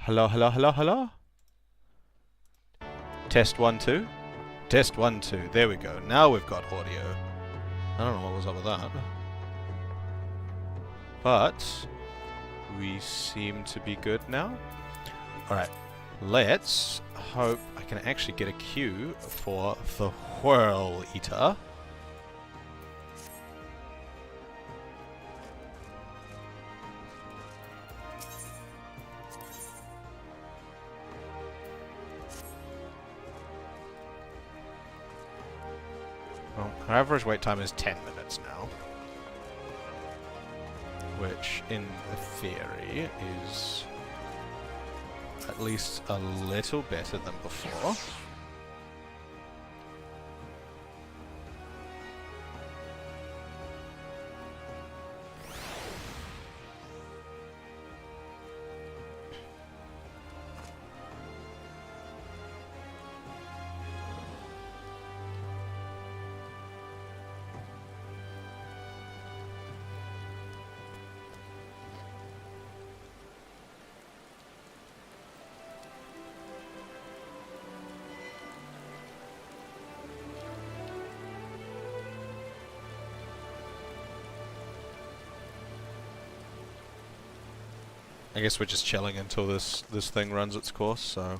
Hello, hello, hello, hello? Test 1, 2? Test 1, 2. There we go. Now we've got audio. I don't know what was up with that. But we seem to be good now. Alright. Let's hope I can actually get a cue for the Whirl Eater. Well, our average wait time is 10 minutes now. Which, in theory, is at least a little better than before. I guess we're just chilling until this thing runs its course, so...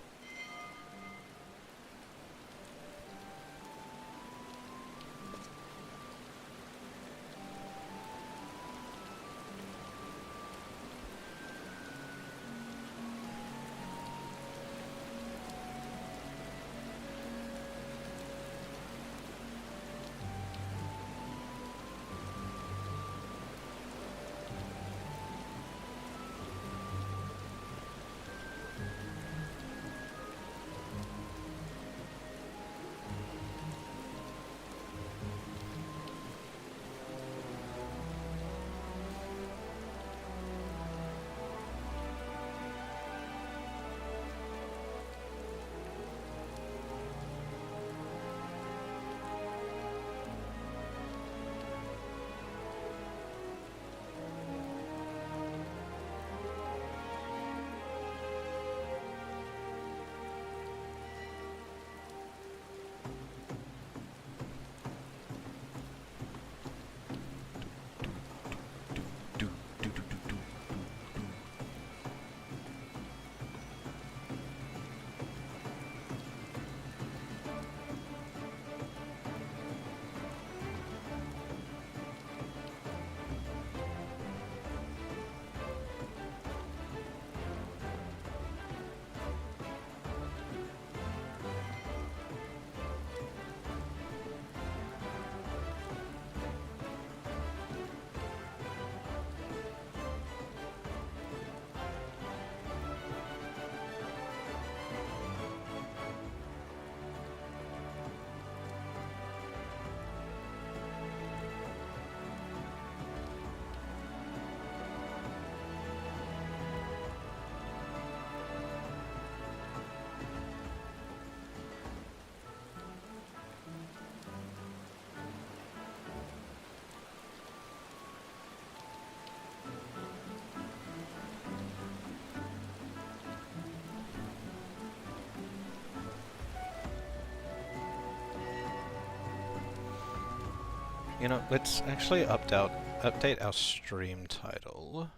You know, let's actually update our stream title.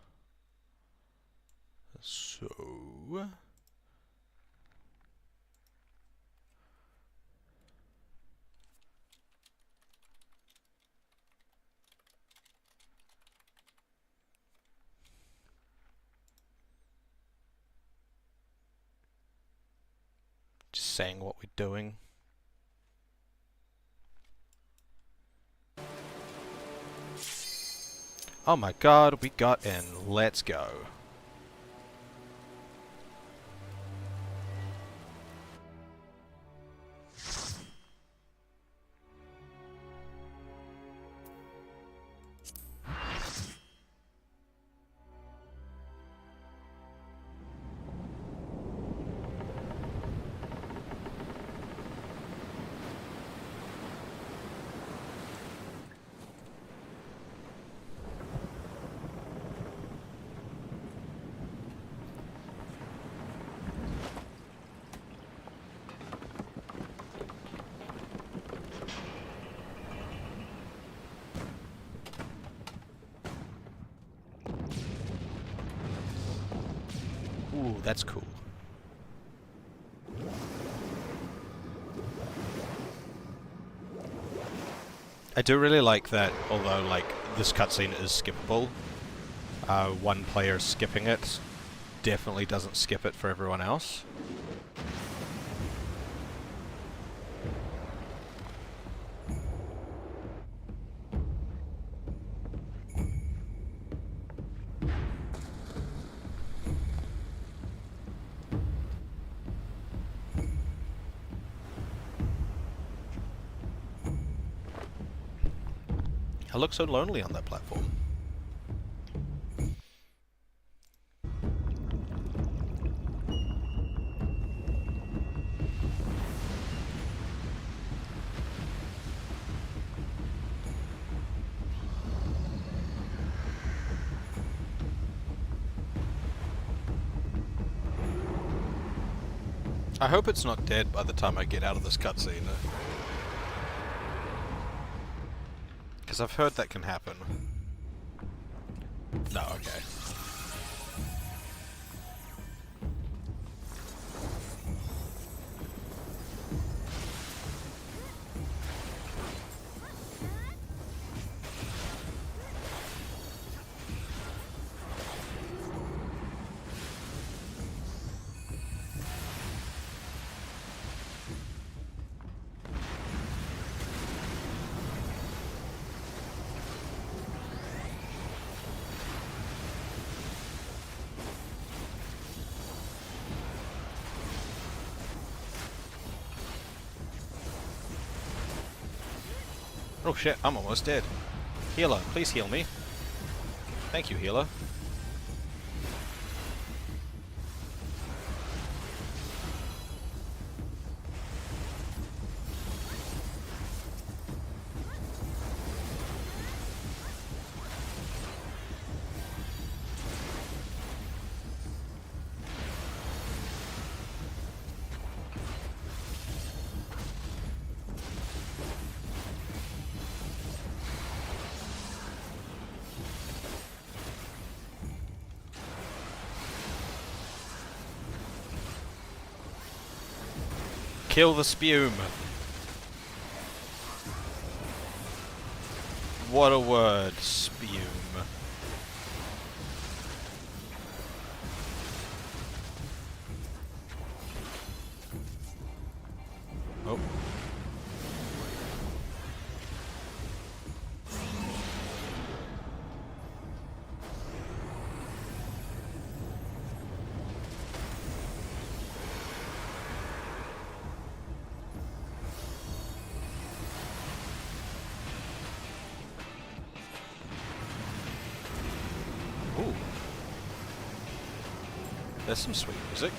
So... just saying what we're doing. Oh my god, we got in. Let's go. Ooh, that's cool. I do really like that, although, like, this cutscene is skippable, one player skipping it definitely doesn't skip it for everyone else. I look so lonely on that platform. I hope it's not dead by the time I get out of this cutscene. Because I've heard that can happen. No, okay. Oh shit, I'm almost dead. Healer, please heal me. Thank you, healer. Kill the spume. What a word, spume. Oh. Ooh. There's some sweet music.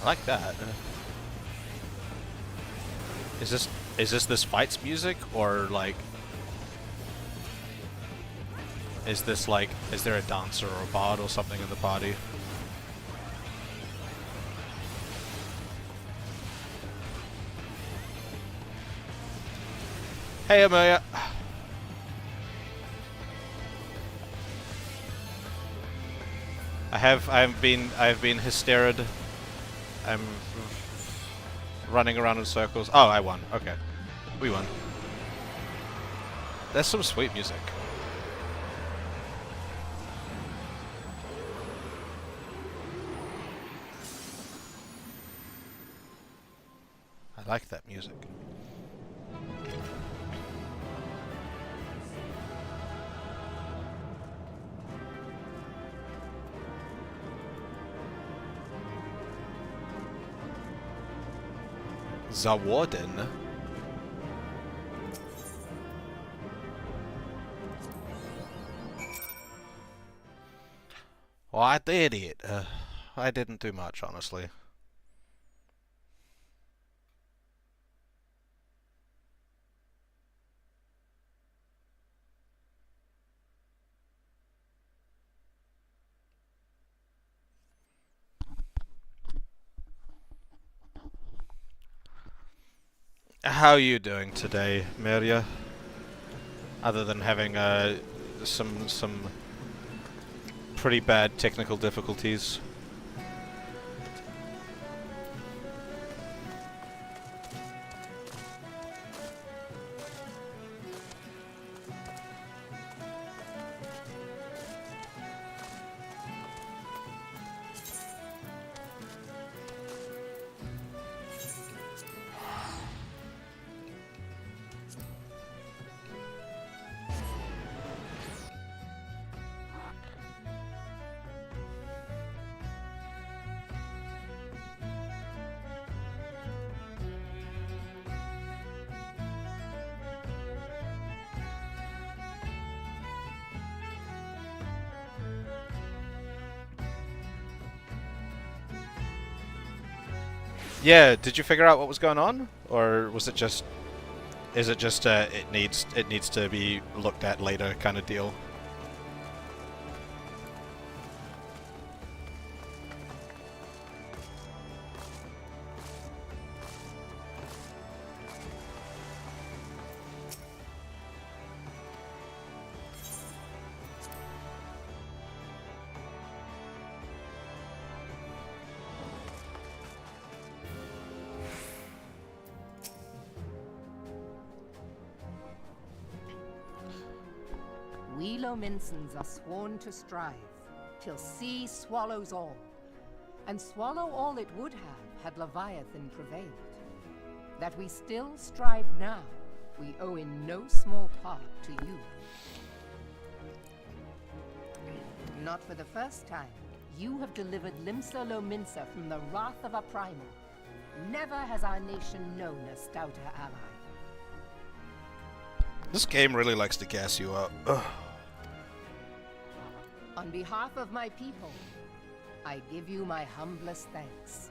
I like that. Is this fight's music, or like is this like, is there a dancer or a bard or something in the party? Hey Amelia. I've been hysterid. I'm running around in circles. Oh, I won. Okay. We won. There's some sweet music. I like that music. Zawarden? Well, I did it. I didn't do much, honestly. How are you doing today, Meria? Other than having some pretty bad technical difficulties. Yeah, did you figure out what was going on, or was it just? Is it just it needs to be looked at later kind of deal? We Lominsons are sworn to strive, till sea swallows all. And swallow all it would have, had Leviathan prevailed. That we still strive now, we owe in no small part to you. Not for the first time, you have delivered Limsa Lominsa from the wrath of a primal. Never has our nation known a stouter ally. This game really likes to gas you up. Ugh. On behalf of my people, I give you my humblest thanks.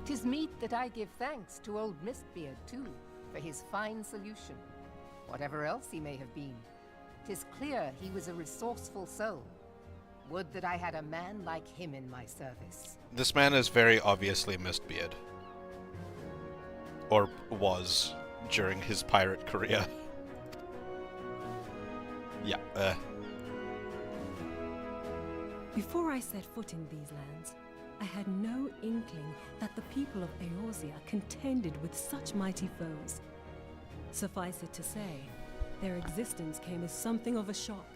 'Tis meet that I give thanks to old Mistbeard, too, for his fine solution. Whatever else he may have been, 'tis clear he was a resourceful soul. Would that I had a man like him in my service. This man is very obviously Mistbeard. Or was during his pirate career. Yeah, Before I set foot in these lands, I had no inkling that the people of Eorzea contended with such mighty foes. Suffice it to say, their existence came as something of a shock,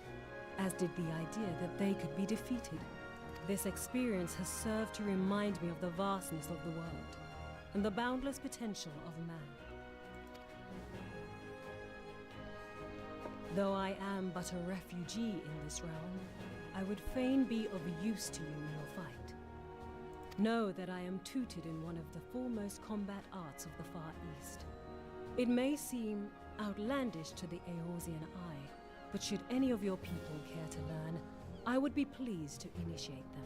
as did the idea that they could be defeated. This experience has served to remind me of the vastness of the world, and the boundless potential of man. Though I am but a refugee in this realm, I would fain be of use to you in your fight. Know that I am tutored in one of the foremost combat arts of the Far East. It may seem outlandish to the Eorzean eye, but should any of your people care to learn, I would be pleased to initiate them.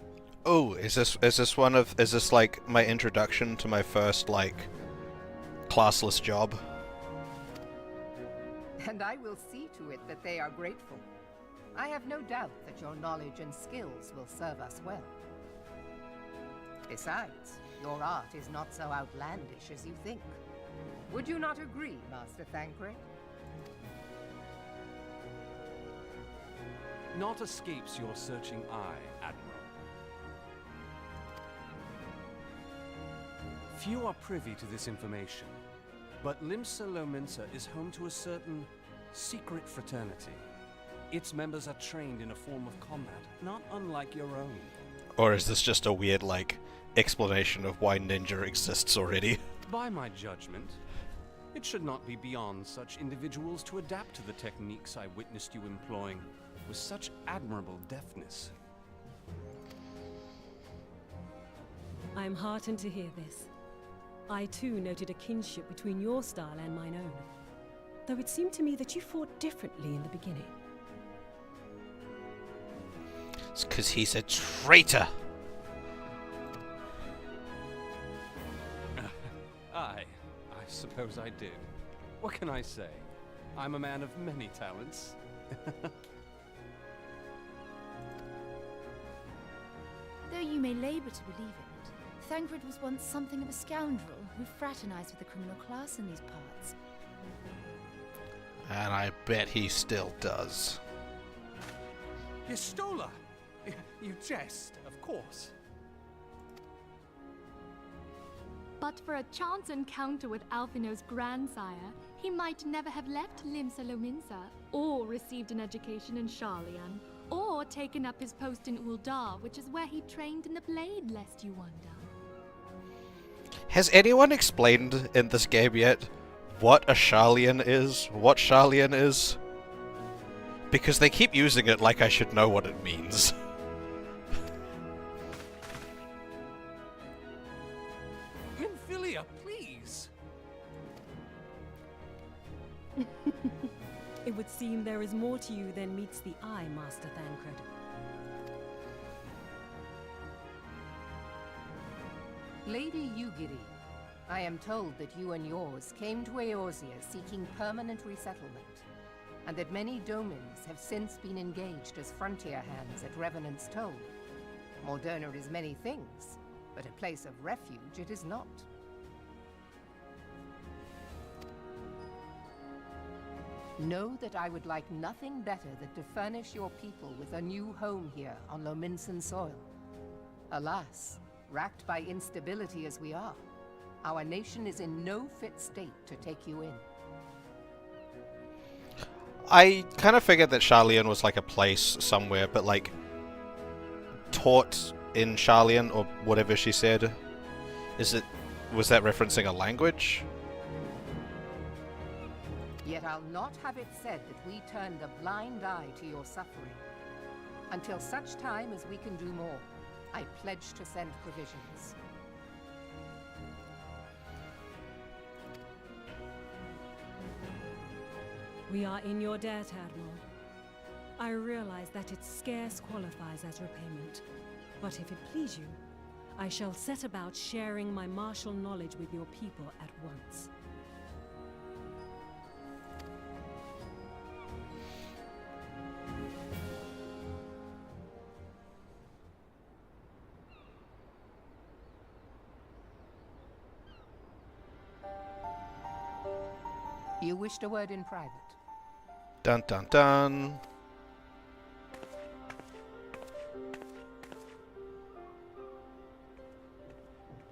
oh, is this like my introduction to my first, like, classless job? And I will see to it that they are grateful. I have no doubt that your knowledge and skills will serve us well. Besides, your art is not so outlandish as you think. Would you not agree, Master Thancred? Naught escapes your searching eye, Admiral. Few are privy to this information, but Limsa Lominsa is home to a certain secret fraternity. Its members are trained in a form of combat not unlike your own. Or is this just a weird, like, explanation of why ninja exists already? By my judgment, it should not be beyond such individuals to adapt to the techniques I witnessed you employing with such admirable deftness. I am heartened to hear this. I too noted a kinship between your style and mine own, though it seemed to me that you fought differently in the beginning. It's 'cause he's a traitor! I suppose I did. What can I say? I'm a man of many talents. you may labor to believe it, Thancred was once something of a scoundrel who fraternized with the criminal class in these parts. And I bet he still does. Yestola! You jest, of course. But for a chance encounter with Alphino's grandsire, he might never have left Limsa Lominsa, or received an education in Sharlayan, or taken up his post in Uldar, which is where he trained in the blade, lest you wonder. Has anyone explained in this game yet what a Sharlayan is? What Sharlayan is? Because they keep using it like I should know what it means. Pinfilia, please! It would seem there is more to you than meets the eye, Master Thancred. Lady Yugiri, I am told that you and yours came to Eorzea seeking permanent resettlement, and that many domins have since been engaged as frontier hands at Revenant's Toll. Morderna is many things, but a place of refuge it is not. Know that I would like nothing better than to furnish your people with a new home here on Lominsan soil. Alas, racked by instability as we are, our nation is in no fit state to take you in. I kind of figured that Sharlayan was like a place somewhere, but like taught in Sharlayan or whatever she said. Was that referencing a language? Yet I'll not have it said that we turned a blind eye to your suffering. Until such time as we can do more, I pledge to send provisions. We are in your debt, Admiral. I realize that it scarce qualifies as repayment, but if it please you, I shall set about sharing my martial knowledge with your people at once. You wished a word in private. Dun dun dun.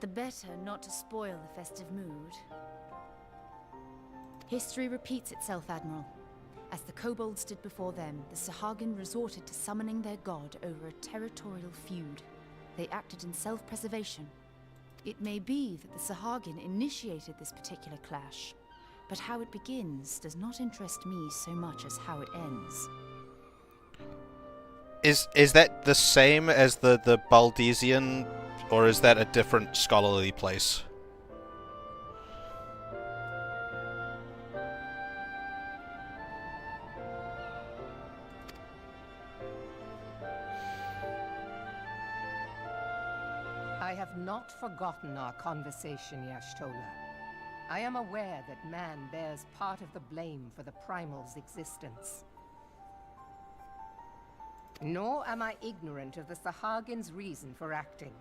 The better not to spoil the festive mood. History repeats itself, Admiral. As the kobolds did before them, the Sahagin resorted to summoning their god over a territorial feud. They acted in self-preservation. It may be that the Sahagin initiated this particular clash, but how it begins does not interest me so much as how it ends. Is that the same as the Baldesian, or is that a different scholarly place? I have not forgotten our conversation, Y'shtola. I am aware that man bears part of the blame for the Primal's existence. Nor am I ignorant of the Sahagin's reason for acting.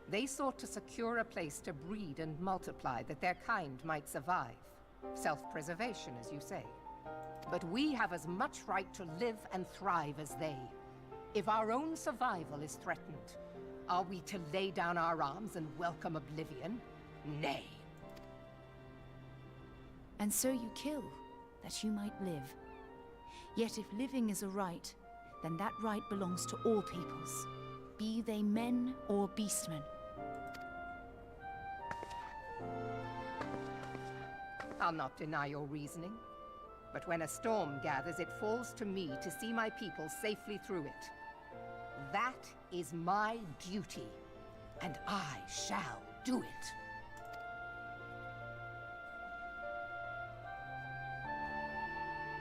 They sought to secure a place to breed and multiply that their kind might survive. Self-preservation, as you say. But we have as much right to live and thrive as they. If our own survival is threatened, are we to lay down our arms and welcome oblivion? Nay. And so you kill, that you might live. Yet if living is a right, then that right belongs to all peoples, be they men or beastmen. I'll not deny your reasoning. But when a storm gathers, it falls to me to see my people safely through it. That is my duty, and I shall do it.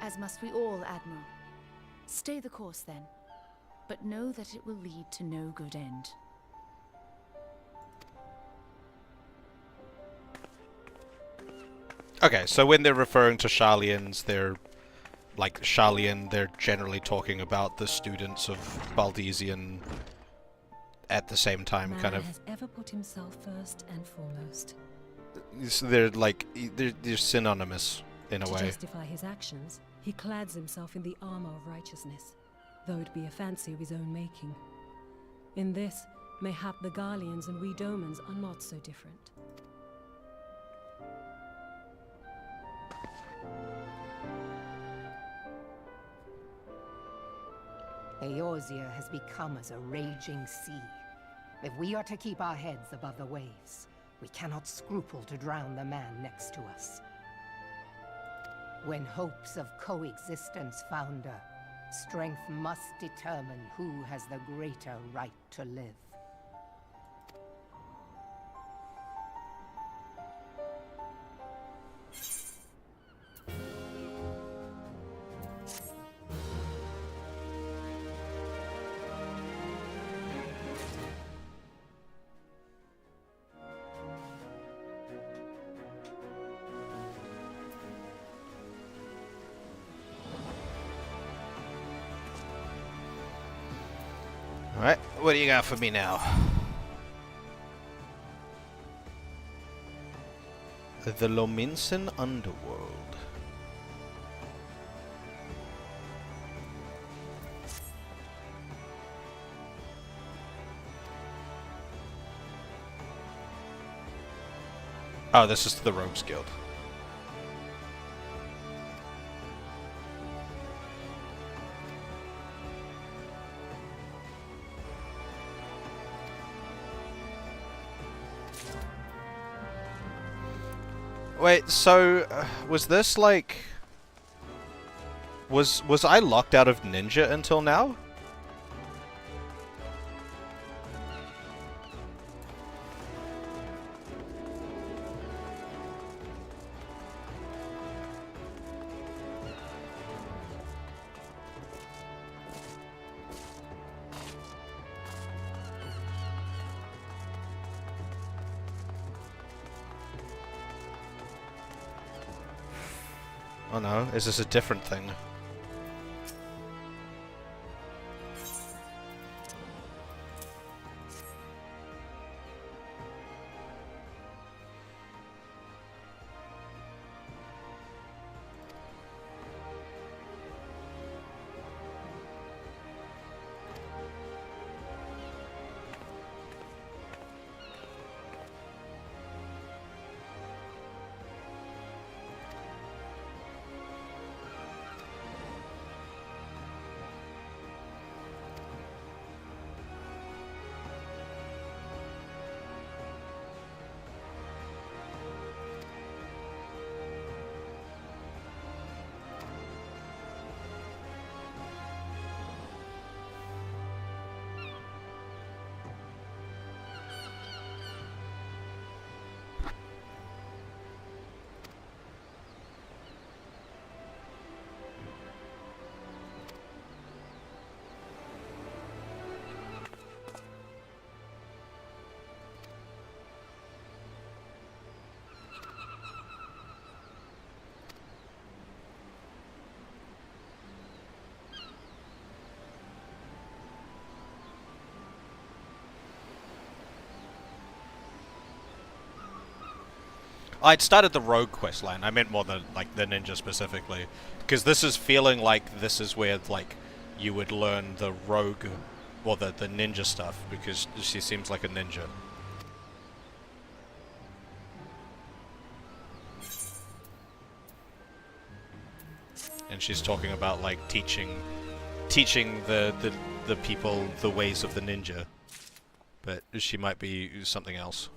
As must we all, Admiral. Stay the course, then. But know that it will lead to no good end. Okay, so when they're referring to Sharlayans, they're like Sharlayan, they're generally talking about the students of Baldesian at the same time, Man kind of. has ever put himself first and foremost. They're like they're synonymous in a To way. justify his actions, he clads himself in the armor of righteousness, though it be a fancy of his own making. In this, mayhap the Garleans and we Domans are not so different. Eorzea has become as a raging sea. If we are to keep our heads above the waves, we cannot scruple to drown the man next to us. When hopes of coexistence founder, strength must determine who has the greater right to live. Alright, what do you got for me now? The Lominsan Underworld. Oh, this is the Rogues Guild. Wait, so was this like was I locked out of Ninja until now? Oh no, is this a different thing? I'd started the rogue quest line. I meant more than like the ninja specifically, because this is feeling like this is where like you would learn the rogue or the ninja stuff, because she seems like a ninja. And she's talking about like teaching the people the ways of the ninja, but she might be something else.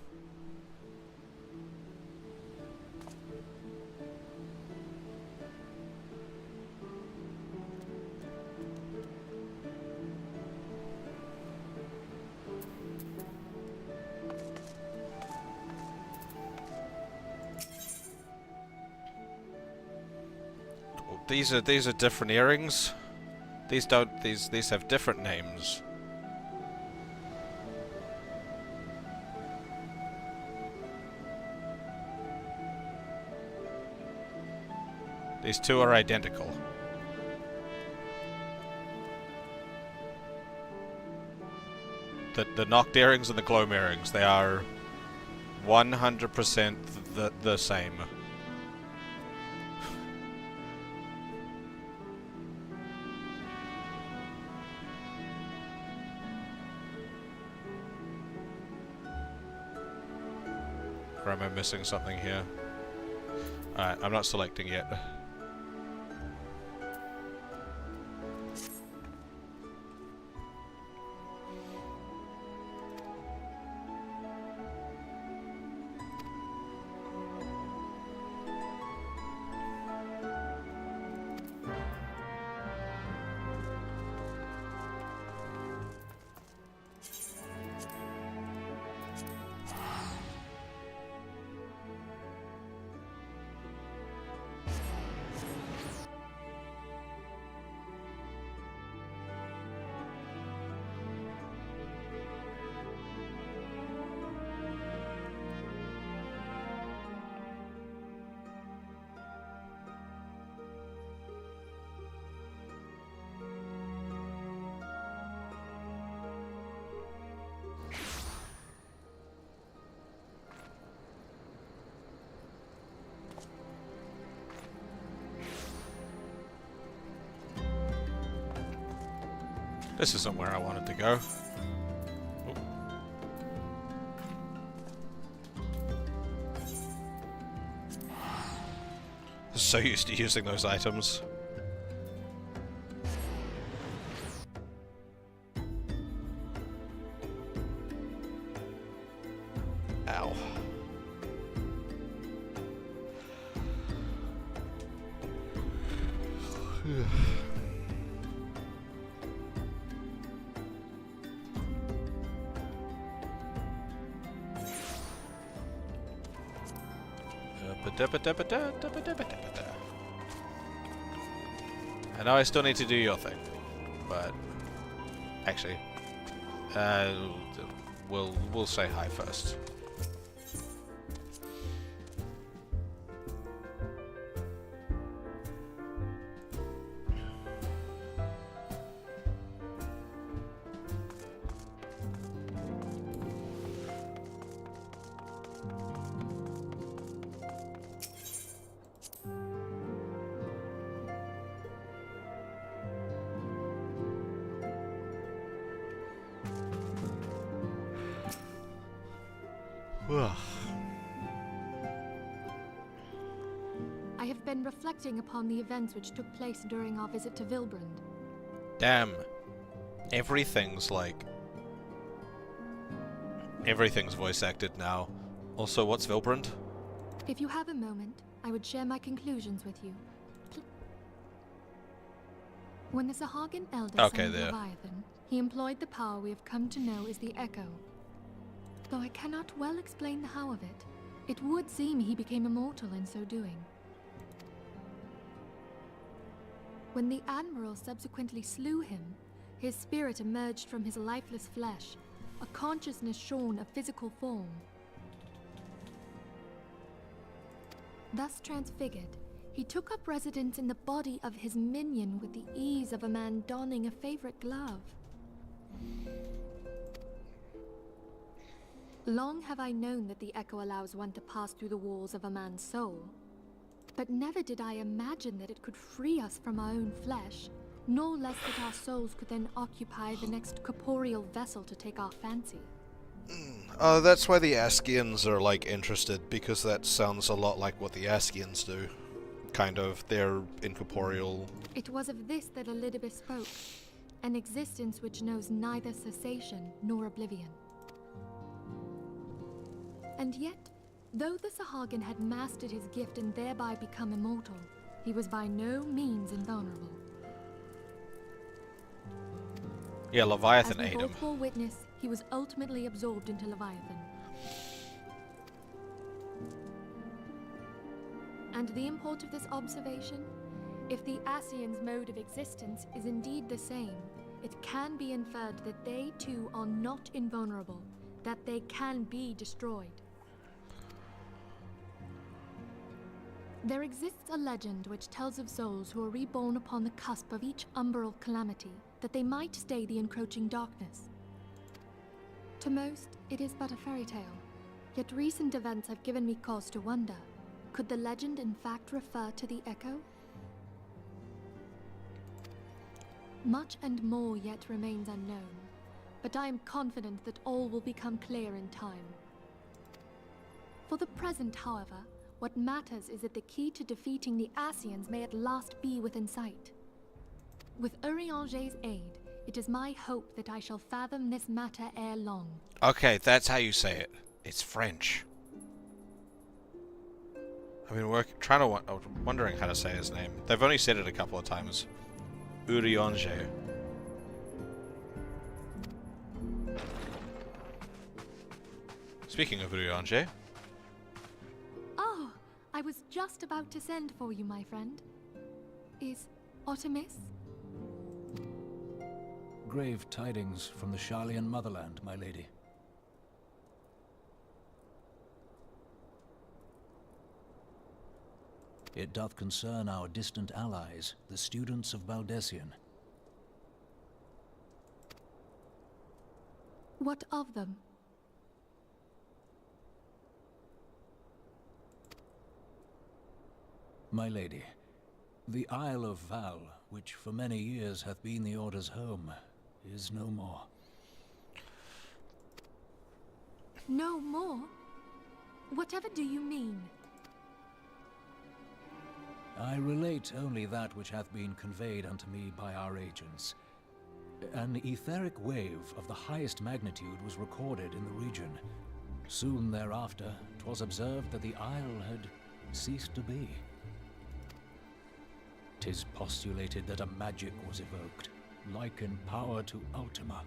These are different earrings. These have different names. These two are identical. the knocked earrings and the gloam earrings, they are 100% the same. Or am I missing something here? Alright, I'm not selecting yet. This isn't where I wanted to go. So used to using those items. Ow. I know I still need to do your thing, but actually, we'll say hi first. I have been reflecting upon the events which took place during our visit to Vilbrand. Damn. Everything's voice acted now. Also, what's Vilbrand? If you have a moment, I would share my conclusions with you. When the Sahagin Elder summoned Leviathan, he employed the power we have come to know as the Echo. Though I cannot well explain the how of it, it would seem he became immortal in so doing. When the Admiral subsequently slew him, his spirit emerged from his lifeless flesh, a consciousness shorn of physical form. Thus transfigured, he took up residence in the body of his minion with the ease of a man donning a favorite glove. Long have I known that the Echo allows one to pass through the walls of a man's soul. But never did I imagine that it could free us from our own flesh, nor less that our souls could then occupy the next corporeal vessel to take our fancy. Oh, that's why the Askians are, interested, because that sounds a lot like what the Askians do. Kind of, they're incorporeal. It was of this that Elidibus spoke, an existence which knows neither cessation nor oblivion. And yet, though the Sahagin had mastered his gift and thereby become immortal, he was by no means invulnerable. Yeah, Leviathan ate him. As we him. both bore witness, he was ultimately absorbed into Leviathan. And the import of this observation? If the Asians' mode of existence is indeed the same, it can be inferred that they too are not invulnerable, that they can be destroyed. There exists a legend which tells of souls who are reborn upon the cusp of each umbral calamity, that they might stay the encroaching darkness. To most, it is but a fairy tale. Yet recent events have given me cause to wonder. Could the legend in fact refer to the Echo? Much and more yet remains unknown, but I am confident that all will become clear in time. For the present, however, what matters is that the key to defeating the Ascians may at last be within sight. With Eorzea's aid, it is my hope that I shall fathom this matter ere long. Okay, that's how you say it. It's French. I mean, we're wondering how to say his name. They've only said it a couple of times. Eorzea. Speaking of Eorzea. Oh, I was just about to send for you, my friend. Is Artemis? Grave tidings from the Sharlayan motherland, my lady. It doth concern our distant allies, the students of Baldessian. What of them? My lady, the Isle of Val, which for many years hath been the Order's home, is no more. No more? Whatever do you mean? I relate only that which hath been conveyed unto me by our agents. An etheric wave of the highest magnitude was recorded in the region. Soon thereafter, 'twas observed that the isle had ceased to be. 'Tis postulated that a magic was evoked, like in power to Ultima.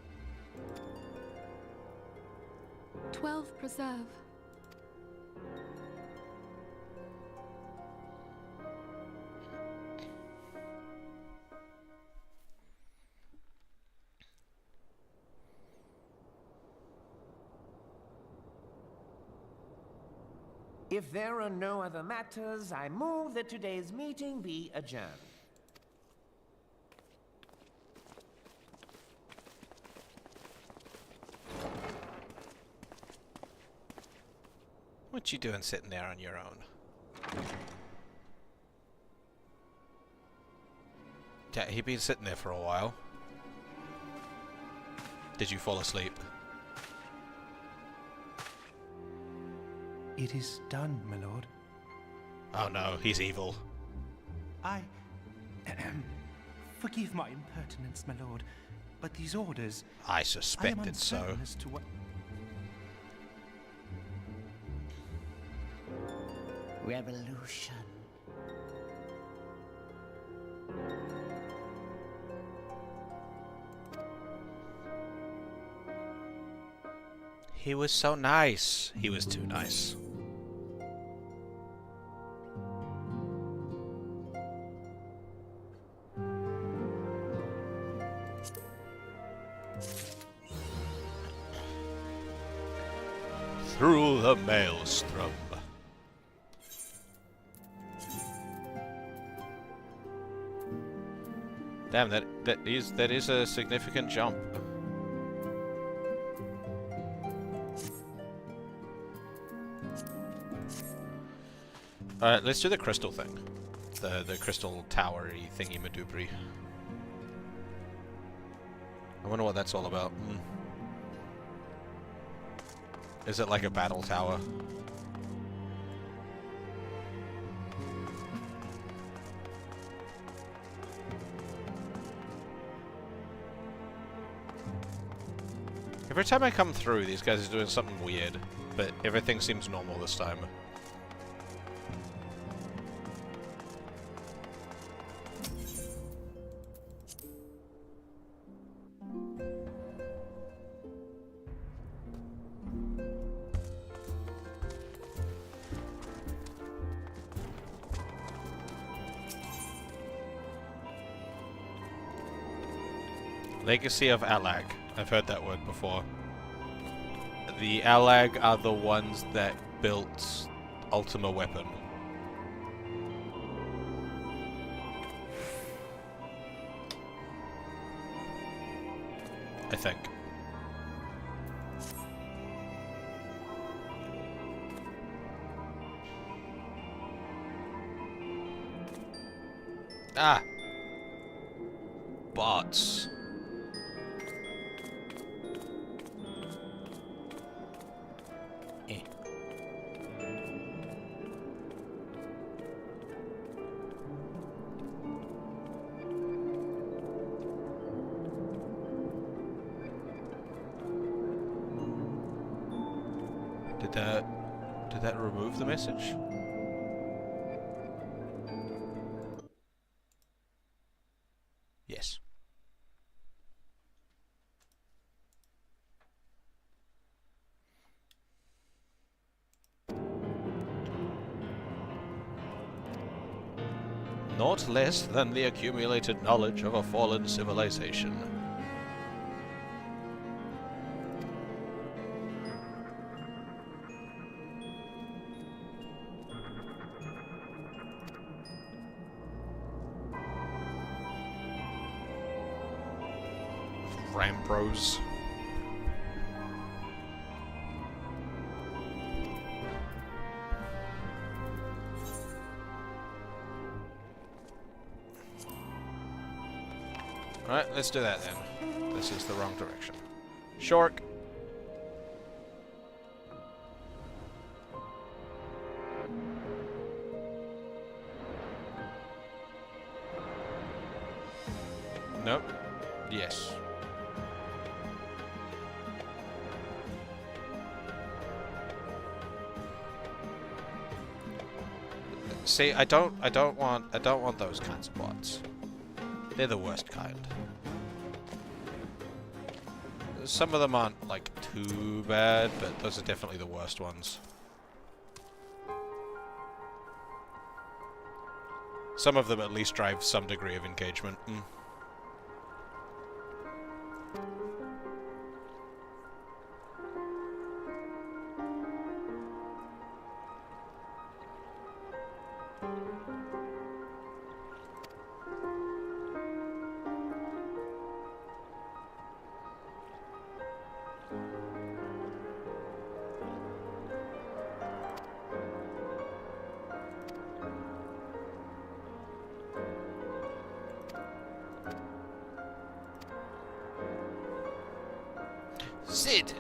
12 preserve. If there are no other matters, I move that today's meeting be adjourned. What you doing sitting there on your own? Yeah, he'd been sitting there for a while. Did you fall asleep? It is done, my lord. Oh no, he's evil. I... Forgive my impertinence, my lord, but these orders... I I am suspected so. uncertain as to what... Revolution. He was so nice. He was too nice. Through the maelstrom. Damn, that is a significant jump. Alright, let's do the crystal thing. The crystal tower-y thingy-madoobry. I wonder what that's all about. Is it like a battle tower? Every time I come through, these guys are doing something weird, but everything seems normal this time. Legacy of Allag. I've heard that word before. The Allag are the ones that built Ultima Weapon. I think. Ah! Bots. Eh. Did that remove the message? Yes. Not less than the accumulated knowledge of a fallen civilization. Rambros. Alright, let's do that then. This is the wrong direction. Shork! Nope. Yes. See, I don't want those kinds of bots. They're the worst kind. Some of them aren't, like, too bad, but those are definitely the worst ones. Some of them at least drive some degree of engagement. Sid!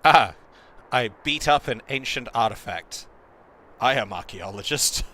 Ah! I beat up an ancient artifact. I am archaeologist.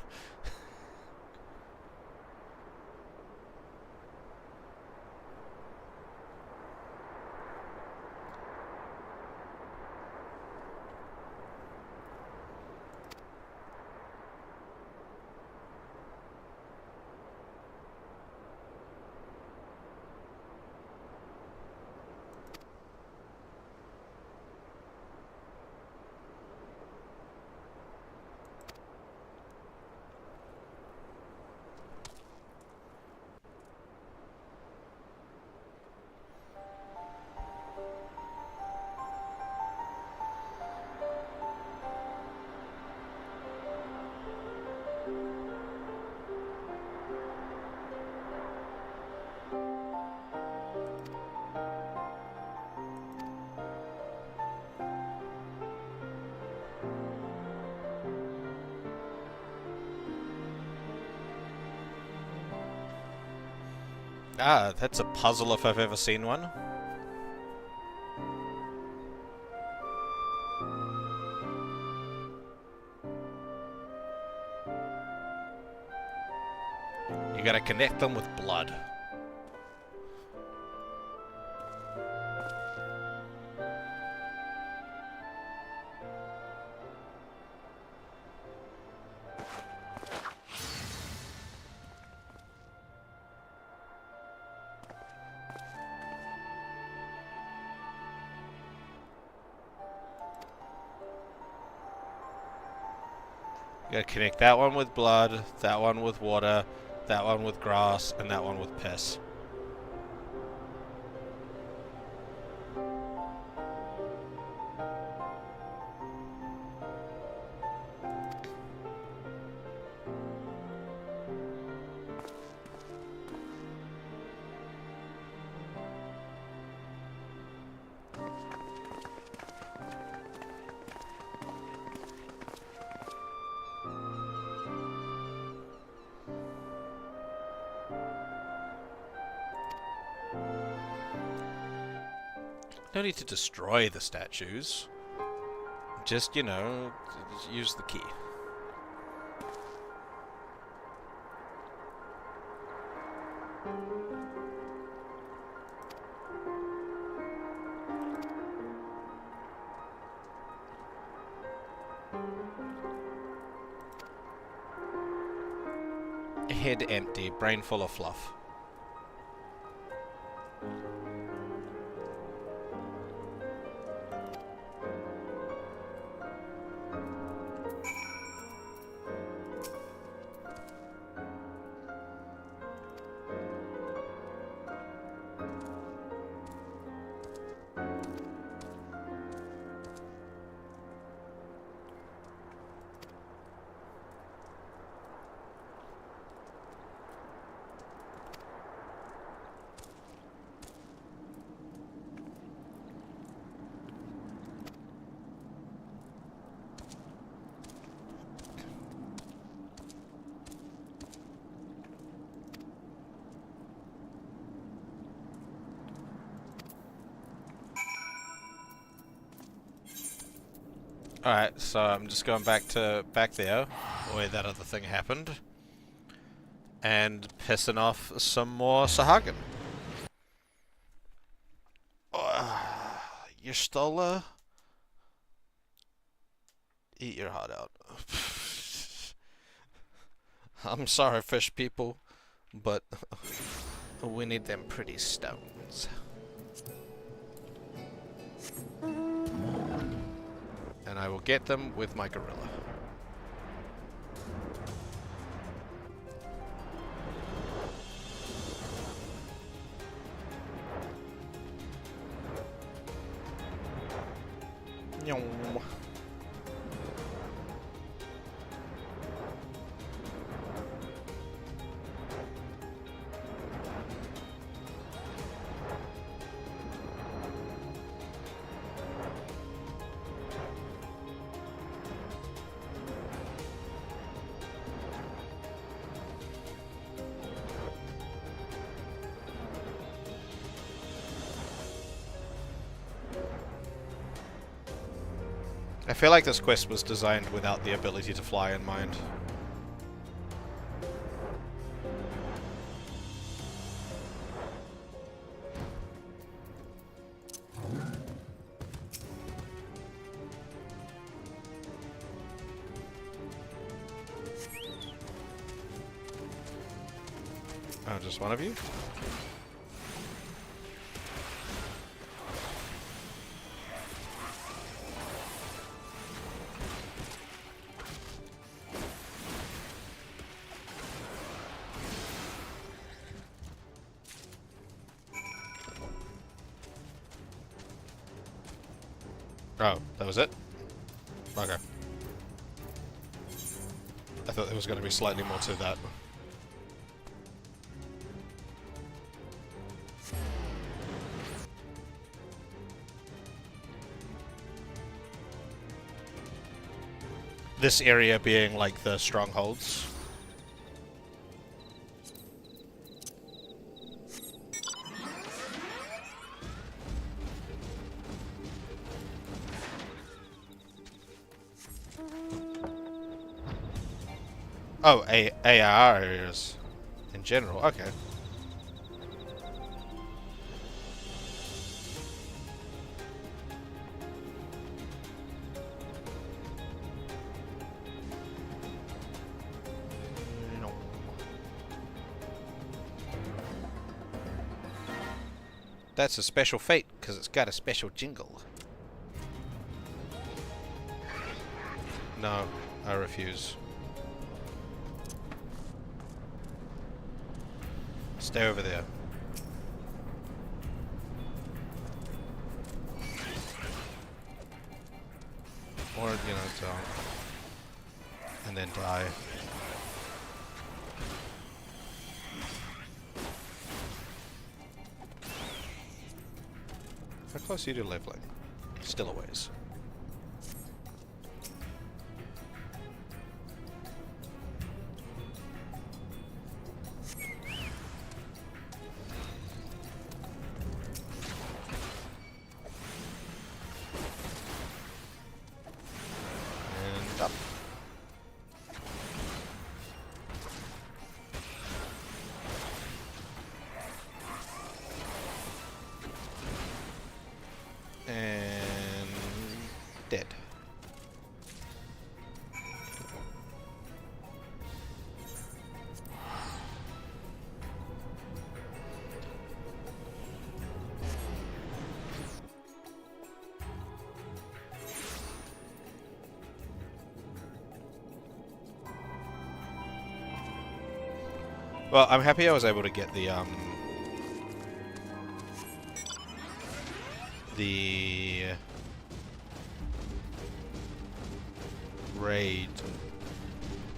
Ah, that's a puzzle if I've ever seen one. You gotta connect them with blood. You gotta connect that one with blood, that one with water, that one with grass, and that one with piss. No need to destroy the statues. Just, you know, use the key. Head empty, brain full of fluff. Alright, so I'm just going back there, where that other thing happened, and pissing off some more Sahagin. You're still, eat your heart out. I'm sorry, fish people, but we need them pretty stones. And I will get them with my gorilla. Nyong. I feel like this quest was designed without the ability to fly in mind. Oh, just one of you? Oh, that was it? Okay. I thought there was going to be slightly more to that. This area being like the strongholds. Oh, AR areas in general. Okay. No. That's a special fate because it's got a special jingle. No, I refuse. Stay over there. Or, you know, don't. And then die. How close are you to leveling? Still a ways. And up. And dead. Well, I'm happy I was able to get the raid,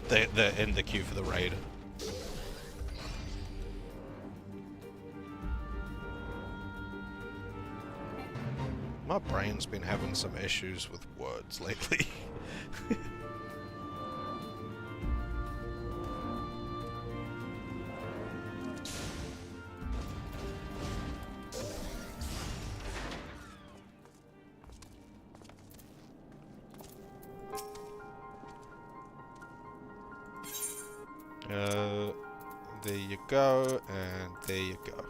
the in the queue for the raid. My brain's been having some issues with words lately. There you go, and there you go.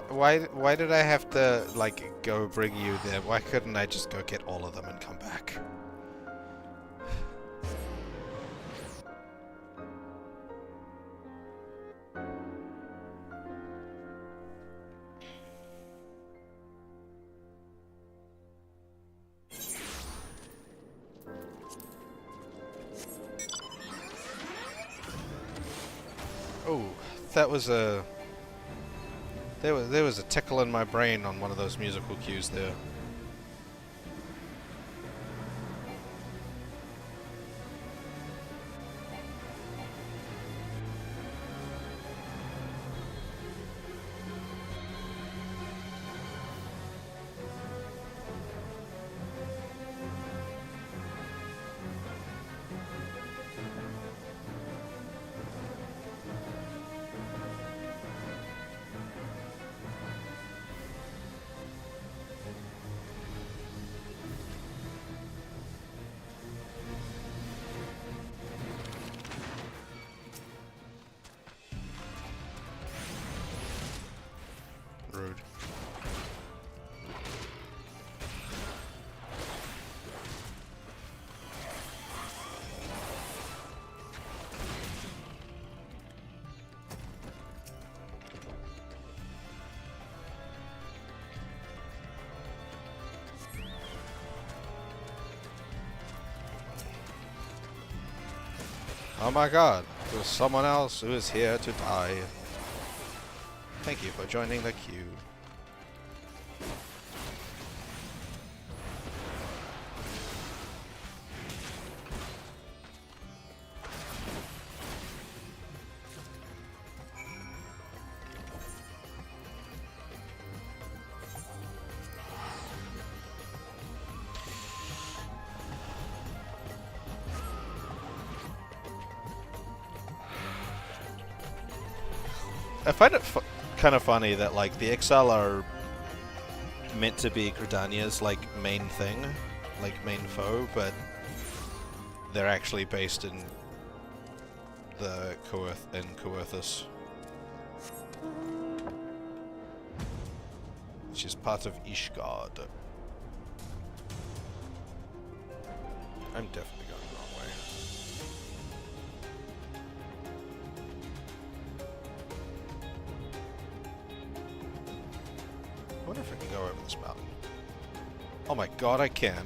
Why did I have to, like, go bring you there? Why couldn't I just go get all of them and come back? Oh, that was a... There was a tickle in my brain on one of those musical cues there. Rude. Oh my god, there's someone else who is here to die. Thank you for joining the queue. I find it kind of funny that, like, the XL are meant to be Gridania's, like, main thing, like, main foe, but they're actually based in the Coerthus, which is part of Ishgard. I'm definitely going the wrong way. I wonder if I can go over this mountain. Oh my god, I can.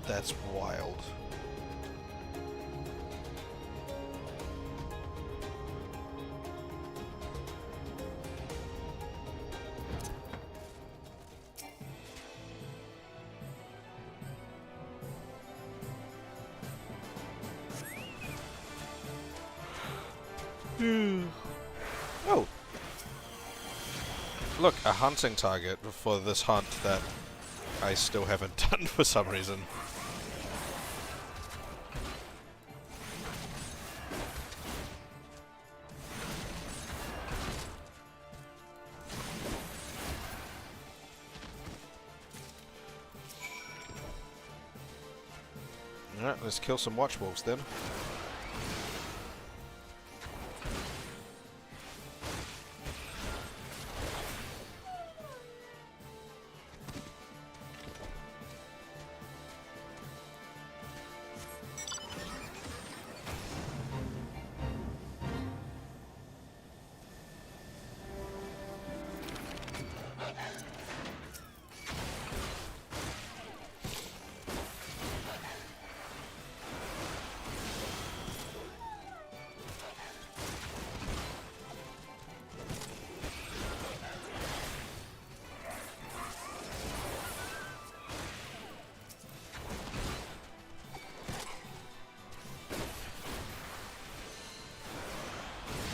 That's wild. Oh! Look, a hunting target for this hunt that I still haven't done for some reason. Alright, let's kill some watchwolves then.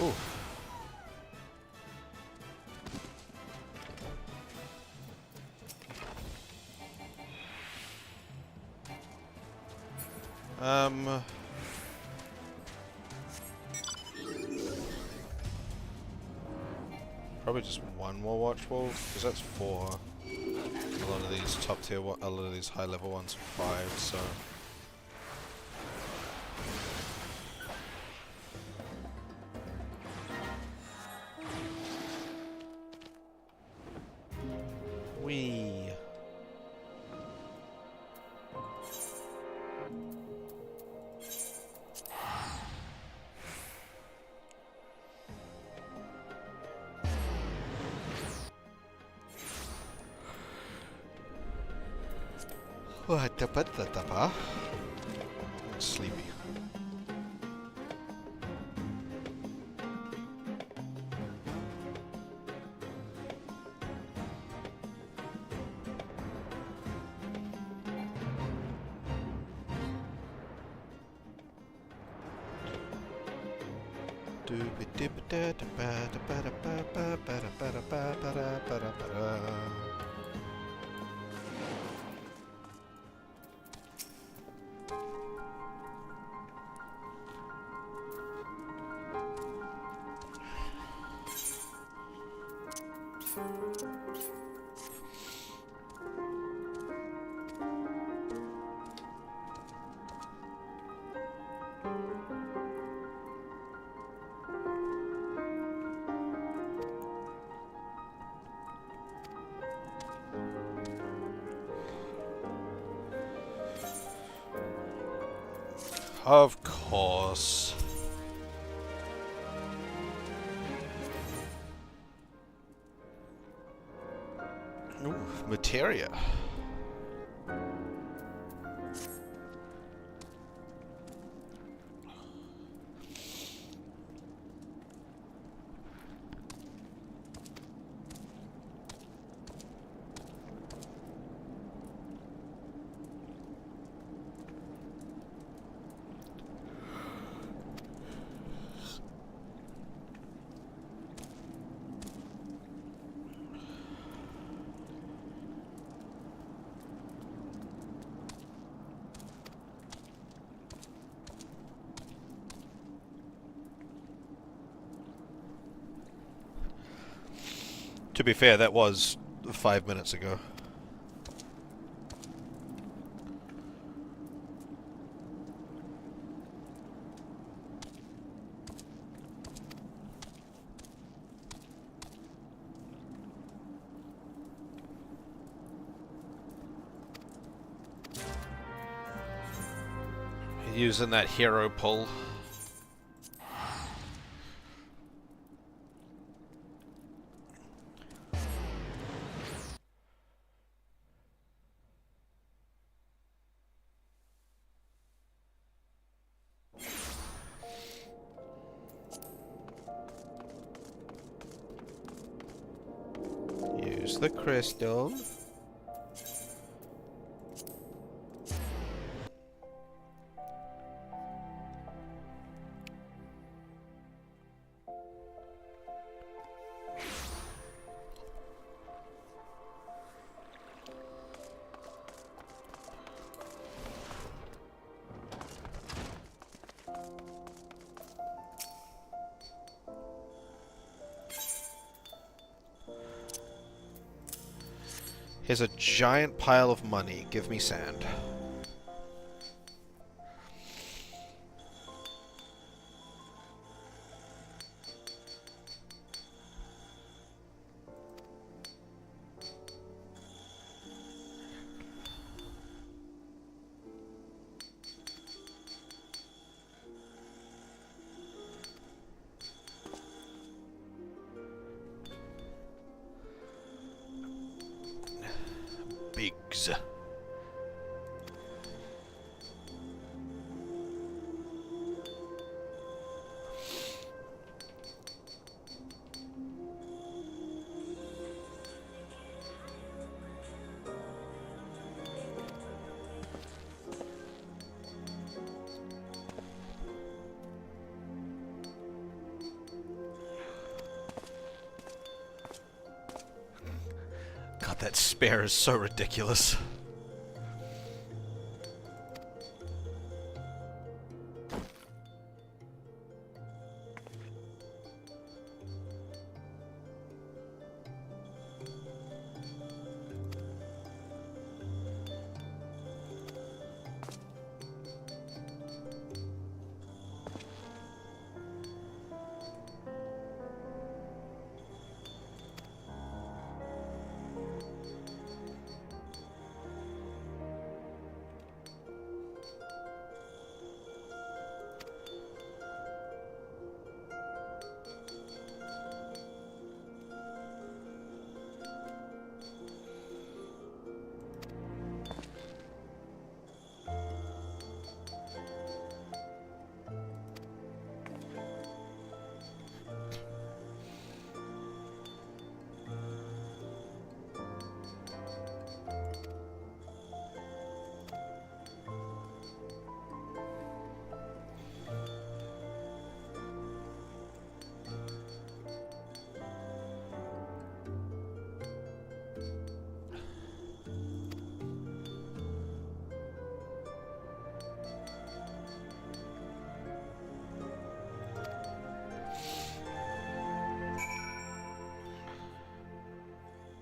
Ooh. Probably just one more watchwolf, because that's 4. A lot of these top tier, a lot of these high level ones are 5, so. Whee! Sleepy. Of course. Ooh, materia. To be fair, that was 5 minutes ago. using that hero pull. Use the crystal. Here's a giant pile of money. Give me sand. Biggs. God, that spear is so ridiculous.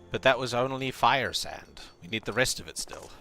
But that was only fire sand. We need the rest of it still.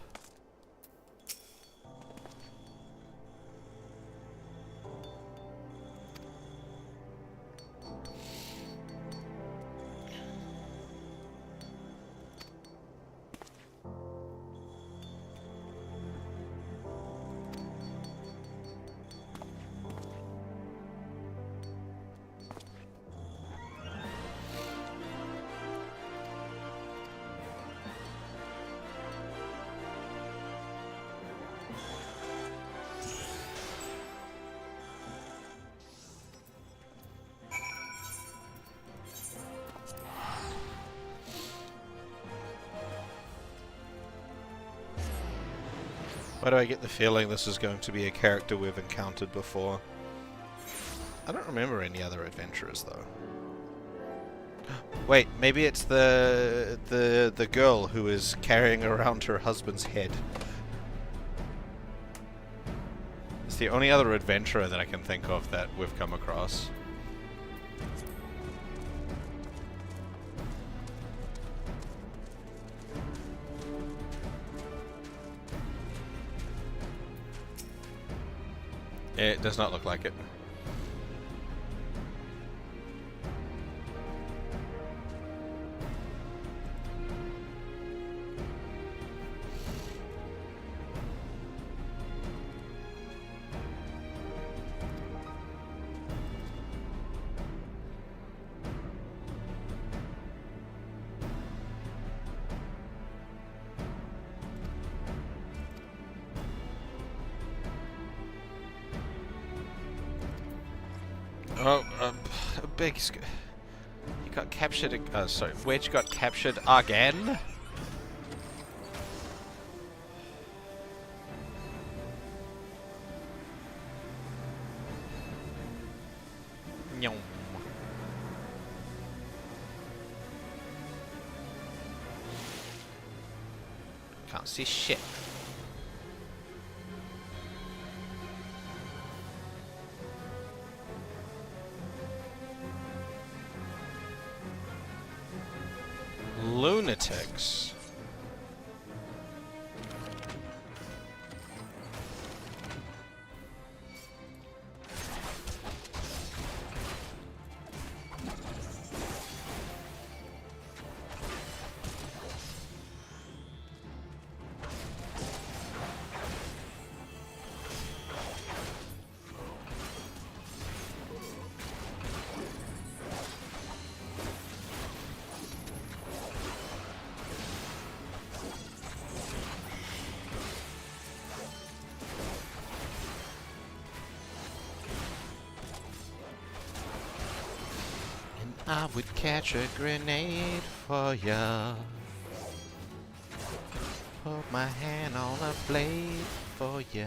Why do I get the feeling this is going to be a character we've encountered before? I don't remember any other adventurers though. Wait, maybe it's the girl who is carrying around her husband's head. It's the only other adventurer that I can think of that we've come across. It does not look like it. Oh, big. He got captured. Sorry, Wedge got captured again. Nyom. Can't see shit. Lunatics. I would catch a grenade for ya. Put my hand on a blade for ya.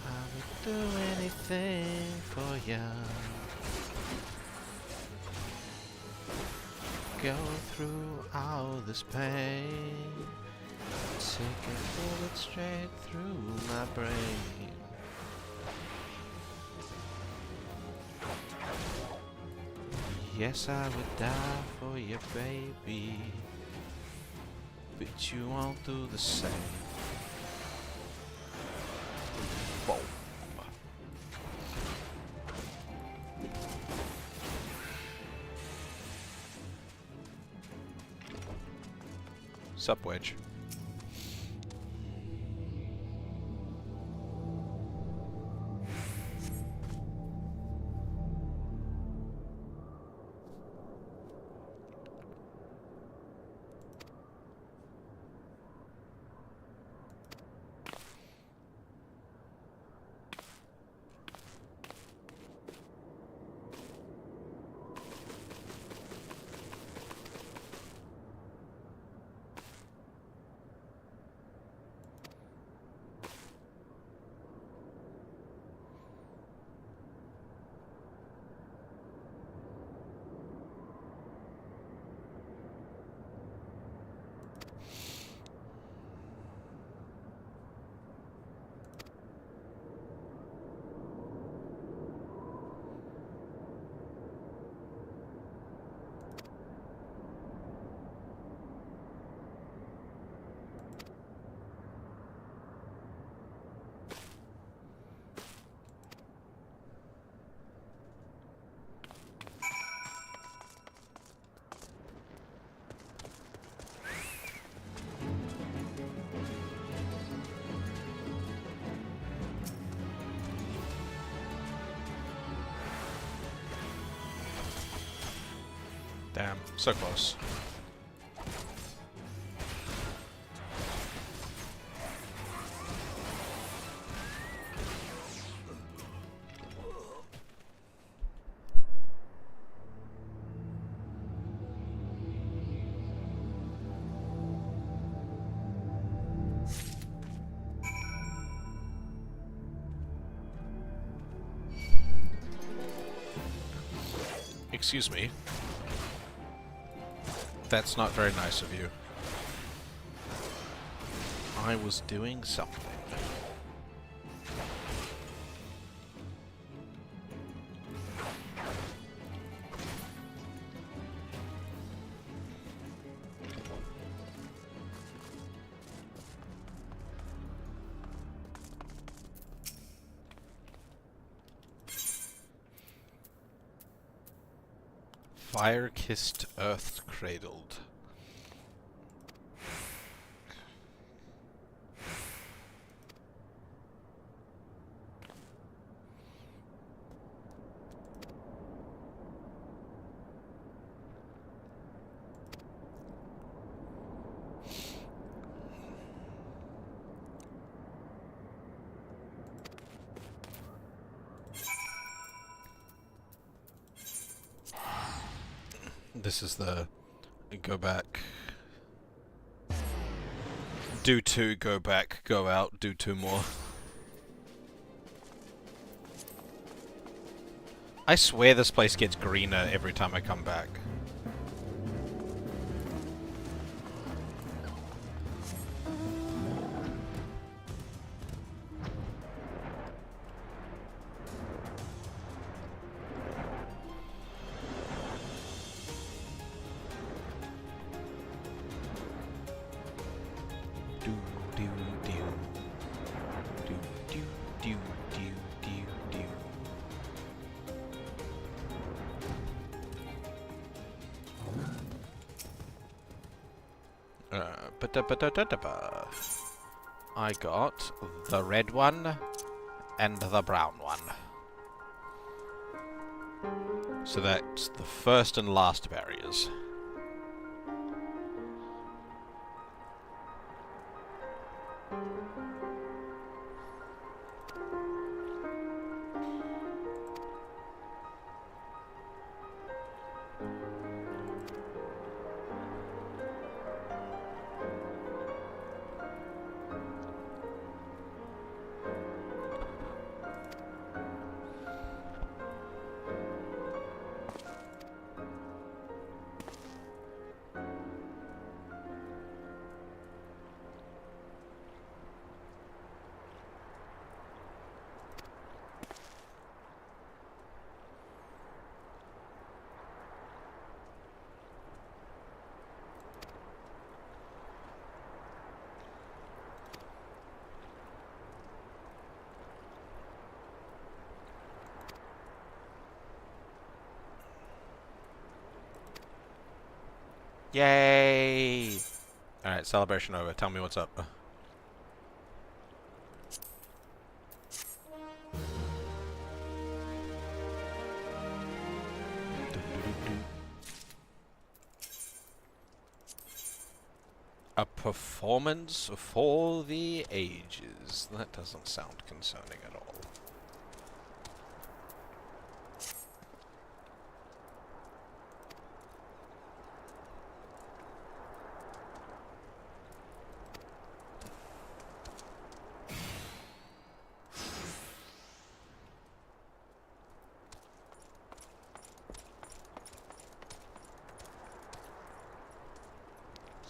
I would do anything for ya. Go through all this pain. Take a bullet straight through my brain. Yes, I would die for you, baby, but you won't do the same. Whoa. Sup, Wedge? Damn, so close. Excuse me. That's not very nice of you. I was doing something. Fire-kissed, earth-cradled. This is the go back. Do 2, go back, go out, do 2 more. I swear this place gets greener every time I come back. I got the red one and the brown one. So that's the first and last barriers. Yay! Alright, celebration over. Tell me what's up. A performance for the ages. That doesn't sound concerning at all.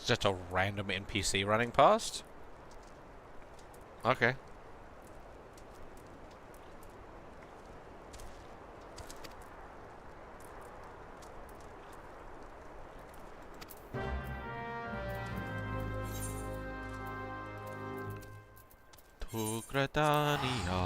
Just a random NPC running past? Okay. Tugratania.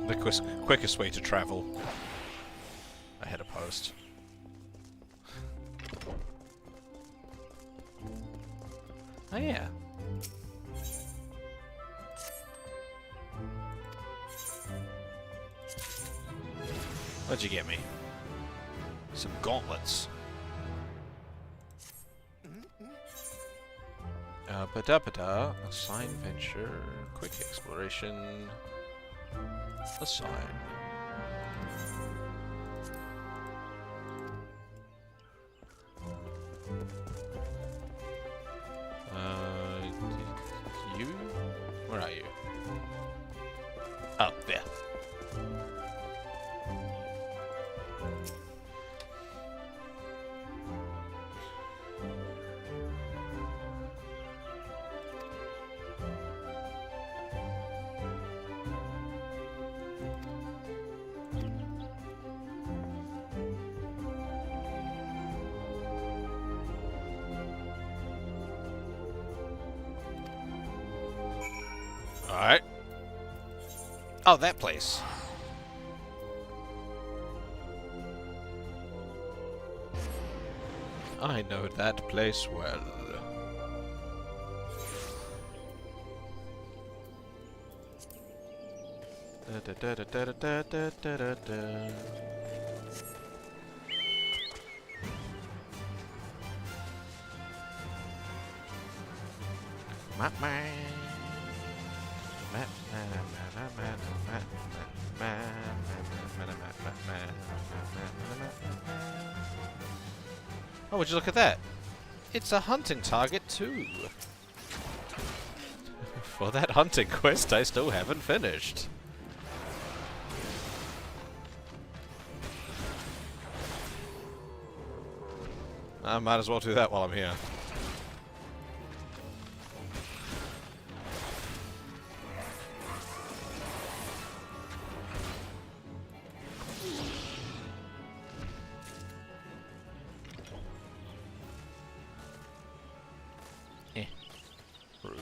The quickest way to travel. I hit a post. Oh yeah. What'd you get me? Some gauntlets. Ba-da-ba-da. Assign venture. Quick exploration. Assign. You? Where are you? Oh, there. Alright. Oh, that place. I know that place well. Da, da, da, da, da, da, da, da, da. Oh, would you look at that? It's a hunting target too. For that hunting quest I still haven't finished. I might as well do that while I'm here. Rude.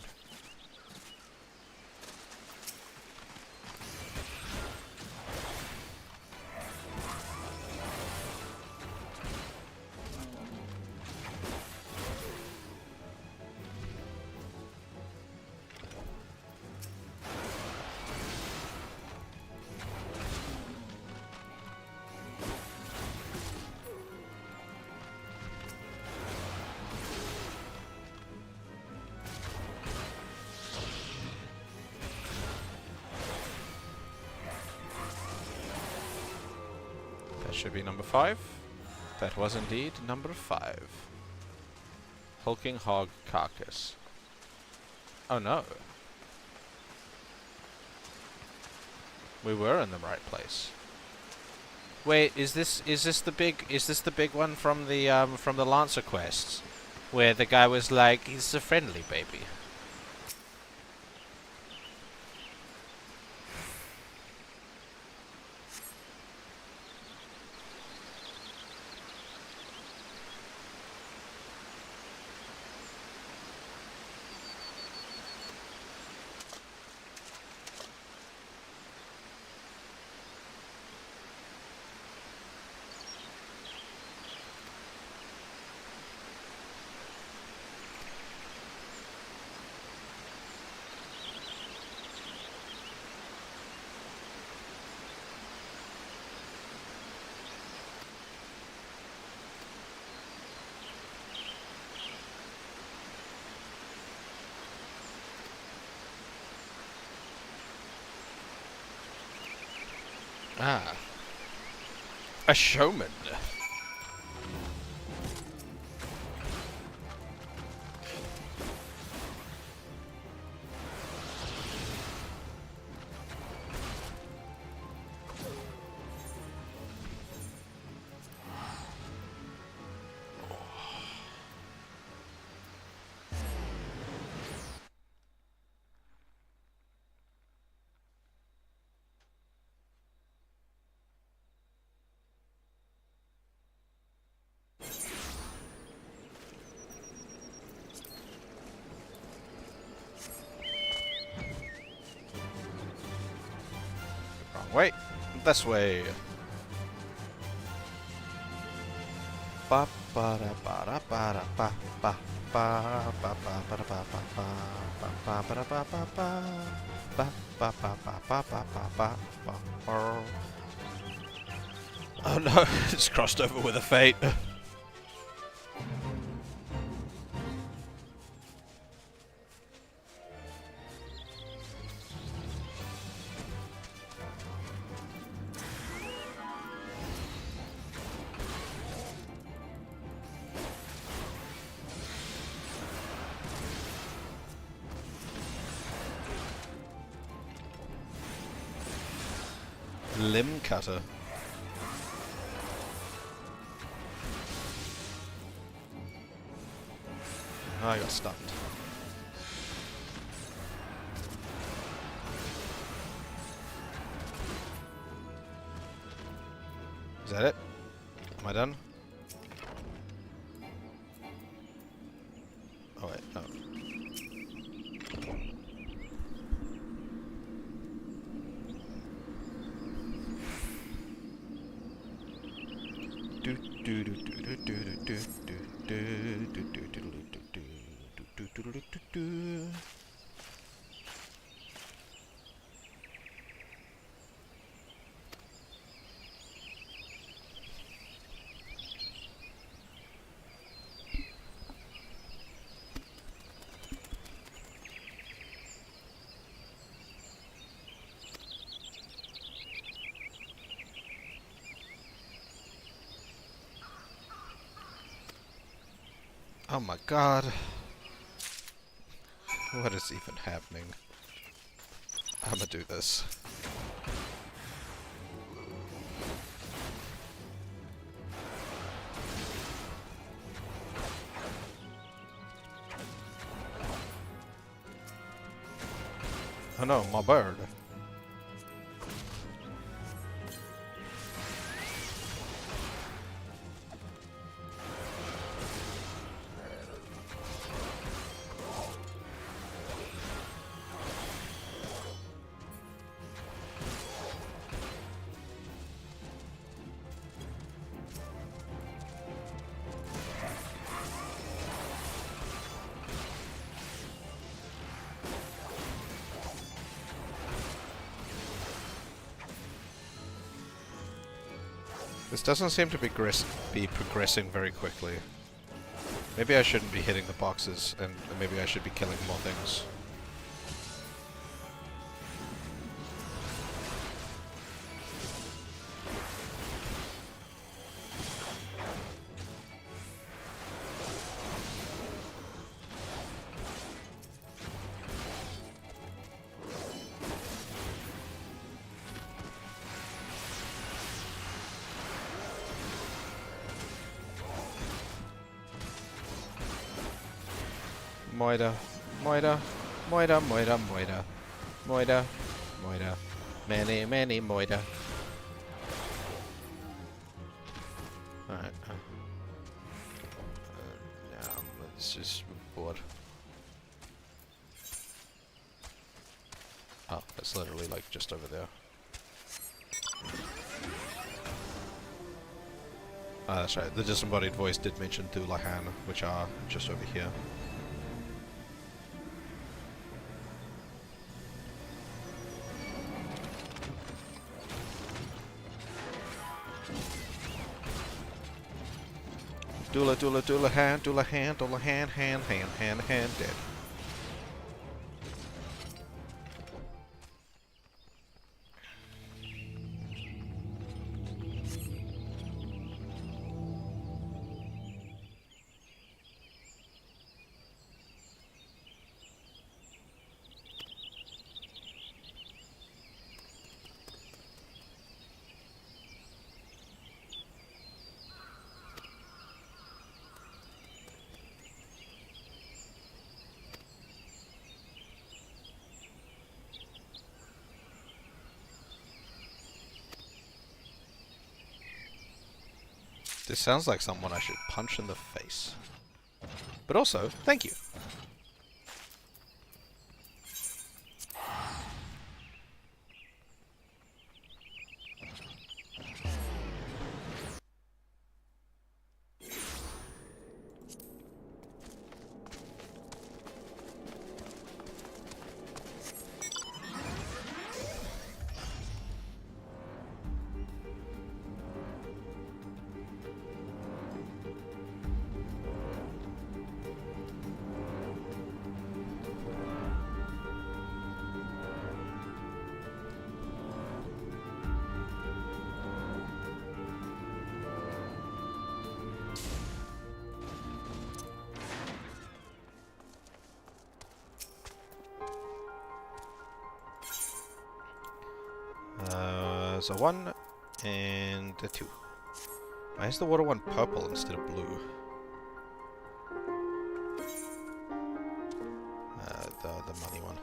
That should be number 5. That was indeed number 5. Hulking hog carcass. Oh no. We were in the right place. Wait, is this the big one from the Lancer quests, where the guy was like, he's a friendly baby. Ah. A showman. Wait, this way. Ba ba da ba da ba da ba ba ba ba ba ba da ba ba ba ba ba da ba ba ba ba ba ba ba ba ba ba ba. Oh no, it's crossed over with a fate. Limb cutter. Oh, I got stunned. Is that it? Am I done? Oh wait, no. Oh my god. What is even happening? I'ma do this. Oh no, my bird. This doesn't seem to be progressing very quickly. Maybe I shouldn't be hitting the boxes, and maybe I should be killing more things. Moida, Moida, Moida, Moida, Moida, Moida, Moida, many Moida. Alright. Now let's just move forward. Oh, that's literally like just over there. Oh, that's right. The disembodied voice did mention Doulahan, which are just over here. Doulahan, hand, dead. This sounds like someone I should punch in the face. But also, thank you. There's a 1 and a 2. Why is the water one purple instead of blue? The money one.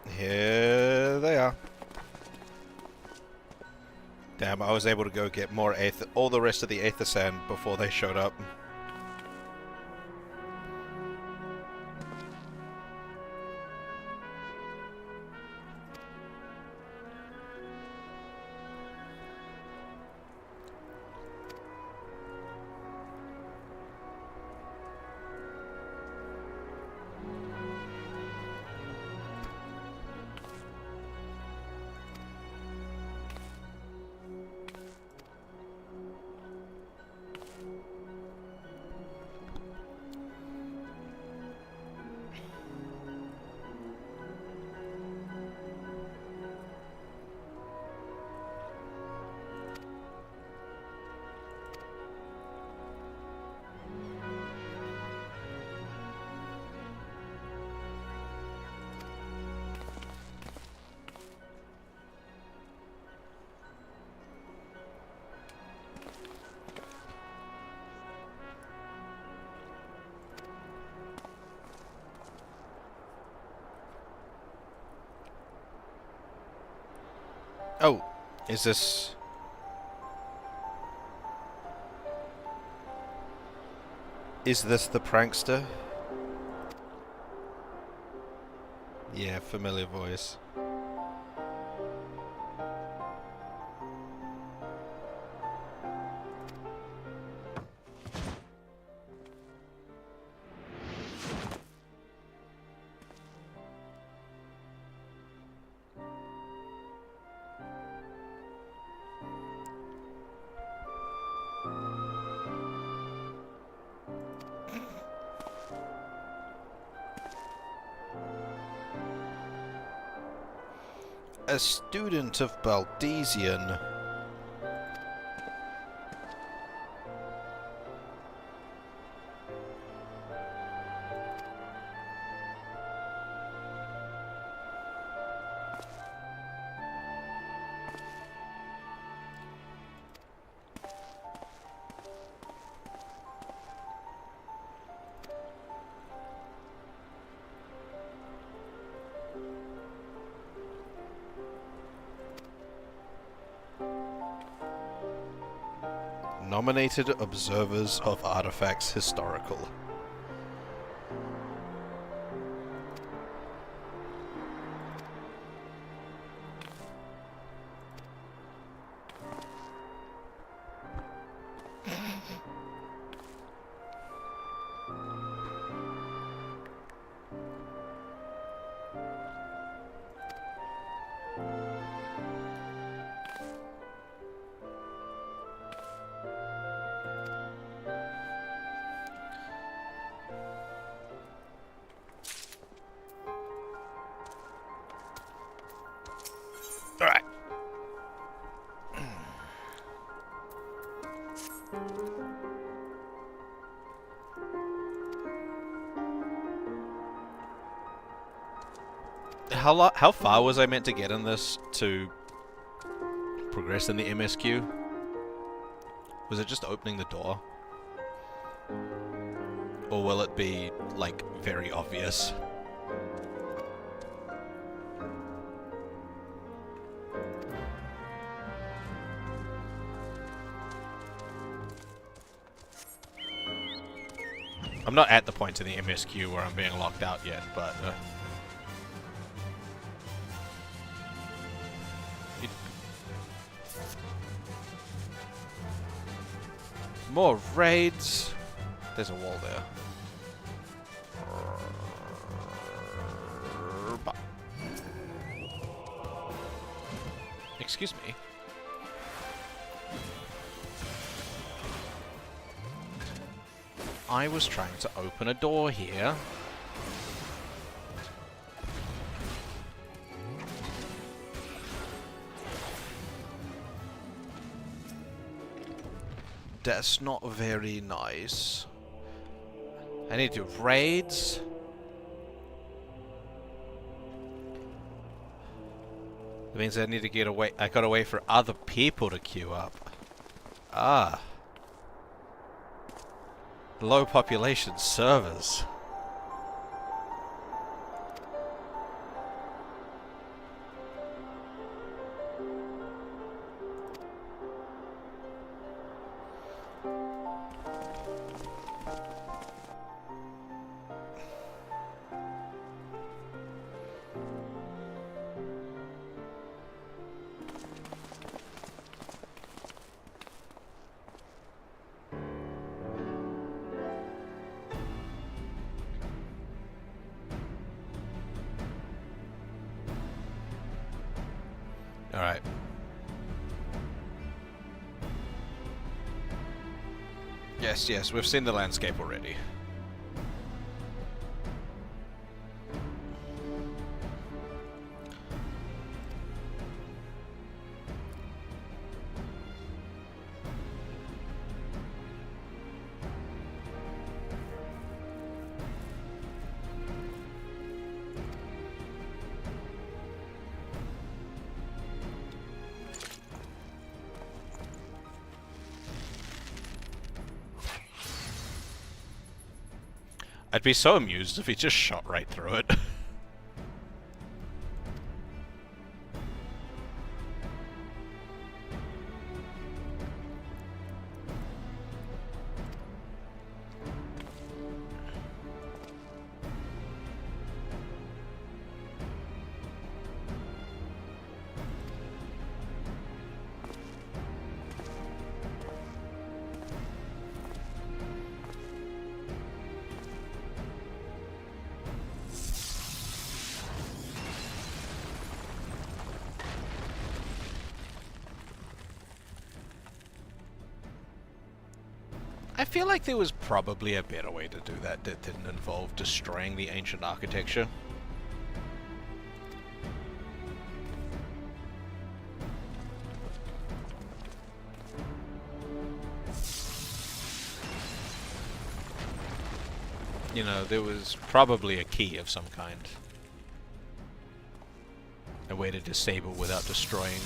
Here they are. Damn, I was able to go get more all the rest of the Aether Sand before they showed up. Oh, is this... Is this the prankster? Yeah, familiar voice. A student of Baldesian. Nominated Observers of Artifacts Historical. Alright. How far was I meant to get in this to progress in the MSQ? Was it just opening the door? Or will it be, like, very obvious? I'm not at the point in the MSQ where I'm being locked out yet, but... More raids. There's a wall there. Excuse me. I was trying to open a door here. That's not very nice. I need to do raids. That means I need to get away. I gotta wait for other people to queue up. Ah. Low population servers. Alright. Yes, yes, we've seen the landscape already. I'd be so amused if he just shot right through it. I feel like there was probably a better way to do that that didn't involve destroying the ancient architecture. You know, there was probably a key of some kind. A way to disable without destroying.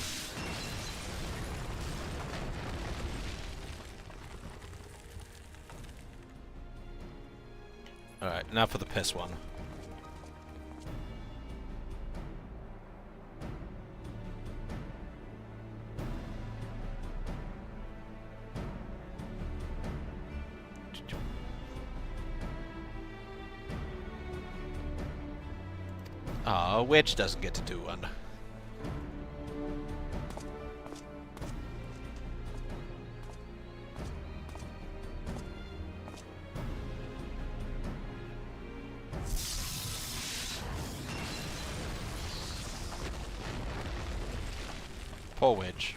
Alright, now for the piss one. Aw, Wedge doesn't get to do one. Poor Wedge.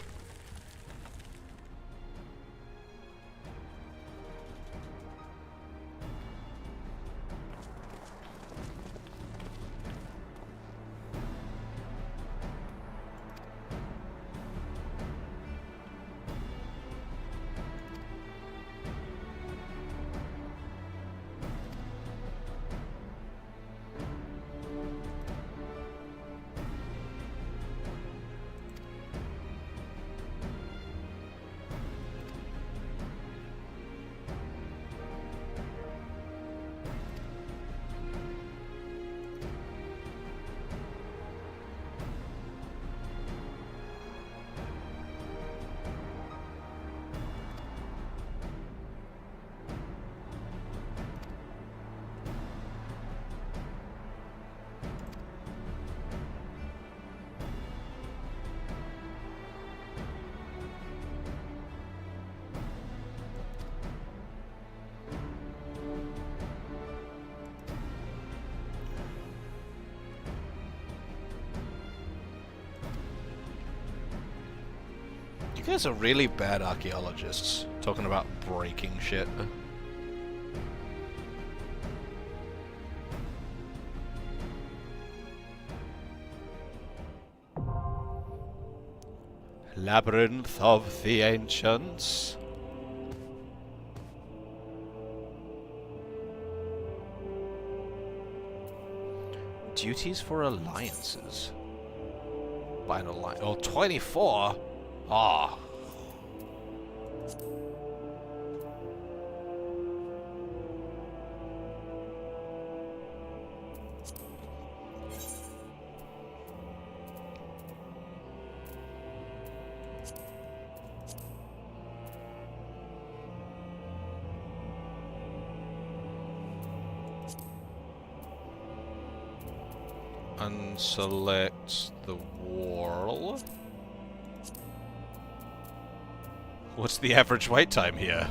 You guys are really bad archaeologists, talking about breaking shit. Labyrinth of the Ancients. Duties for alliances. By an alliance. Oh, 24? Ah. Unselect the wall. What's the average wait time here?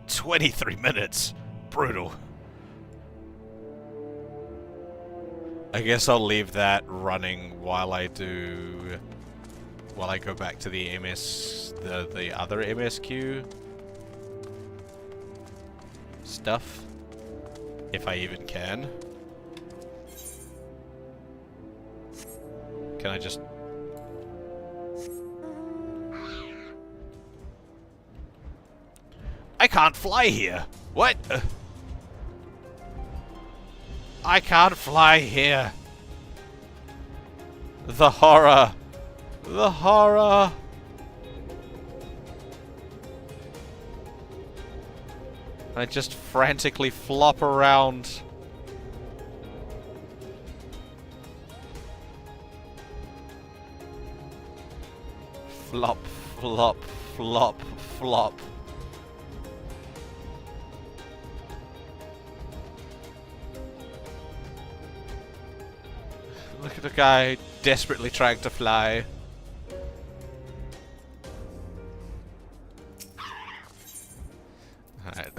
23 minutes. Brutal. I guess I'll leave that running while I do while I go back to the the other MSQ stuff, if I even can. Can I just... I can't fly here! What? I can't fly here! The horror! The horror! I just frantically flop around. Flop, flop, flop, flop. Look at the guy desperately trying to fly. Alright.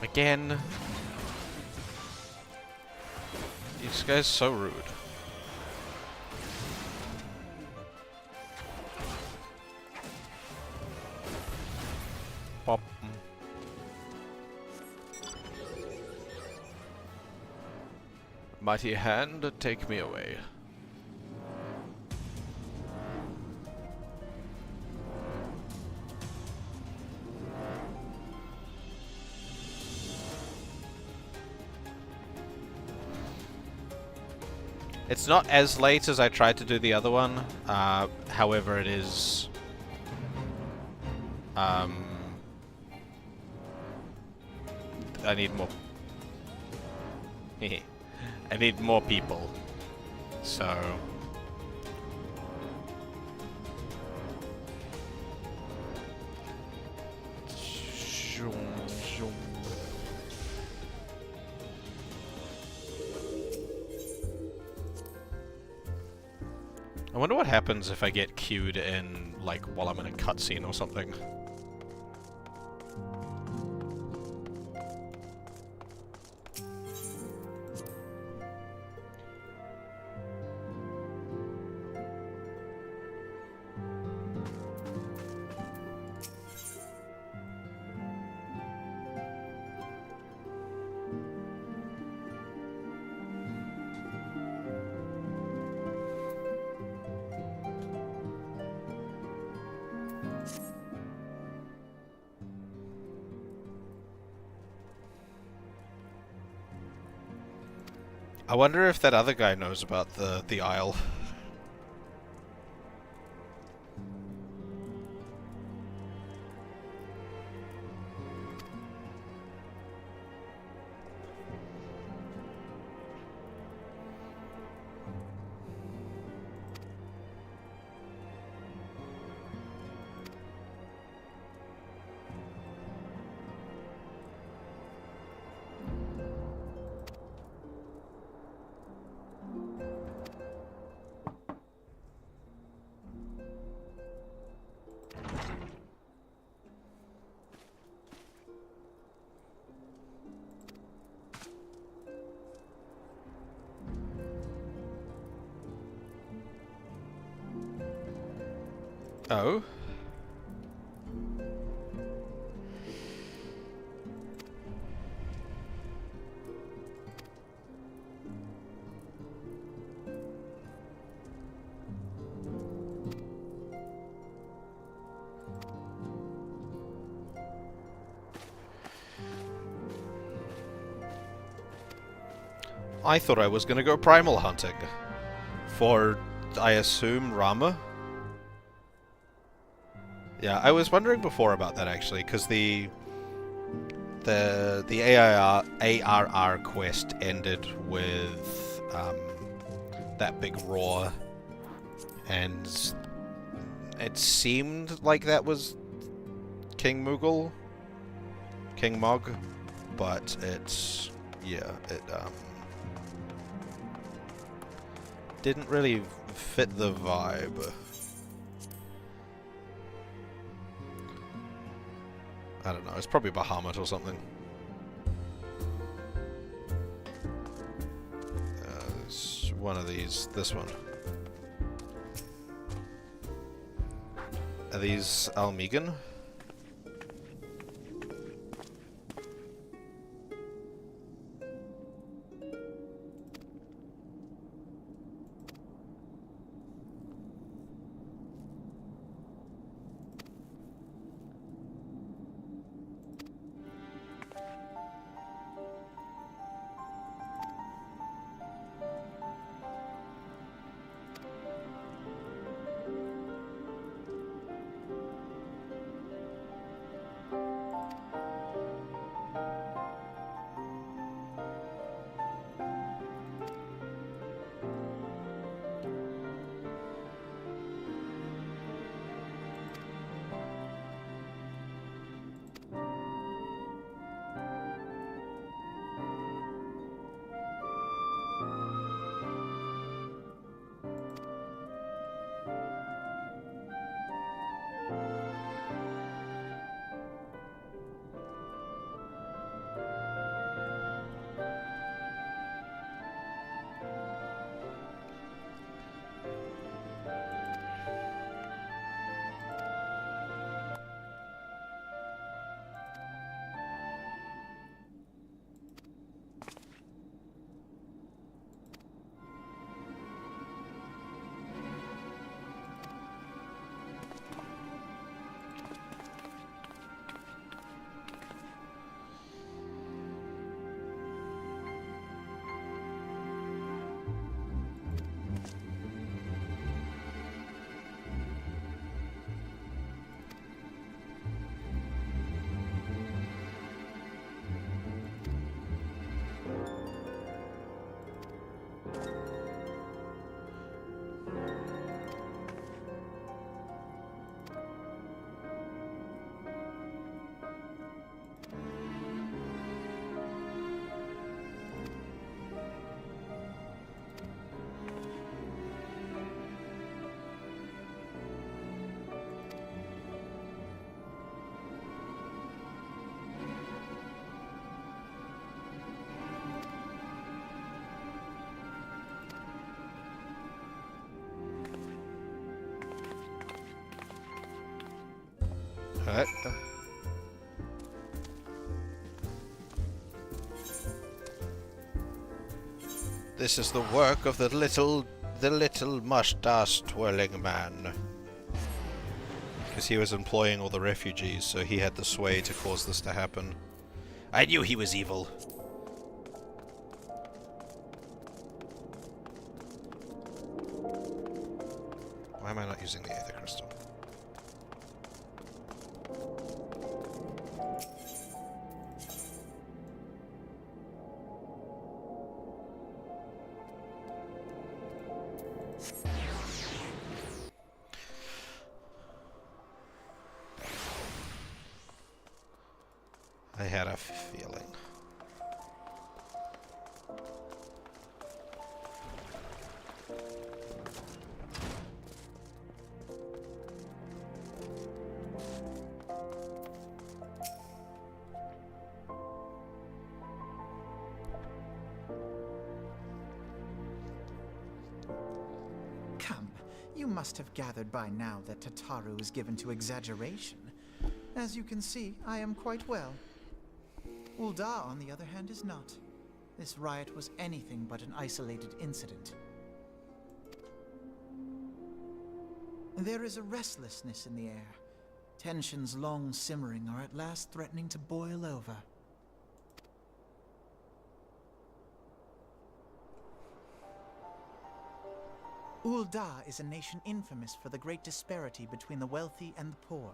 Again. This guy's so rude. Pop. Mighty hand, take me away. It's not as late as I tried to do the other one, however it is... I need more... I need more people, so... I wonder what happens if I get queued in, like, while I'm in a cutscene or something. I wonder if that other guy knows about the Isle. Oh? I thought I was gonna go primal hunting. For, I assume, Rama? Yeah, I was wondering before about that actually, because the ARR quest ended with that big roar, and it seemed like that was King Moogle, King Mog, but it's didn't really fit the vibe. I don't know, it's probably Bahamut or something. one of these. This one. Are these Almegan? Alright. This is the work of the little mustache-twirling man. Because he was employing all the refugees, so he had the sway to cause this to happen. I knew he was evil. Why am I not using the Aether Crystal? I had a feeling. Come, you must have gathered by now that Tataru is given to exaggeration. As you can see, I am quite well. Ul'dah, on the other hand, is not. This riot was anything but an isolated incident. There is a restlessness in the air. Tensions long simmering are at last threatening to boil over. Ul'dah is a nation infamous for the great disparity between the wealthy and the poor.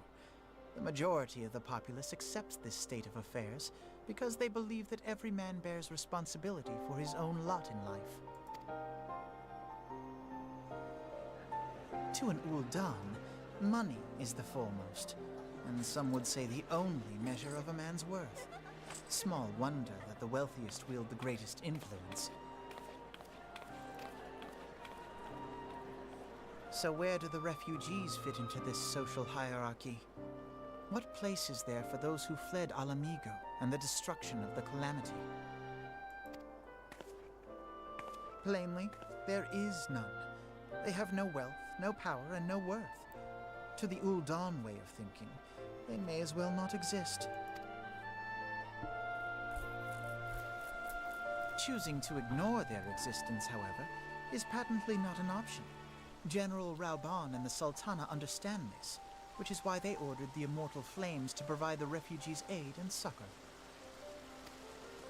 The majority of the populace accepts this state of affairs because they believe that every man bears responsibility for his own lot in life. To an Ul'dah, money is the foremost, and some would say the only measure of a man's worth. Small wonder that the wealthiest wield the greatest influence. So where do the refugees fit into this social hierarchy? What place is there for those who fled Alamigo and the destruction of the Calamity? Plainly, there is none. They have no wealth, no power, and no worth. To the Ul'Dan way of thinking, they may as well not exist. Choosing to ignore their existence, however, is patently not an option. General Rauban and the Sultana understand this, which is why they ordered the Immortal Flames to provide the refugees aid and succor.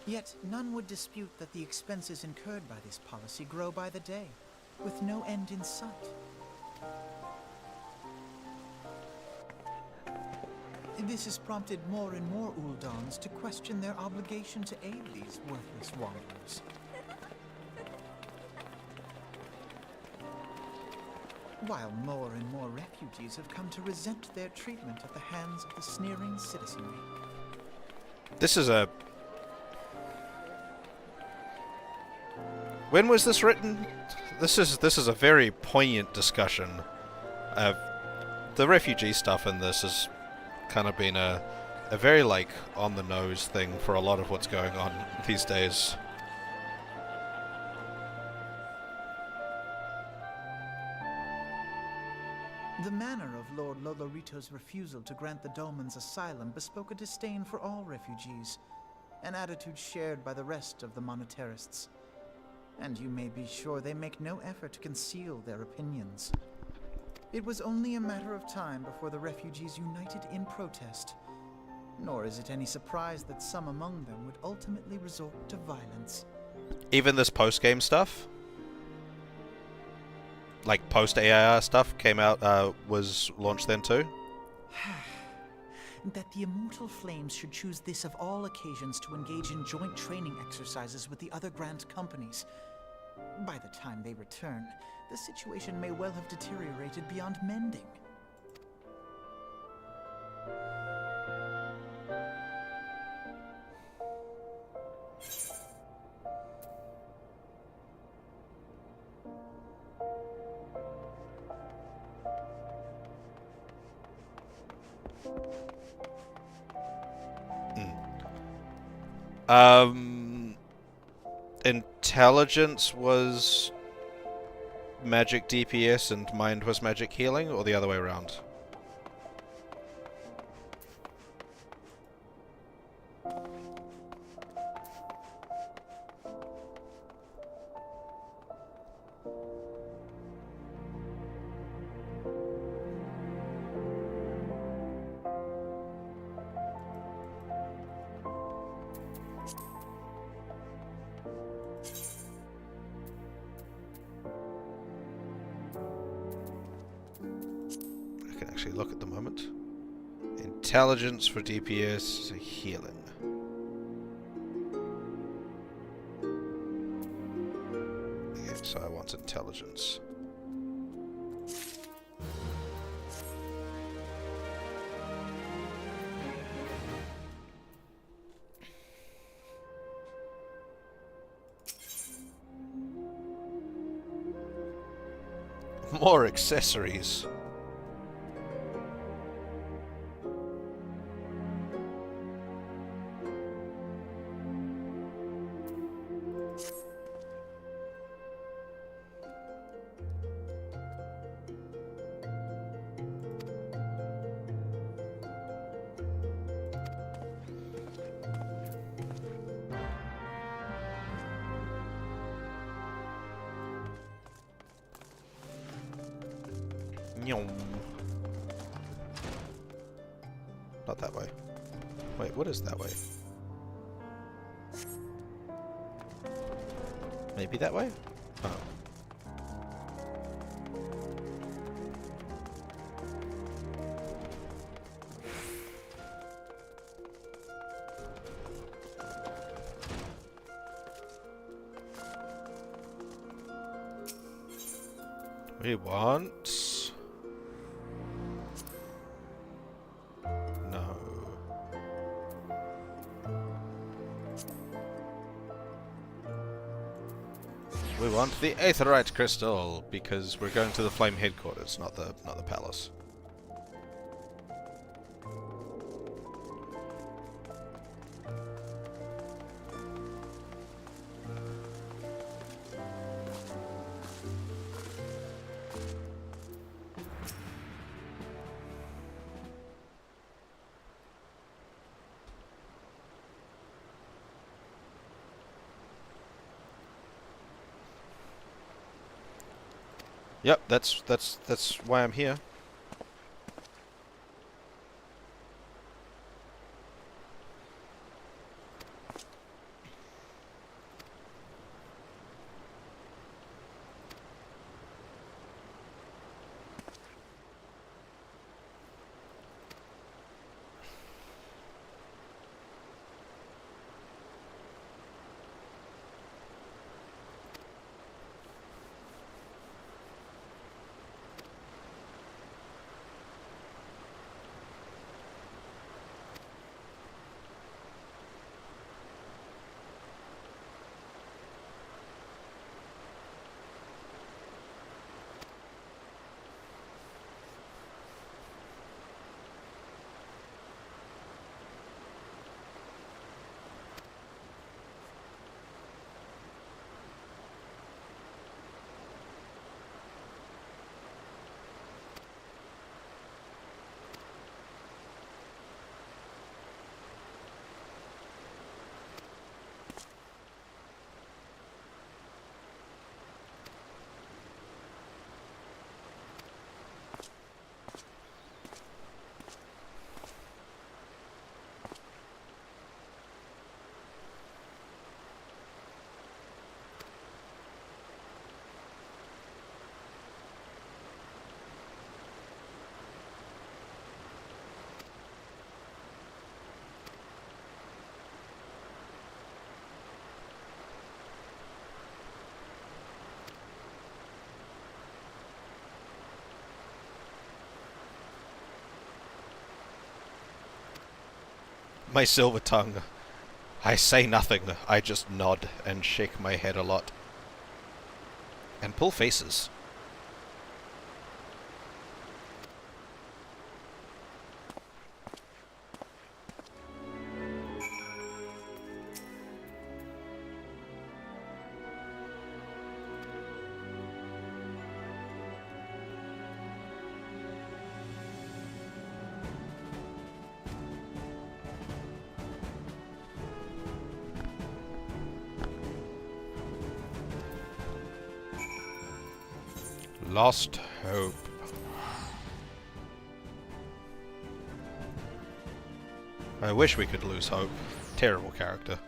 Yet none would dispute that the expenses incurred by this policy grow by the day, with no end in sight. This has prompted more and more Uldans to question their obligation to aid these worthless wanderers. While more and more refugees have come to resent their treatment at the hands of the sneering citizenry. This is a... When was this written? This is a very poignant discussion. The refugee stuff in this has kind of been a very, like, on-the-nose thing for a lot of what's going on these days. The manner of Lord Lolorito's refusal to grant the Dolmens asylum bespoke a disdain for all refugees, an attitude shared by the rest of the monetarists. And you may be sure they make no effort to conceal their opinions. It was only a matter of time before the refugees united in protest. Nor is it any surprise that some among them would ultimately resort to violence. Even this post-game stuff? Like post-AIR stuff came out, was launched then too? That the Immortal Flames should choose this of all occasions to engage in joint training exercises with the other Grand Companies. By the time they return, the situation may well have deteriorated beyond mending. Intelligence was magic DPS and mind was magic healing, or the other way around? Look at the moment. Intelligence for DPS, healing. Okay, so I want intelligence. More accessories. Not that way. Wait, what is that way? Maybe that way? Oh. We want... No. We want the Aetherite Crystal, because we're going to the Flame headquarters, not the palace. Yep, that's why I'm here. My silver tongue. I say nothing, I just nod and shake my head a lot. And pull faces. Lost hope. I wish we could lose hope. Terrible character.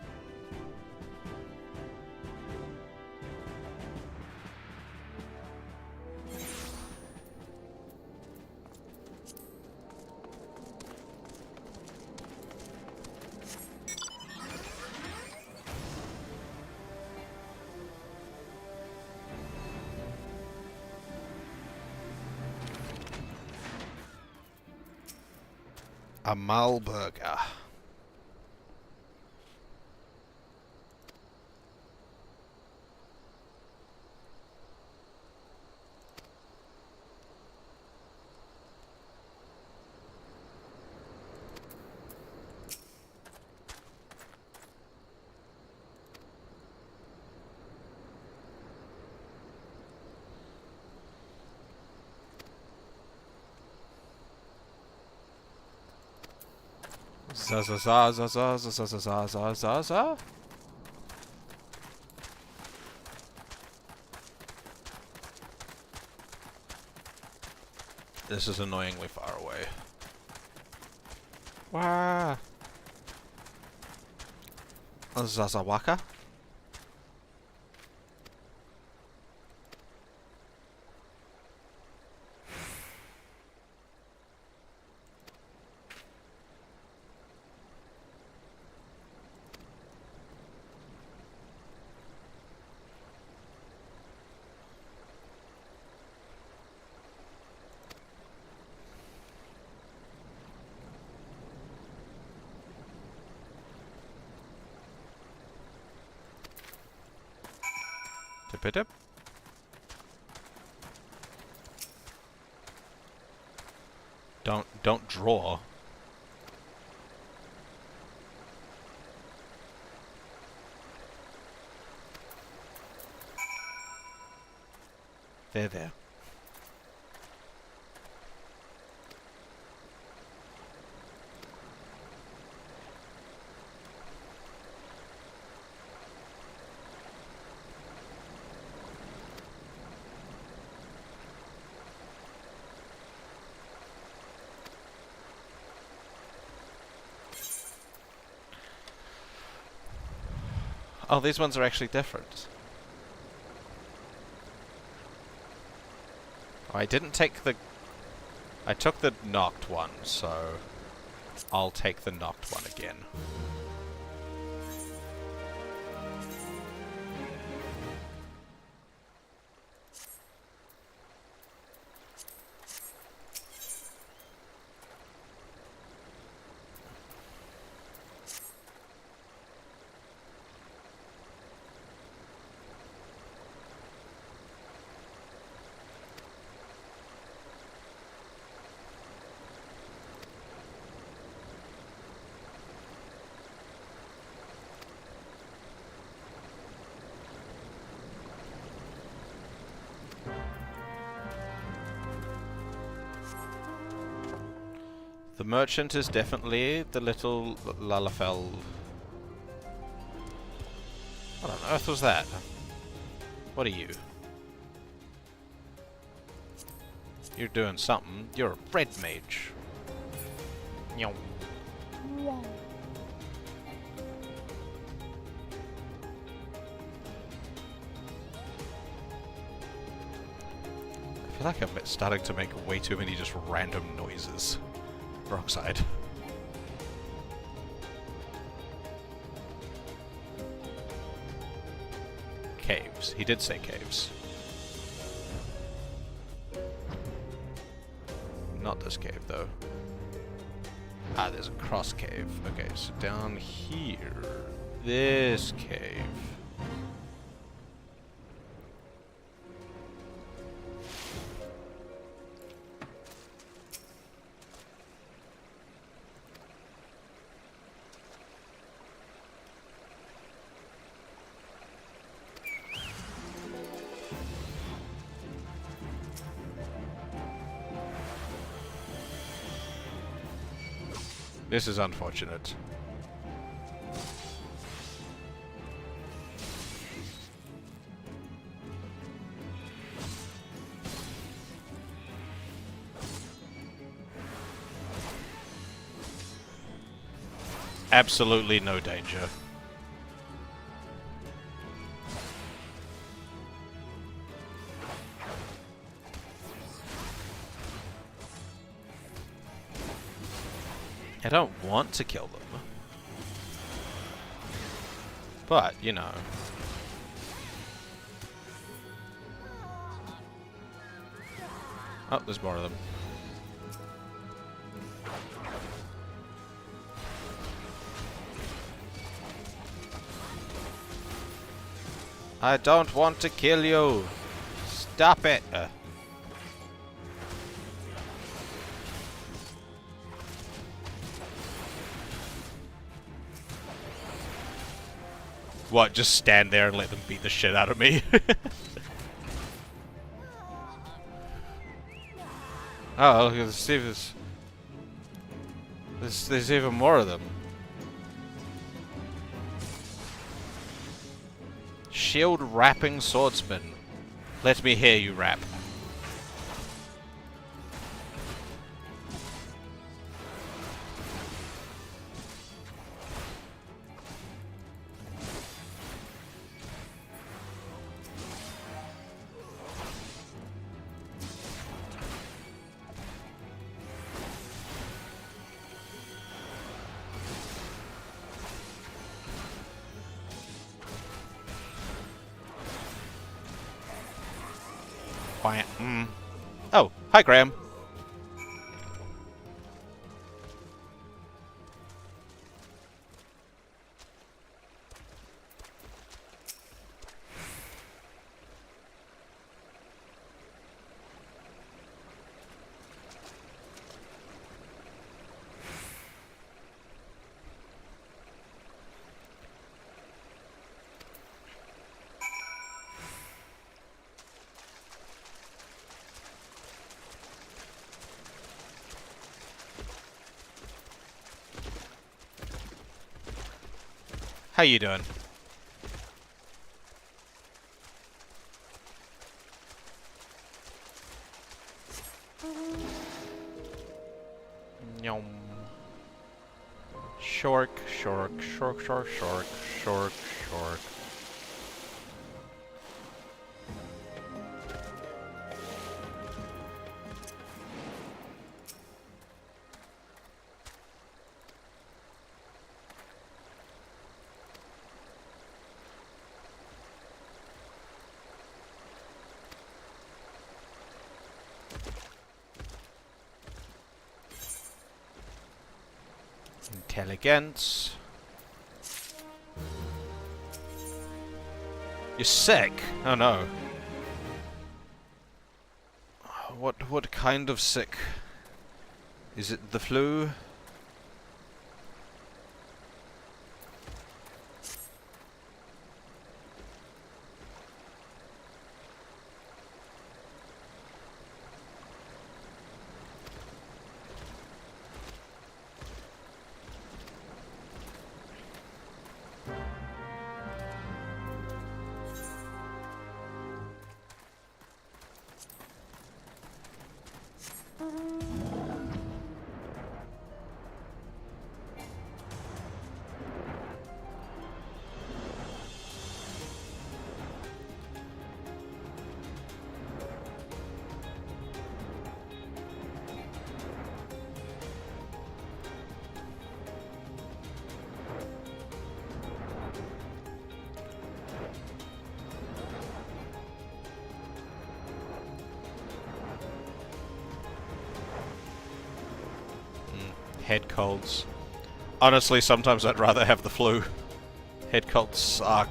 A Malburger. Za za za za za za za za za za za. This is annoyingly far away. Wah. Zazawaka. Tip-tip. Don't draw. There. Oh, these ones are actually different. Oh, I didn't take the... I took the knocked one, so I'll take the knocked one again. The merchant is definitely the little Lalafell. What on earth was that? What are you? You're doing something. You're a red mage. Meow. I feel like I'm starting to make way too many just random noises. Wrong side. Caves. He did say caves. Not this cave, though. Ah, there's a cross cave. Okay, so down here. This cave. This is unfortunate. Absolutely no danger. I don't want to kill them. But, you know. Oh, there's more of them. I don't want to kill you. Stop it. What, just stand there and let them beat the shit out of me? Oh, let's see if there's even more of them. Shield rapping swordsman. Let me hear you rap. Quiet. Oh, hi, Graham. How you doing? Yum. Shork, shork, shork, shork, shork, shork, shork. Intelligence. You're sick? Oh no. What kind of sick? Is it the flu? Head colds. Honestly, sometimes I'd rather have the flu. Head colds suck.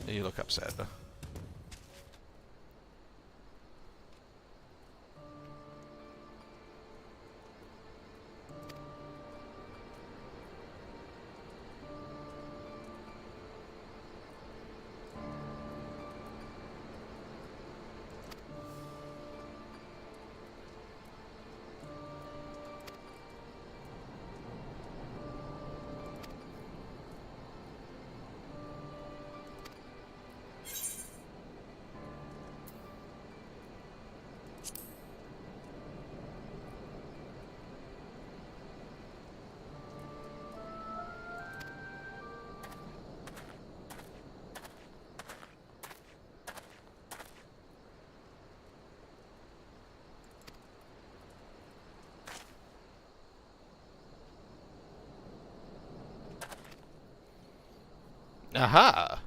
You look upset. Aha!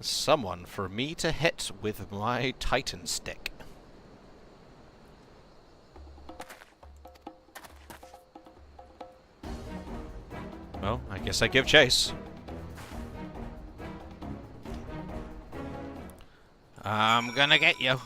Someone for me to hit with my Titan stick. Well, I guess I give chase. I'm gonna get you.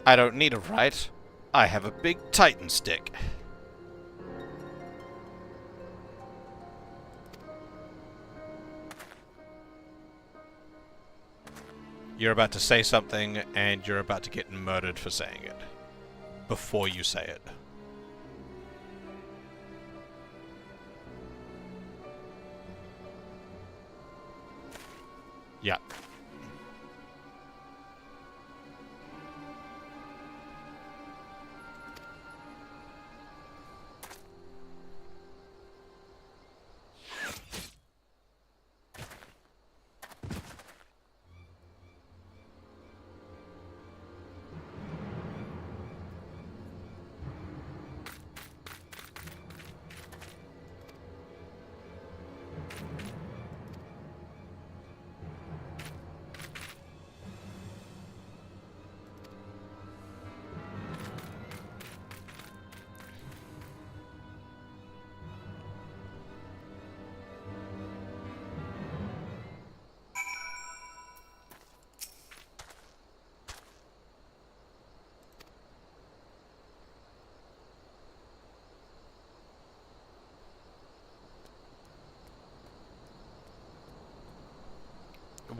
I don't need a right. I have a big Titan stick. You're about to say something, and you're about to get murdered for saying it. Before you say it. Yeah.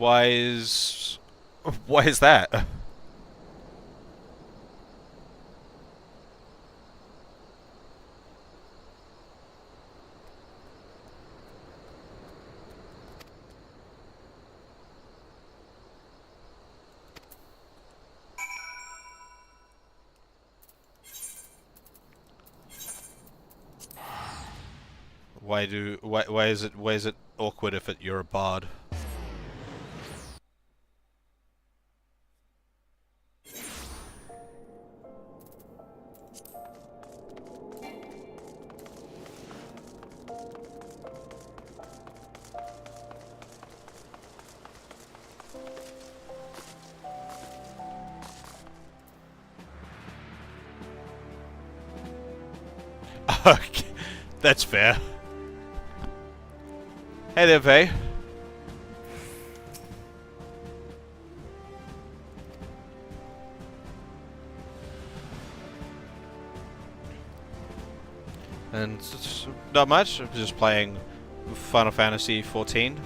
Why is that? Why is it awkward if you're a bard? Okay, that's fair. Hey there, Vay. And not much. I'm just playing Final Fantasy XIV.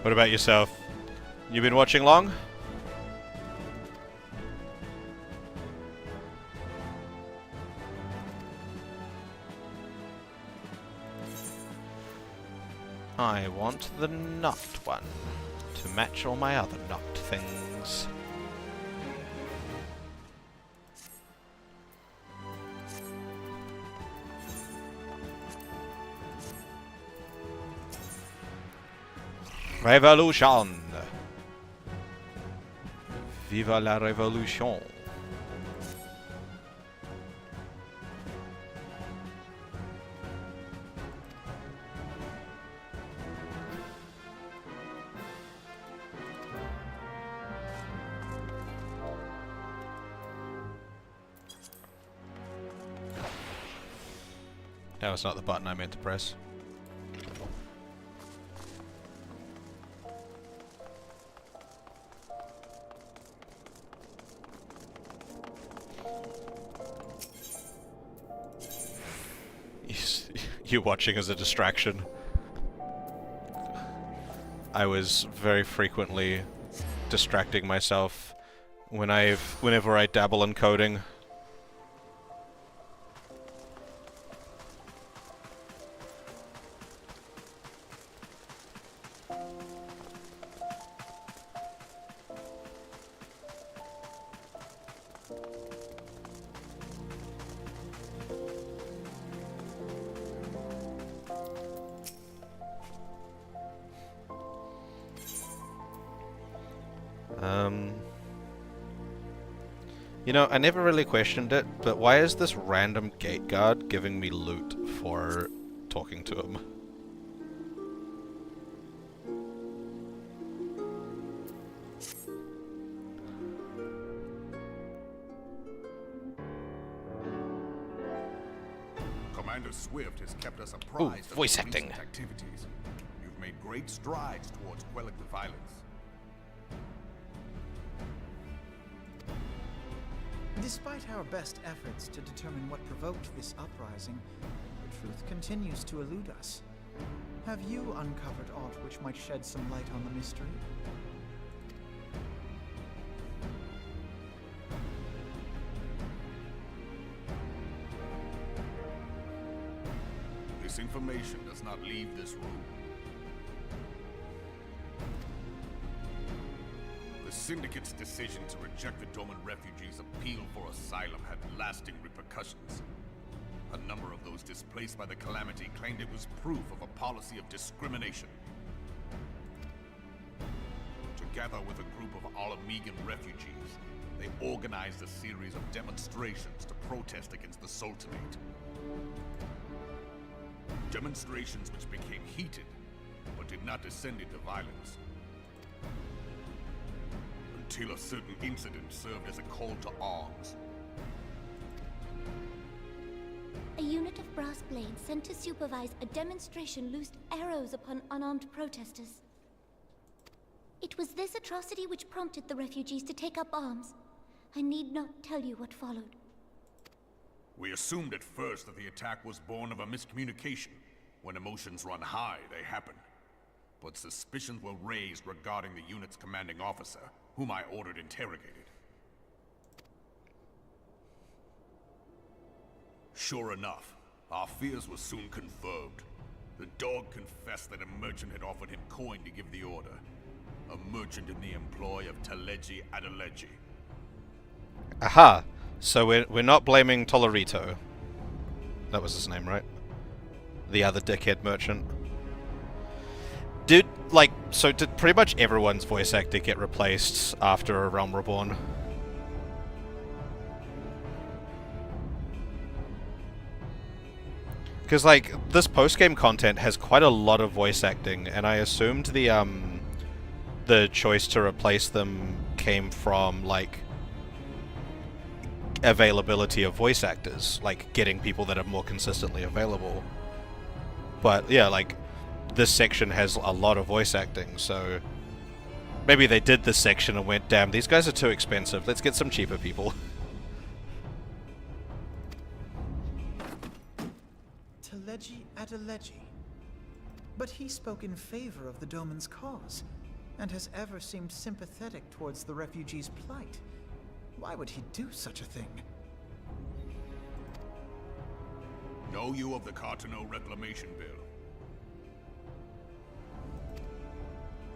What about yourself? You been watching long? I want the knot one to match all my other knot things. Revolution! Viva la révolution! That was not the button I meant to press. You watching as a distraction. I was very frequently distracting myself whenever I dabble in coding. You know, I never really questioned it, but why is this random gate guard giving me loot for talking to him? Commander Swift has kept us apprised of voice the acting. recent activities. You've made great strides towards quelling the violence. Despite our best efforts to determine what provoked this uprising, the truth continues to elude us. Have you uncovered aught which might shed some light on the mystery? This information does not leave this room. The Syndicate's decision to reject the Doman refugees' appeal for asylum had lasting repercussions. A number of those displaced by the calamity claimed it was proof of a policy of discrimination. Together with a group of Alamegan refugees, they organized a series of demonstrations to protest against the Sultanate. Demonstrations which became heated, but did not descend into violence. Until a certain incident served as a call to arms. A unit of brass blades sent to supervise a demonstration loosed arrows upon unarmed protesters. It was this atrocity which prompted the refugees to take up arms. I need not tell you what followed. We assumed at first that the attack was born of a miscommunication. When emotions run high, they happen. But suspicions were raised regarding the unit's commanding officer, whom I ordered interrogated. Sure enough, our fears were soon confirmed. The dog confessed that a merchant had offered him coin to give the order. A merchant in the employ of Taleji Adeleji. Aha! So we're not blaming Tolerito. That was his name, right? The other dickhead merchant. Did pretty much everyone's voice actor get replaced after A Realm Reborn? Because, like, this post-game content has quite a lot of voice acting, and I assumed the choice to replace them came from, like, availability of voice actors, like getting people that are more consistently available. But yeah, like, this section has a lot of voice acting, so maybe they did this section and went, damn, these guys are too expensive, let's get some cheaper people. Taleji Adeleji. But he spoke in favor of the Doman's cause, and has ever seemed sympathetic towards the refugees' plight. Why would he do such a thing? Know you of the Cartano Reclamation Bill?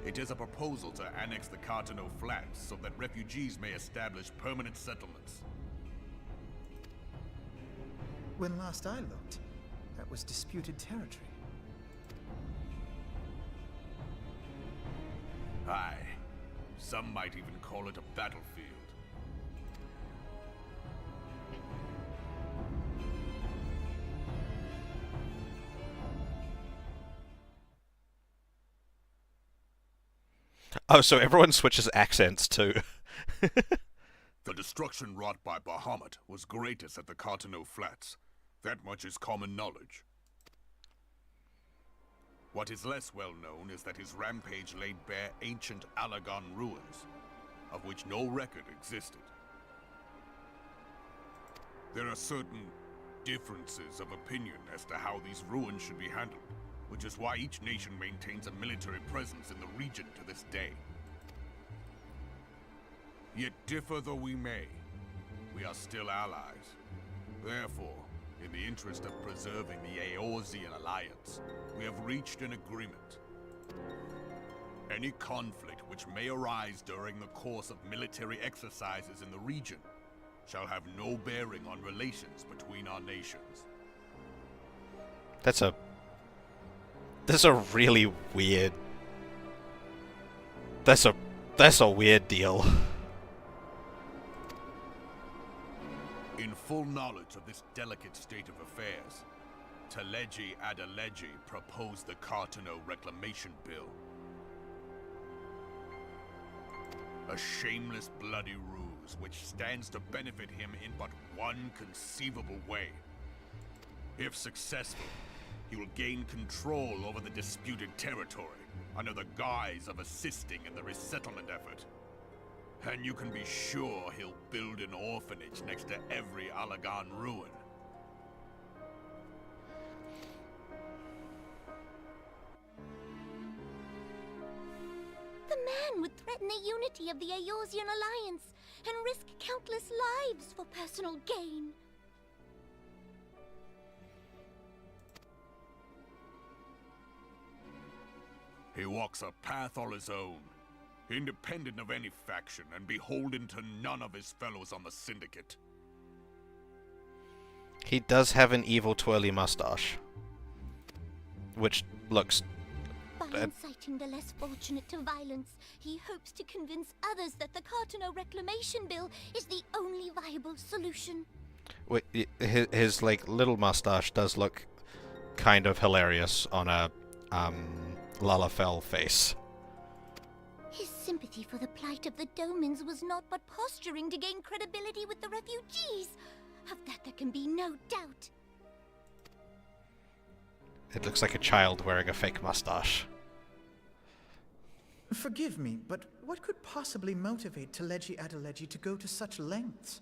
It is a proposal to annex the Cartano Flats so that refugees may establish permanent settlements. When last I looked, that was disputed territory. Aye. Some might even call it a battlefield. Oh, so everyone switches accents too. The destruction wrought by Bahamut was greatest at the Cartano Flats. That much is common knowledge. What is less well known is that his rampage laid bare ancient Alagon ruins, of which no record existed. There are certain differences of opinion as to how these ruins should be handled, which is why each nation maintains a military presence in the region to this day. Yet differ though we may, we are still allies. Therefore, in the interest of preserving the Eorzean alliance, we have reached an agreement. Any conflict which may arise during the course of military exercises in the region shall have no bearing on relations between our nations. That's a really weird... That's a weird deal. In full knowledge of this delicate state of affairs, Taleji Adeleji proposed the Cartano Reclamation Bill. A shameless, bloody ruse which stands to benefit him in but one conceivable way. If successful, he will gain control over the disputed territory under the guise of assisting in the resettlement effort. And you can be sure he'll build an orphanage next to every Alagon ruin. The man would threaten the unity of the Eorzean alliance and risk countless lives for personal gain. He walks a path all his own, independent of any faction and beholden to none of his fellows on the Syndicate. He does have an evil twirly mustache, which looks... By inciting the less fortunate to violence, he hopes to convince others that the Cartano Reclamation Bill is the only viable solution. Wait, his like little mustache does look kind of hilarious on a Lalafell face. His sympathy for the plight of the Domans was not but posturing to gain credibility with the refugees. Of that there can be no doubt. It looks like a child wearing a fake mustache. Forgive me, but what could possibly motivate Teleji Adeleji to go to such lengths?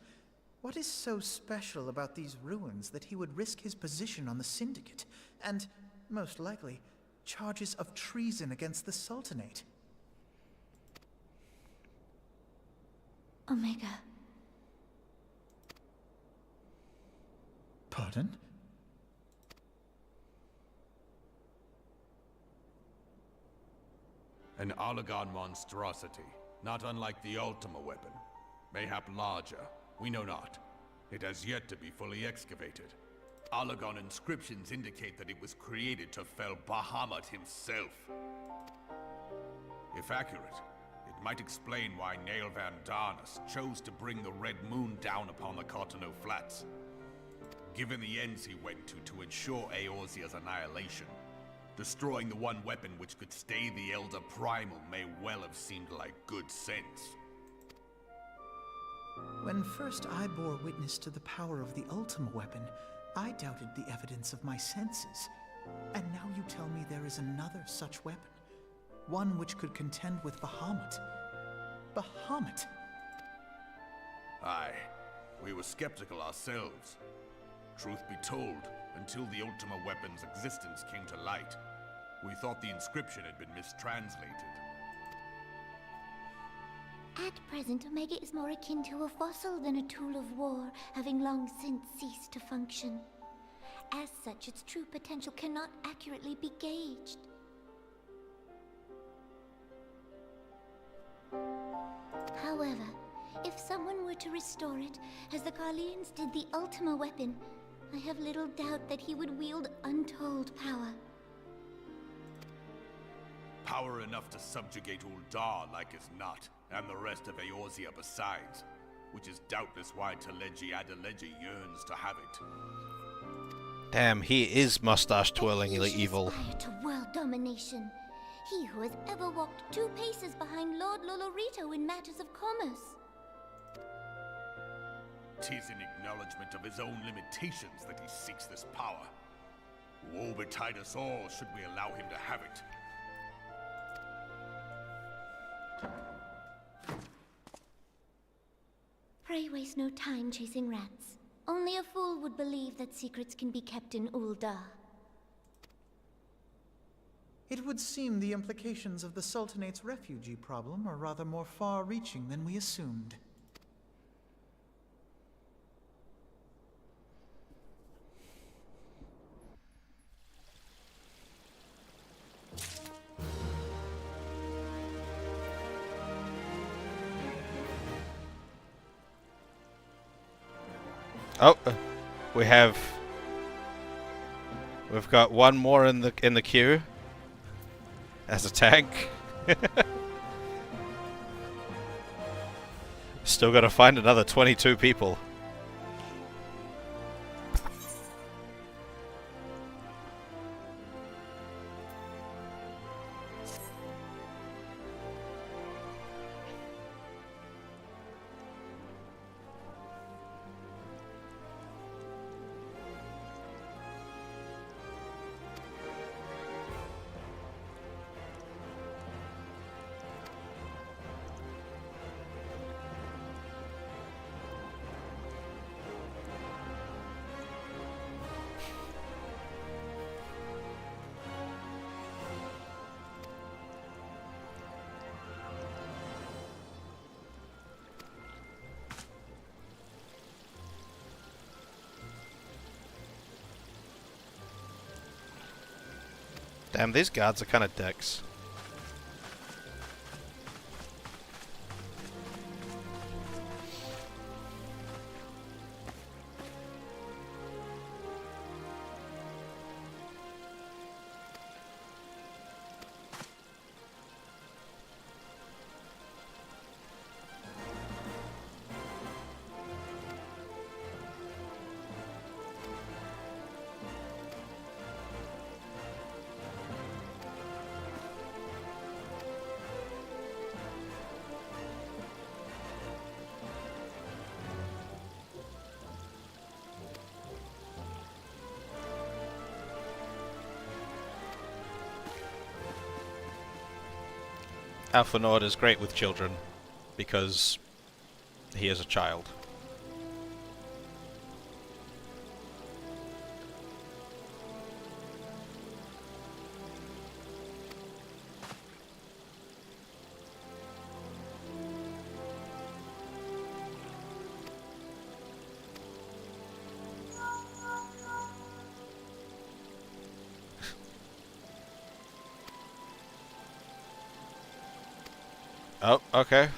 What is so special about these ruins that he would risk his position on the Syndicate, and, most likely, charges of treason against the Sultanate? Omega. Pardon? An Allagan monstrosity, not unlike the Ultima weapon. Mayhap larger, we know not. It has yet to be fully excavated. Allagan inscriptions indicate that it was created to fell Bahamut himself. If accurate, it might explain why Nail Van Darnus chose to bring the Red Moon down upon the Cotonou Flats. Given the ends he went to ensure Eorzea's annihilation, destroying the one weapon which could stay the Elder Primal may well have seemed like good sense. When first I bore witness to the power of the Ultima weapon, I doubted the evidence of my senses. And now you tell me there is another such weapon. One which could contend with Bahamut. Bahamut! Aye, we were skeptical ourselves. Truth be told, until the Ultima weapon's existence came to light, we thought the inscription had been mistranslated. At present, Omega is more akin to a fossil than a tool of war, having long since ceased to function. As such, its true potential cannot accurately be gauged. However, if someone were to restore it, as the Carlians did the Ultima weapon, I have little doubt that he would wield untold power. Power enough to subjugate Uldar like as not, and the rest of Eorzea besides, which is doubtless why Teleji Adeleji yearns to have it. Damn, he is mustache-twirlingly evil. Aspire to world domination. He who has ever walked 2 paces behind Lord Lolorito in matters of commerce. 'Tis in acknowledgement of his own limitations that he seeks this power. Woe betide us all should we allow him to have it. Pray waste no time chasing rats. Only a fool would believe that secrets can be kept in Uldar. It would seem the implications of the Sultanate's refugee problem are rather more far-reaching than we assumed. Oh, we've got one more in the queue as a tank. Still got to find another 22 people. Damn, these guards are kind of dicks. Alphanord is great with children because he is a child. Oh, okay.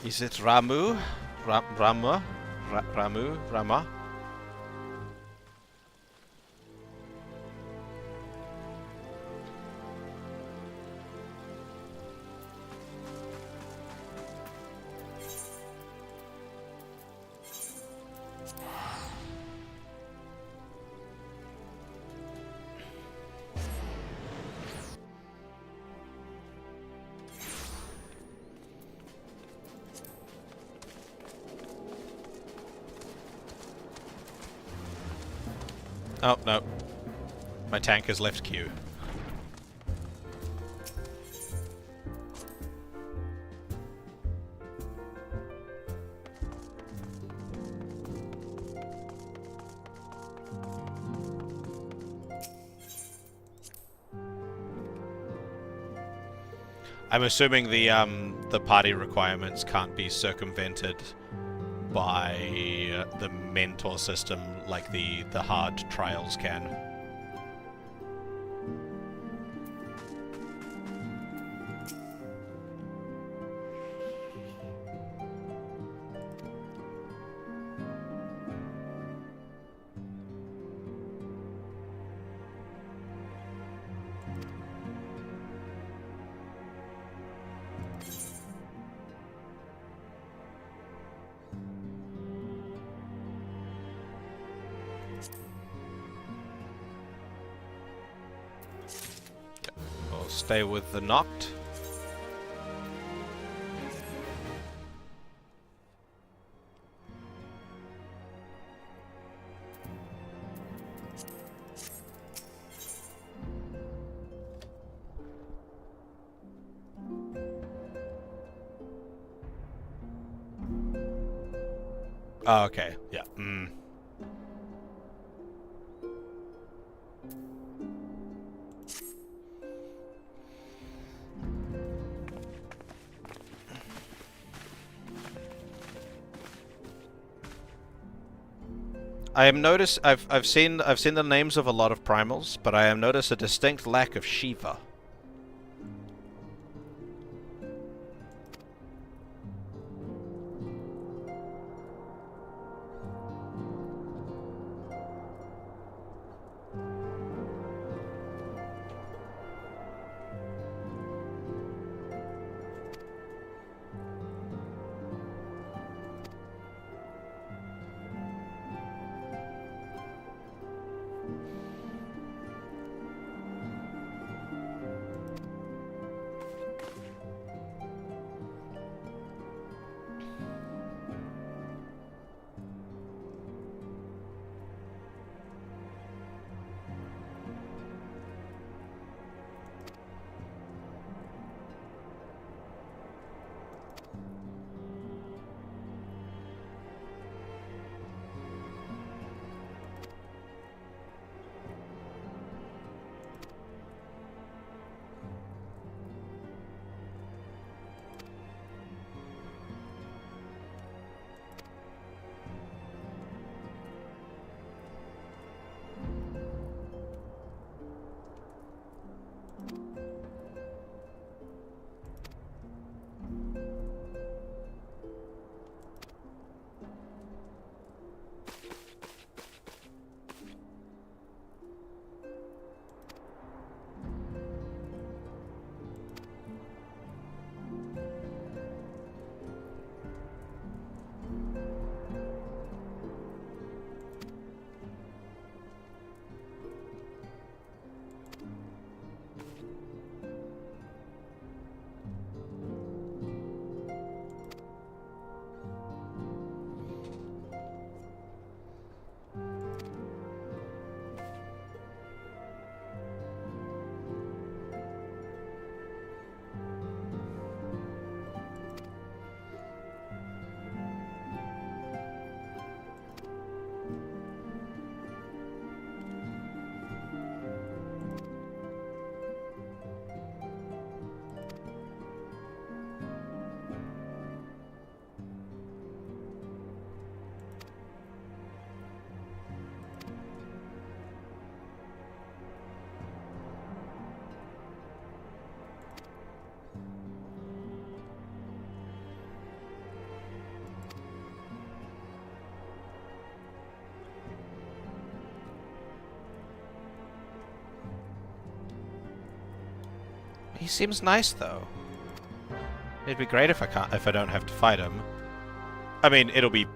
Is it Ramu? Rama? Ramu? Rama? Oh, no. My tank has left queue. I'm assuming the party requirements can't be circumvented by the mentor system like the hard trials can. Stay with the knocked. Oh, okay. Yeah. I've seen the names of a lot of primals, but I have noticed a distinct lack of Shiva. He seems nice though. It'd be great if I don't have to fight him. I mean, it'll be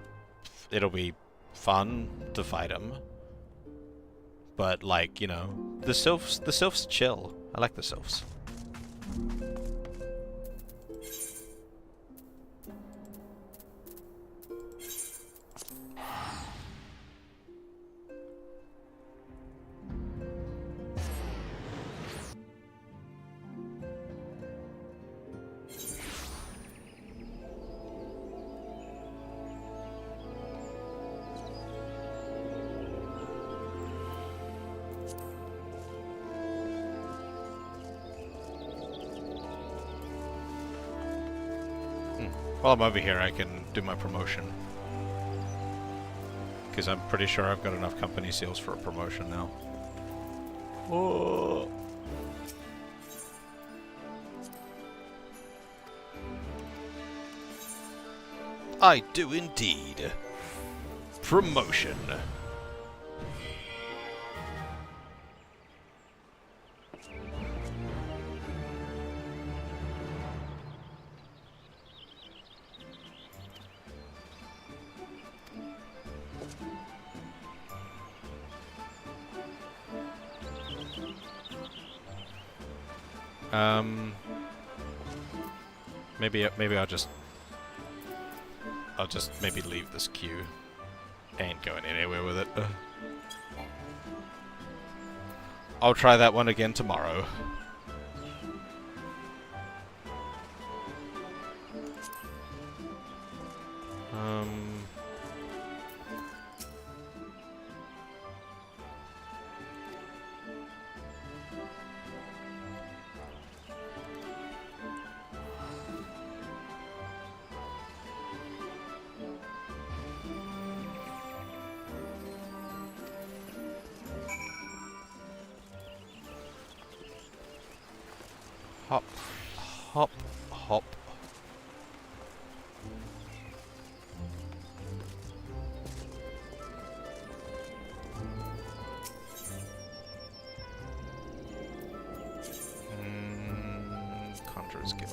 fun to fight him. But like, you know, the sylphs chill. I like the sylphs. While I'm over here, I can do my promotion. Because I'm pretty sure I've got enough company seals for a promotion now. Oh. I do indeed. Promotion. Maybe I'll just maybe leave this queue. Ain't going anywhere with it. I'll try that one again tomorrow. Hop, hop, hop. Conjurer's Guild.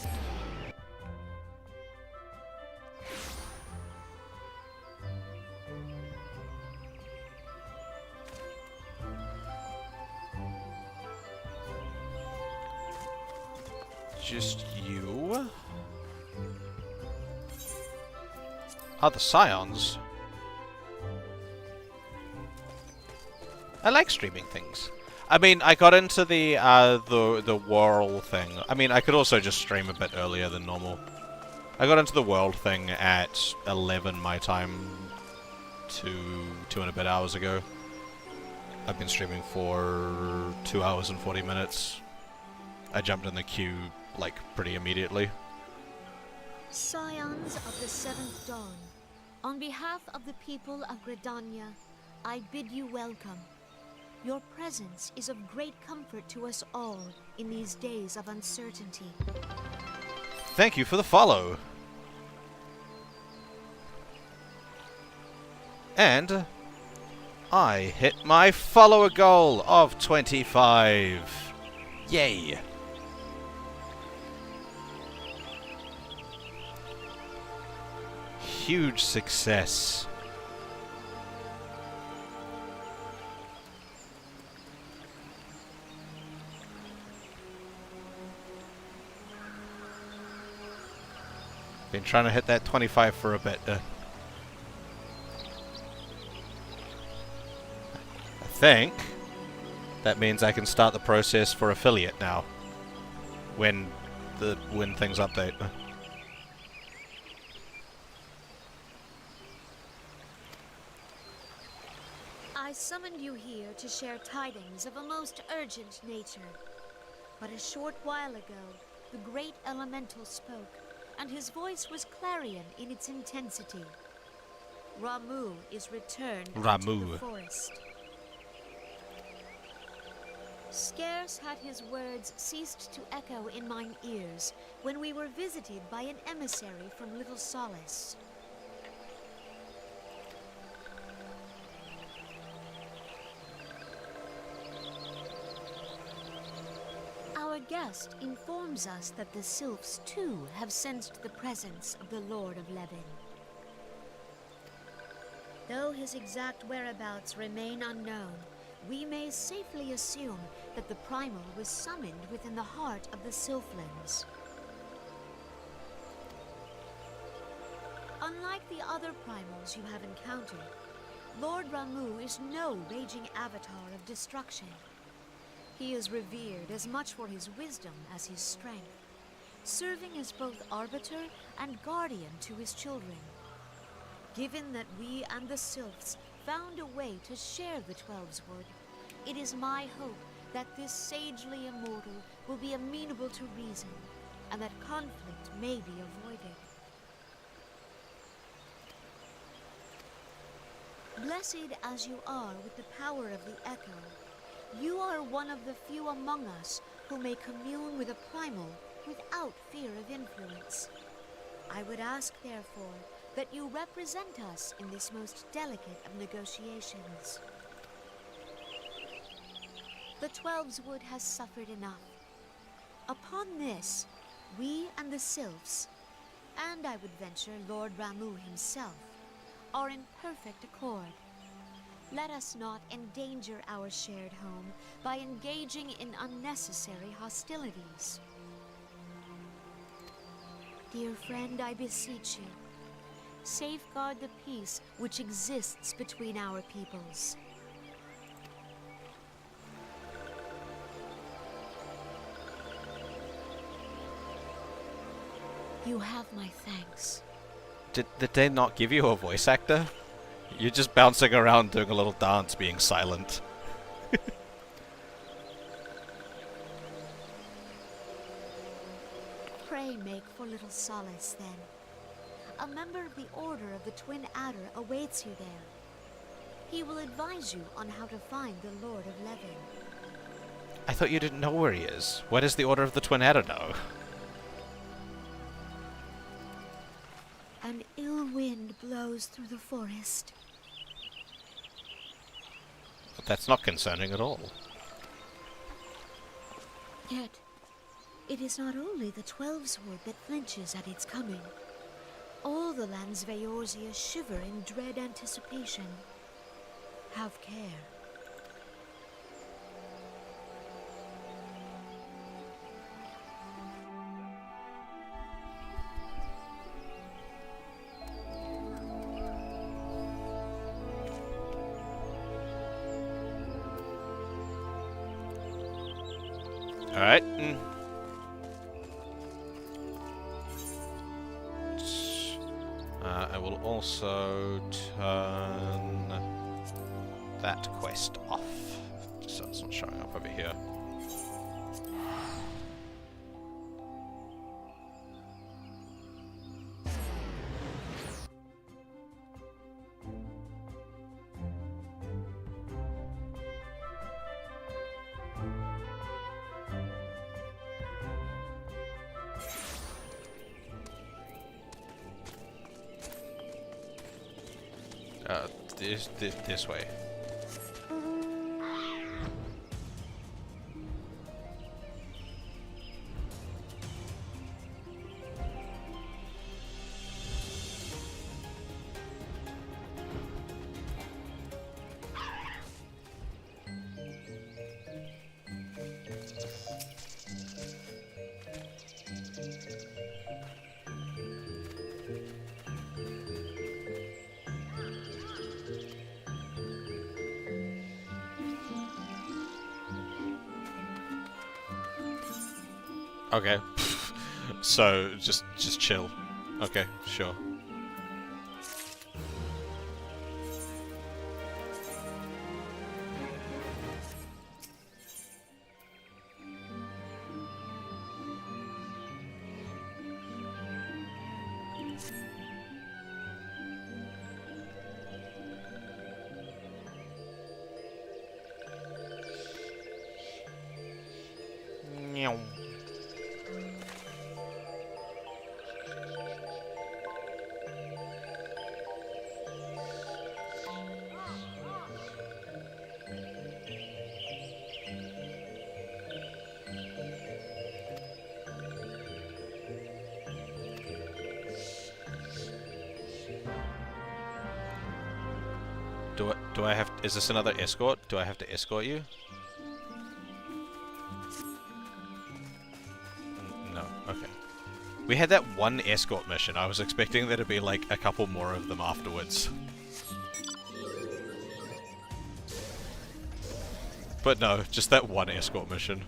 Just you? Ah, the Scions. I like streaming things. I mean, I got into the whirl thing. I mean, I could also just stream a bit earlier than normal. I got into the world thing at 11 my time, 2 and a bit hours ago. I've been streaming for 2 hours and 40 minutes. I jumped in the queue, like, pretty immediately. Scions of the Seventh Dawn, on behalf of the people of Gridania, I bid you welcome. Your presence is of great comfort to us all in these days of uncertainty. Thank you for the follow. And I hit my follower goal of 25. Yay. Huge success. Been trying to hit that 25 for a bit. I think that means I can start the process for affiliate now. When things update. I summoned you here to share tidings of a most urgent nature. But a short while ago, the great elemental spoke, and his voice was clarion in its intensity. Ramuh is returned to the forest. Scarce had his words ceased to echo in mine ears when we were visited by an emissary from Little Solace. Our guest informs us that the sylphs too have sensed the presence of the Lord of Levin. Though his exact whereabouts remain unknown, we may safely assume that the primal was summoned within the heart of the Sylphlands. Unlike the other primals you have encountered, Lord Ramuh is no raging avatar of destruction. He is revered as much for his wisdom as his strength, serving as both arbiter and guardian to his children. Given that we and the Sylphs found a way to share the Twelveswood, it is my hope that this sagely immortal will be amenable to reason, and that conflict may be avoided. Blessed as you are with the power of the Echo, you are one of the few among us who may commune with a primal without fear of influence. I would ask, therefore, that you represent us in this most delicate of negotiations. The Twelveswood has suffered enough. Upon this, we and the Sylphs, and I would venture Lord Ramuh himself, are in perfect accord. Let us not endanger our shared home by engaging in unnecessary hostilities. Dear friend, I beseech you, safeguard the peace which exists between our peoples. You have my thanks. Did they not give you a voice actor? You're just bouncing around doing a little dance, being silent. Pray make for little solace, then. A member of the Order of the Twin Adder awaits you there. He will advise you on how to find the Lord of Levin. I thought you didn't know where he is. Where does the Order of the Twin Adder know? An ill wind blows through the forest. But that's not concerning at all. Yet, it is not only the Twelveswood that flinches at its coming. All the lands of Eorzea shiver in dread anticipation. Have care. Alright. I will also turn that quest off, so it's not showing up over here. This way. Okay. So just chill. Okay, sure. Meow. Do I have... Is this another escort? Do I have to escort you? No, okay. We had that one escort mission. I was expecting there to be like a couple more of them afterwards. But no, just that one escort mission.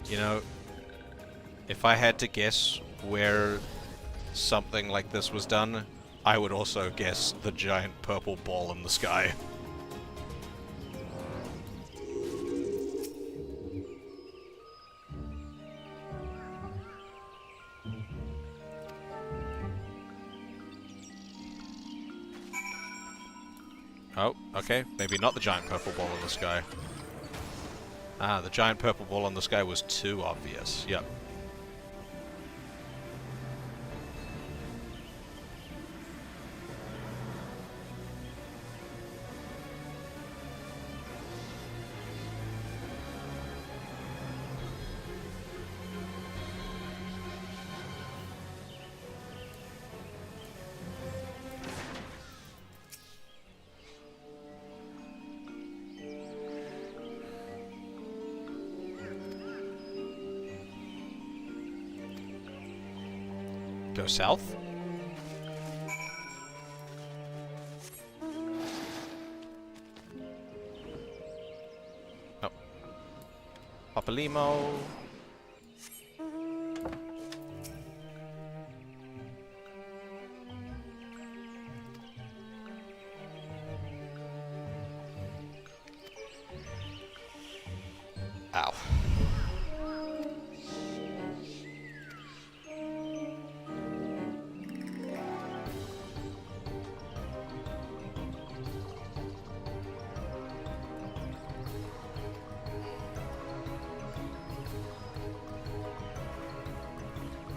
You know, if I had to guess where something like this was done, I would also guess the giant purple ball in the sky. Oh, okay. Maybe not the giant purple ball in the sky. Ah, the giant purple ball in the sky was too obvious. Yep. Go south? Oh. Papalimo. Ow.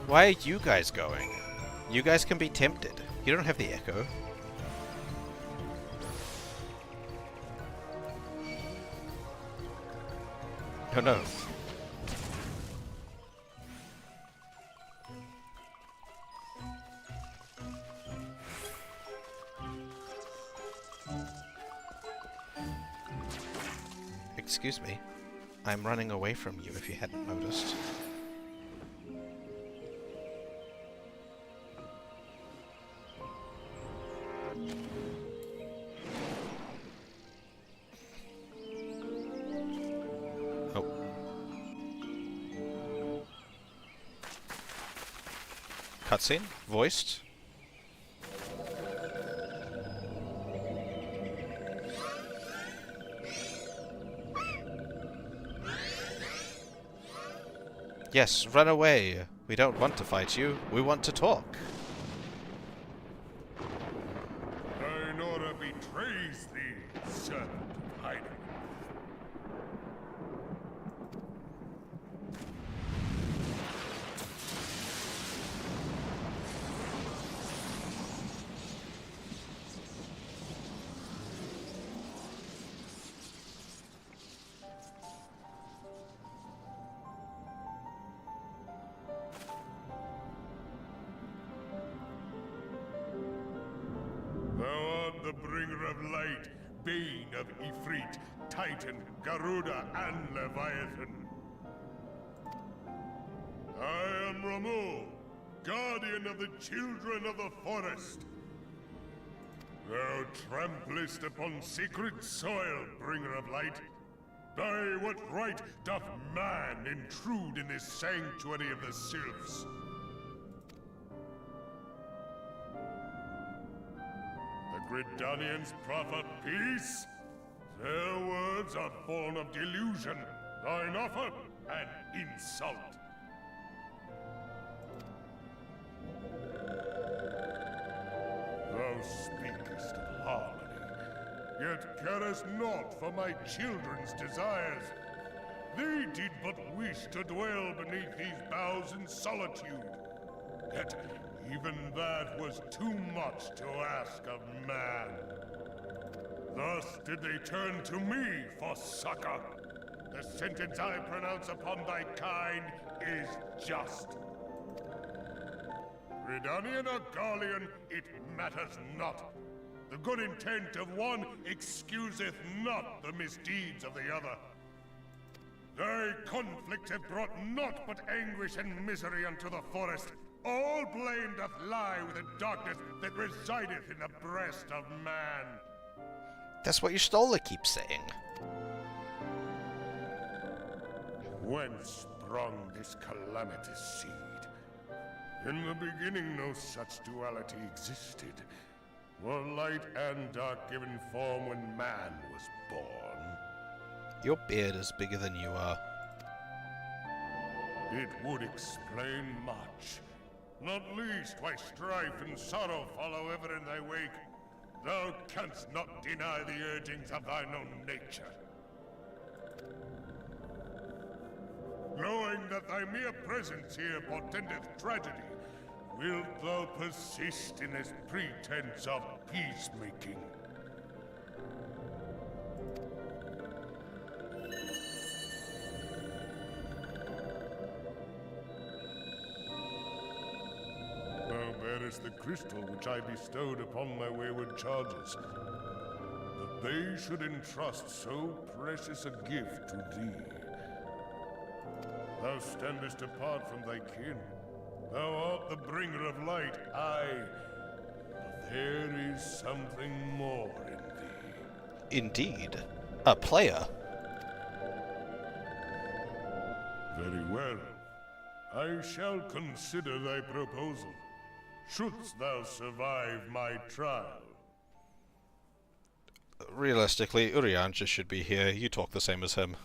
Why are you guys going? You guys can be tempted. You don't have the echo. Oh no. Excuse me. I'm running away from you if you hadn't noticed. Cutscene, voiced. Yes, run away. We don't want to fight you. We want to talk. Nora betrays thee, servant of hiding. The bringer of light, bane of Ifrit, Titan, Garuda, and Leviathan. I am Ramu, guardian of the children of the forest. Thou tramplest upon sacred soil, bringer of light. By what right doth man intrude in this sanctuary of the sylphs? Gridanians proffer peace? Their words are born of delusion, thine offer an insult. Thou speakest of harmony, yet carest naught for my children's desires. They did but wish to dwell beneath these boughs in solitude. Yet Even that was too much to ask of man. Thus did they turn to me for succor. The sentence I pronounce upon thy kind is just. Redanian or Garlean, it matters not. The good intent of one excuseth not the misdeeds of the other. Thy conflicts have brought naught but anguish and misery unto the forest. All blame doth lie with the darkness that resideth in the breast of man. That's what your Stola keeps saying. Whence sprung this calamitous seed? In the beginning no such duality existed. Were light and dark given form when man was born? Your beard is bigger than you are. It would explain much. Not least why strife and sorrow follow ever in thy wake. Thou canst not deny the urgings of thine own nature. Knowing that thy mere presence here portendeth tragedy, wilt thou persist in this pretense of peacemaking? Thou bearest the crystal which I bestowed upon my wayward charges, that they should entrust so precious a gift to thee. Thou standest apart from thy kin. Thou art the bringer of light, aye. But there is something more in thee. Indeed. A player. Very well. I shall consider thy proposal. Shouldst thou survive my trial. Realistically, Urianger should be here. You talk the same as him.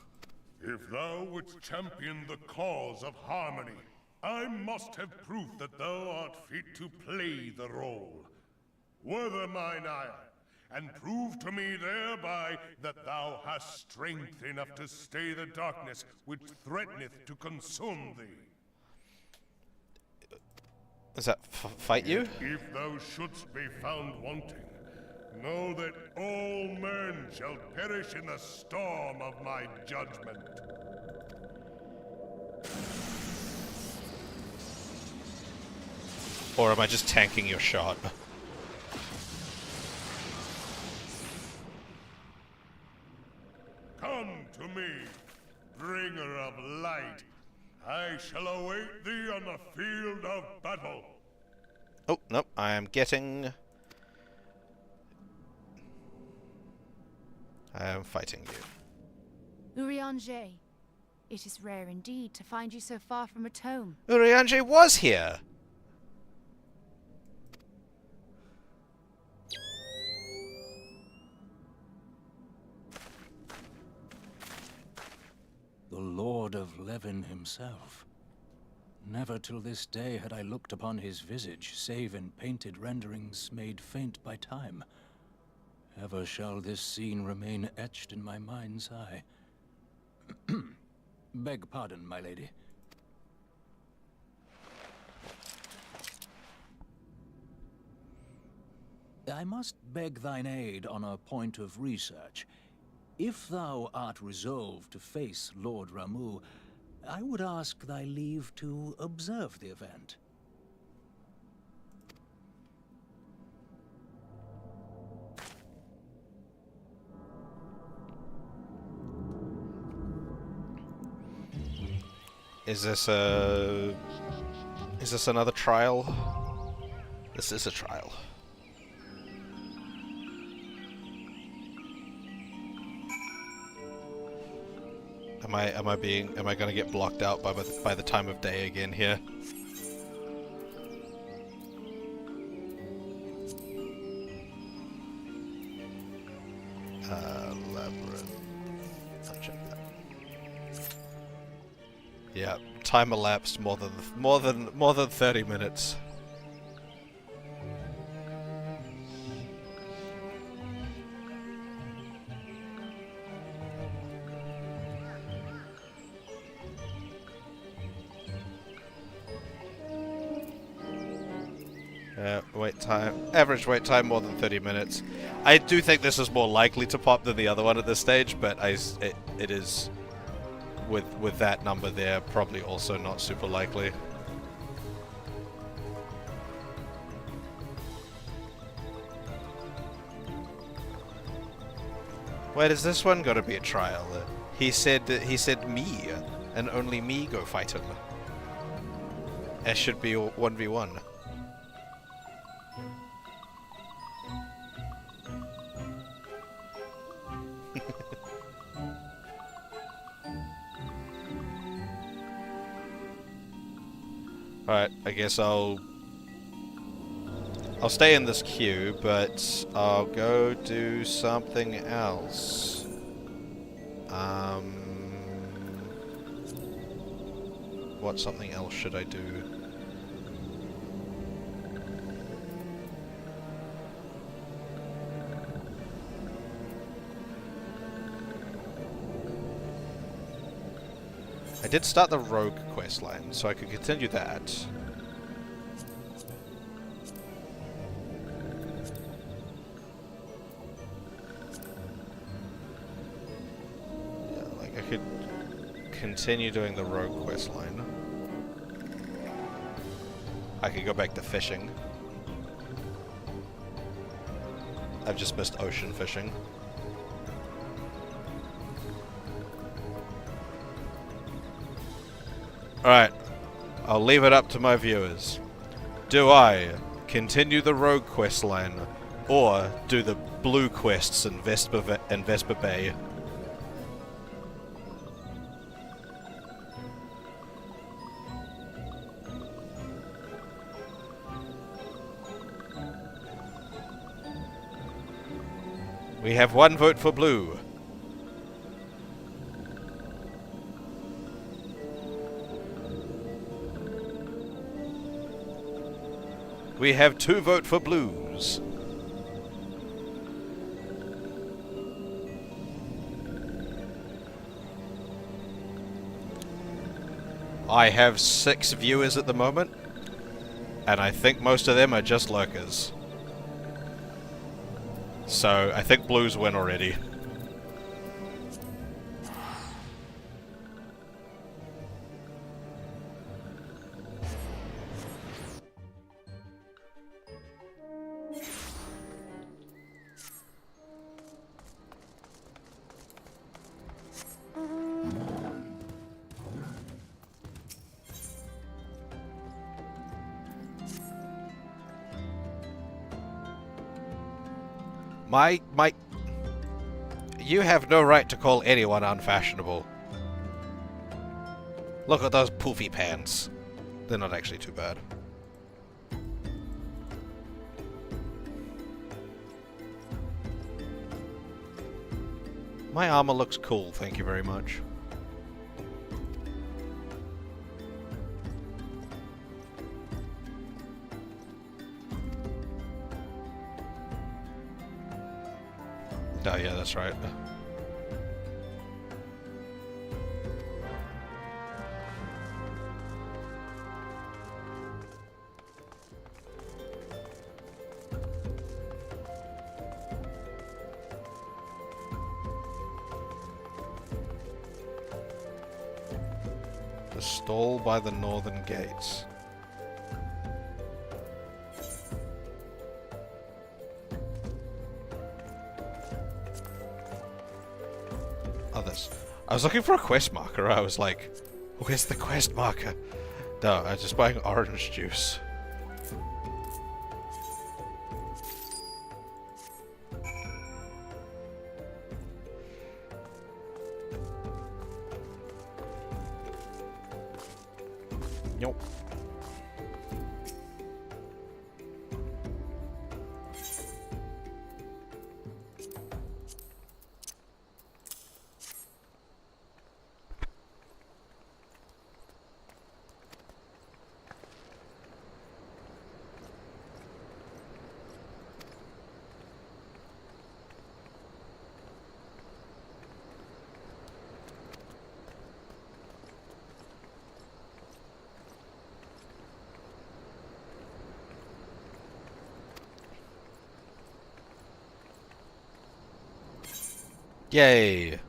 If thou wouldst champion the cause of harmony, I must have proof that thou art fit to play the role. Wither mine ire, and prove to me thereby that thou hast strength enough to stay the darkness which threateneth to consume thee. Does that fight you? If thou shouldst be found wanting, know that all men shall perish in the storm of my judgment. Or am I just tanking your shot? Come to me, bringer of light. I shall await thee on the field of battle. Oh, nope, I am getting... I am fighting you. Urianger, it is rare indeed to find you so far from at home. Urianger was here! The Lord of Levin himself. Never till this day had I looked upon his visage, save in painted renderings made faint by time. Ever shall this scene remain etched in my mind's eye. Beg pardon, my lady. I must beg thine aid on a point of research. If thou art resolved to face Lord Ramu, I would ask thy leave to observe the event. Is this another trial? This is a trial. Am I gonna get blocked out by the time of day again here? Labyrinth. I'll check that. Yeah, time elapsed more than 30 minutes. Wait time. Average wait time more than 30 minutes. I do think this is more likely to pop than the other one at this stage, but it is with that number there probably also not super likely. Wait, is this one gonna be a trial? He said me, and only me go fight him. It should be 1v1. Alright, I guess I'll stay in this queue, but I'll go do something else. What something else should I do? I did start the rogue quest line, so I could continue that. Yeah, like I could continue doing the rogue quest line. I could go back to fishing. I've just missed ocean fishing. Alright, I'll leave it up to my viewers. Do I continue the rogue quest line, or do the blue quests in Vesper Bay? We have one vote for blue. We have 2 vote for blues. I have 6 viewers at the moment, and I think most of them are just lurkers. So, I think blues win already. You have no right to call anyone unfashionable. Look at those poofy pants. They're not actually too bad. My armor looks cool, thank you very much. Oh yeah, that's right. The stall by the northern gates. I was looking for a quest marker. I was like, where's the quest marker? No, I was just buying orange juice. Nope. Yay!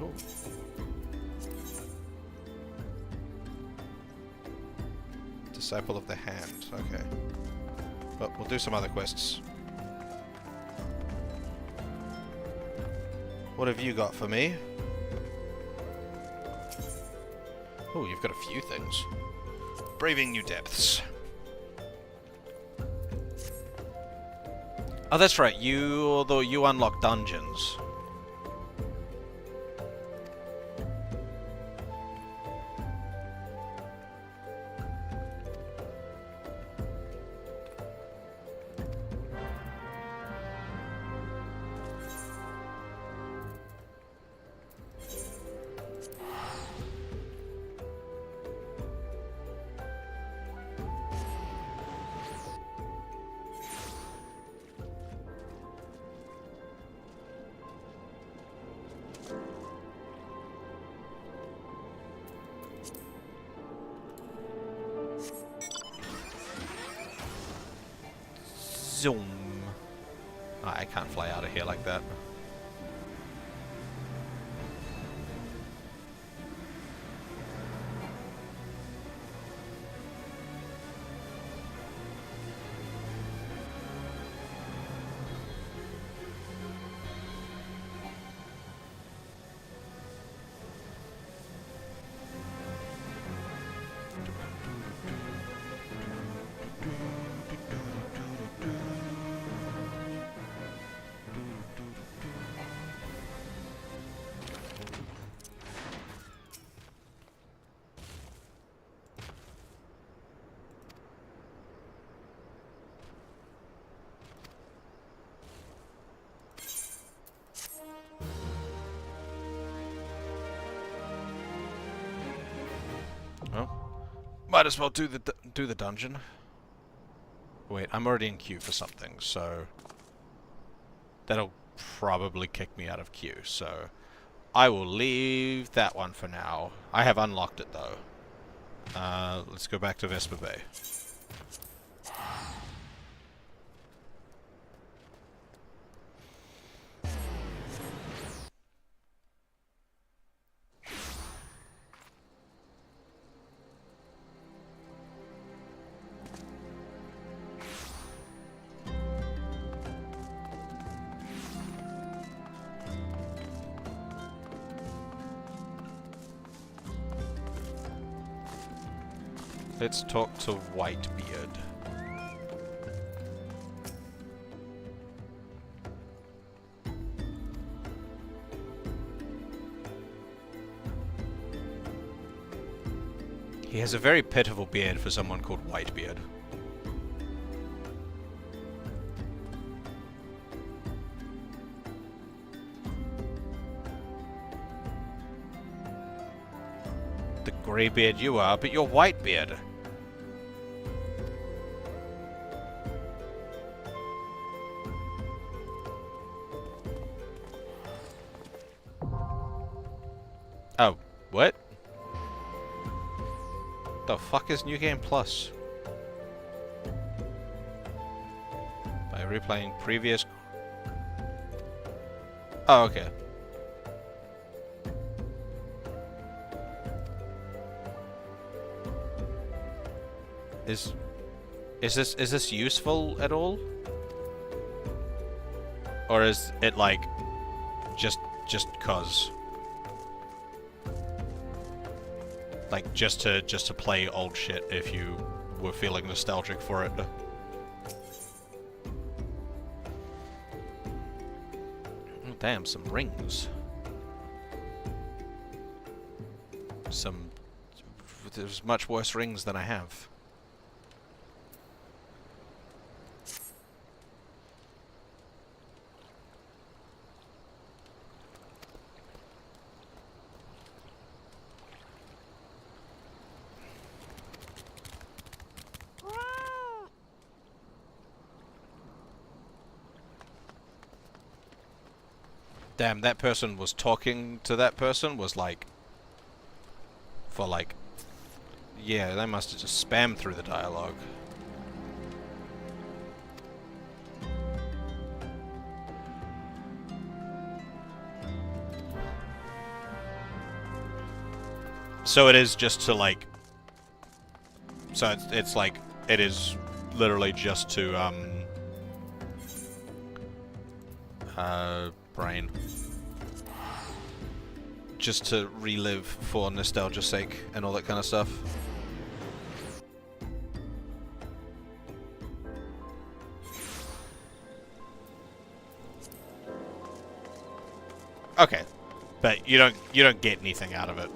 Oh. Disciple of the Hand. Okay. But we'll do some other quests. What have you got for me? Oh, you've got a few things. Braving New Depths. Oh, that's right. You unlock dungeons. Zoom. Oh, I can't fly out of here like that. Might as well do the dungeon. Wait, I'm already in queue for something, so that'll probably kick me out of queue. So I will leave that one for now. I have unlocked it though. Let's go back to Vesper Bay. Let's talk to Whitebeard. He has a very pitiful beard for someone called Whitebeard. The greybeard you are, but you're Whitebeard. Oh, what? The fuck is New Game Plus? By replaying previous... Oh, okay. Is this useful at all? Or is it like just cause? Like just to play old shit if you were feeling nostalgic for it. Oh, damn, some rings. There's much worse rings than I have. Damn, that person was talking to that person was like... For like... Yeah, they must have just spammed through the dialogue. So it is just to like... So it's like... It is literally just to, brain. Just to relive for nostalgia's sake and all that kind of stuff. Okay. But you don't get anything out of it.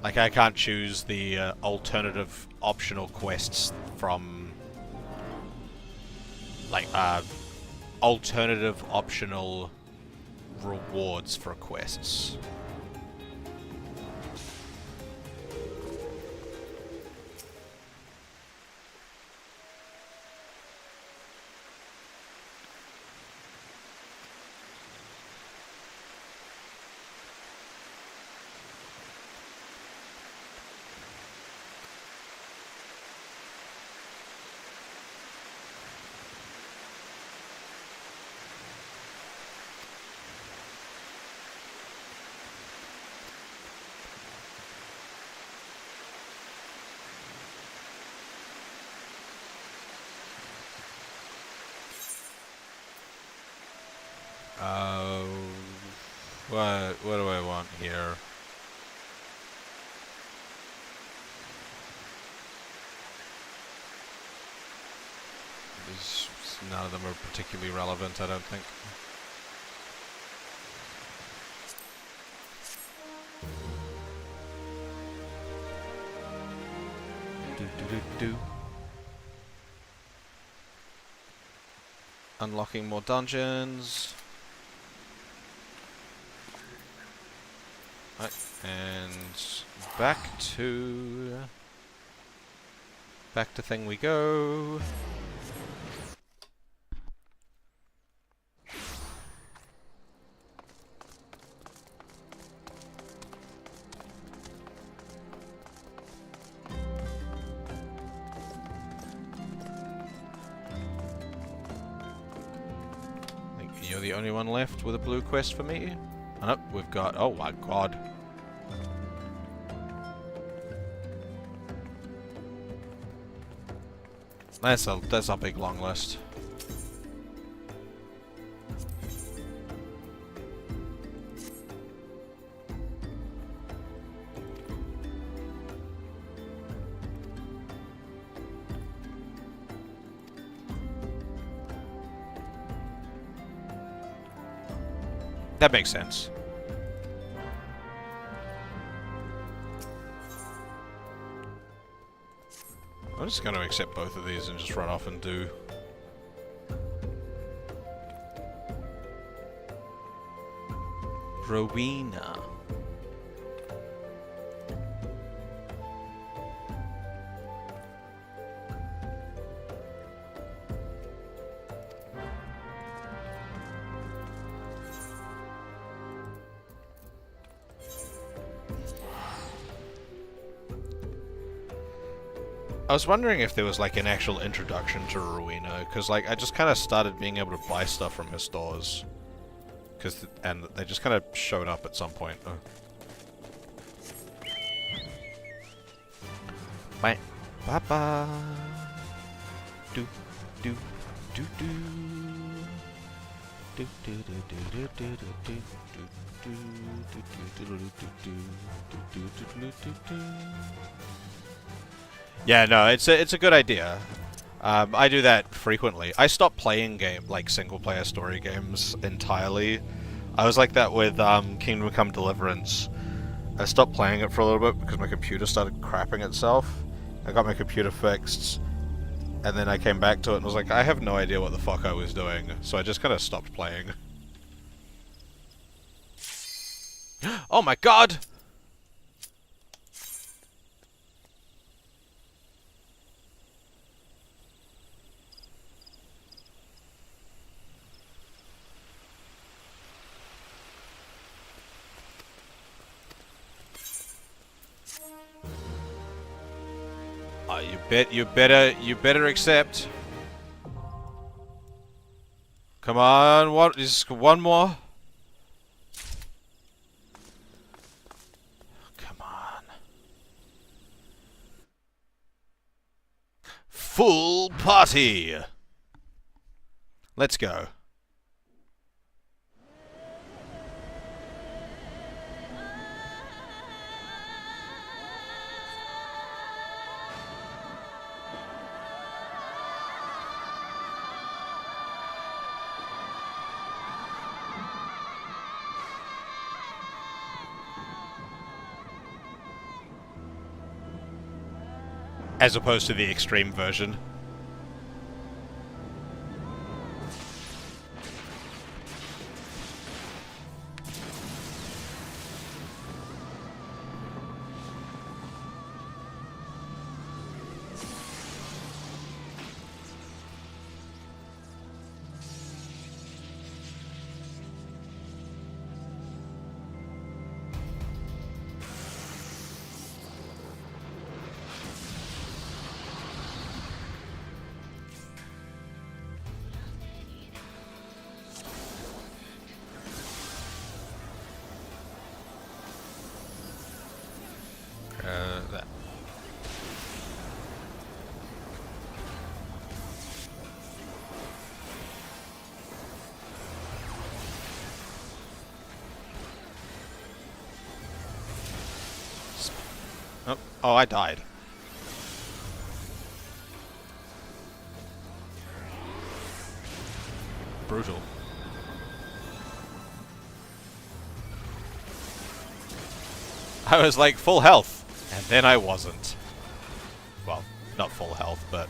Like, I can't choose the alternative optional quests from... Like, alternative optional rewards for quests. What do I want here? None of them are particularly relevant, I don't think. Unlocking more dungeons. Right, and back to thing we go. You're the only one left with a blue quest for me? Oh, no, we've got... Oh my god. That's a big long list. That makes sense. I'm just going to accept both of these and just run off and do... Rowena. I was wondering if there was like an actual introduction to Rowena, because like I just kind of started being able to buy stuff from her stores, and they just kind of showed up at some point. Bye, bye, bye. Do do do do. Do do do do do do do do do do do do do. Yeah, no, it's a good idea. I do that frequently. I stopped playing single-player story games entirely. I was like that with Kingdom Come Deliverance. I stopped playing it for a little bit because my computer started crapping itself. I got my computer fixed, and then I came back to it and was like, I have no idea what the fuck I was doing, so I just kind of stopped playing. Oh my god! You better accept. Come on, what? Just one more. Come on. Full party. Let's go. As opposed to the extreme version. That. Oh, I died. Brutal. I was like full health. And then I wasn't. Well, not full health, but...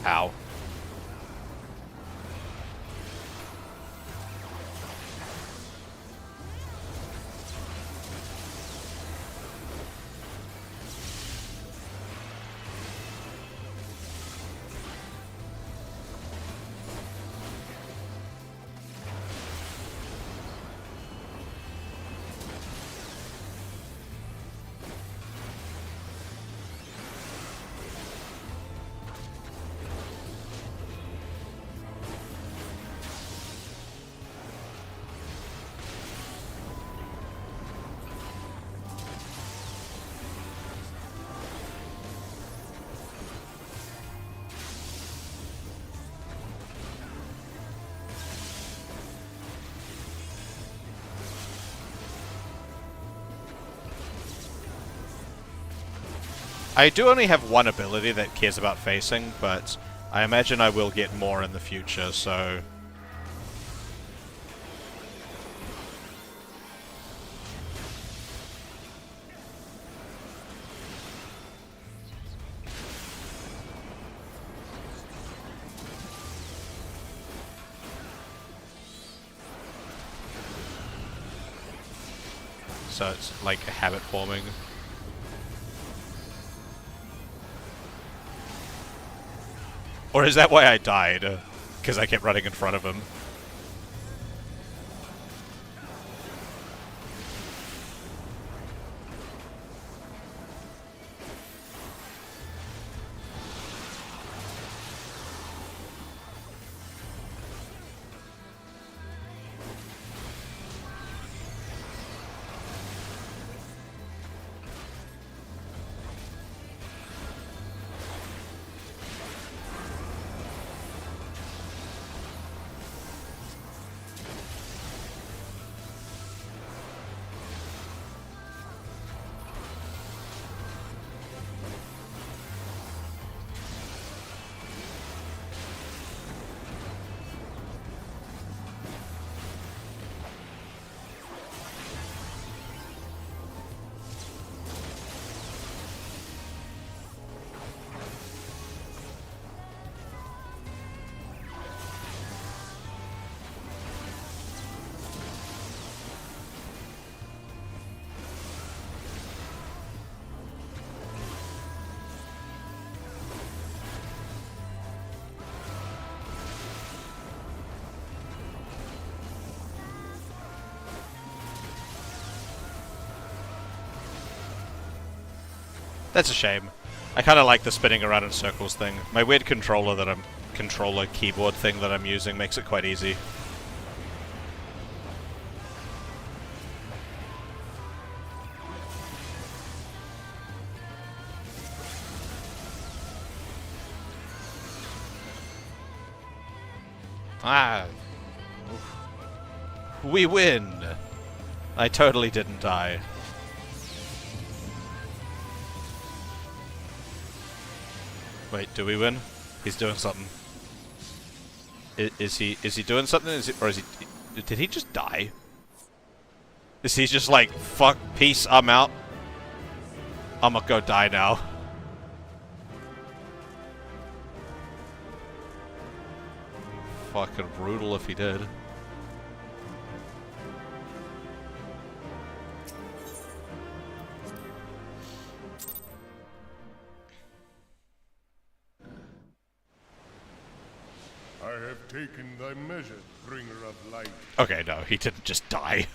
Ow. I do only have one ability that cares about facing, but I imagine I will get more in the future, so... So it's like a habit forming. Or is that why I died? Because I kept running in front of him. That's a shame. I kind of like the spinning around in circles thing. My weird controller keyboard thing that I'm using makes it quite easy. Ah. We win! I totally didn't die. Wait, do we win? He's doing something. Is he doing something? Did he just die? Is he just like, fuck, peace, I'm out? I'ma go die now. Fucking brutal if he did. I have taken thy measure, bringer of light. Okay, no, he didn't just die.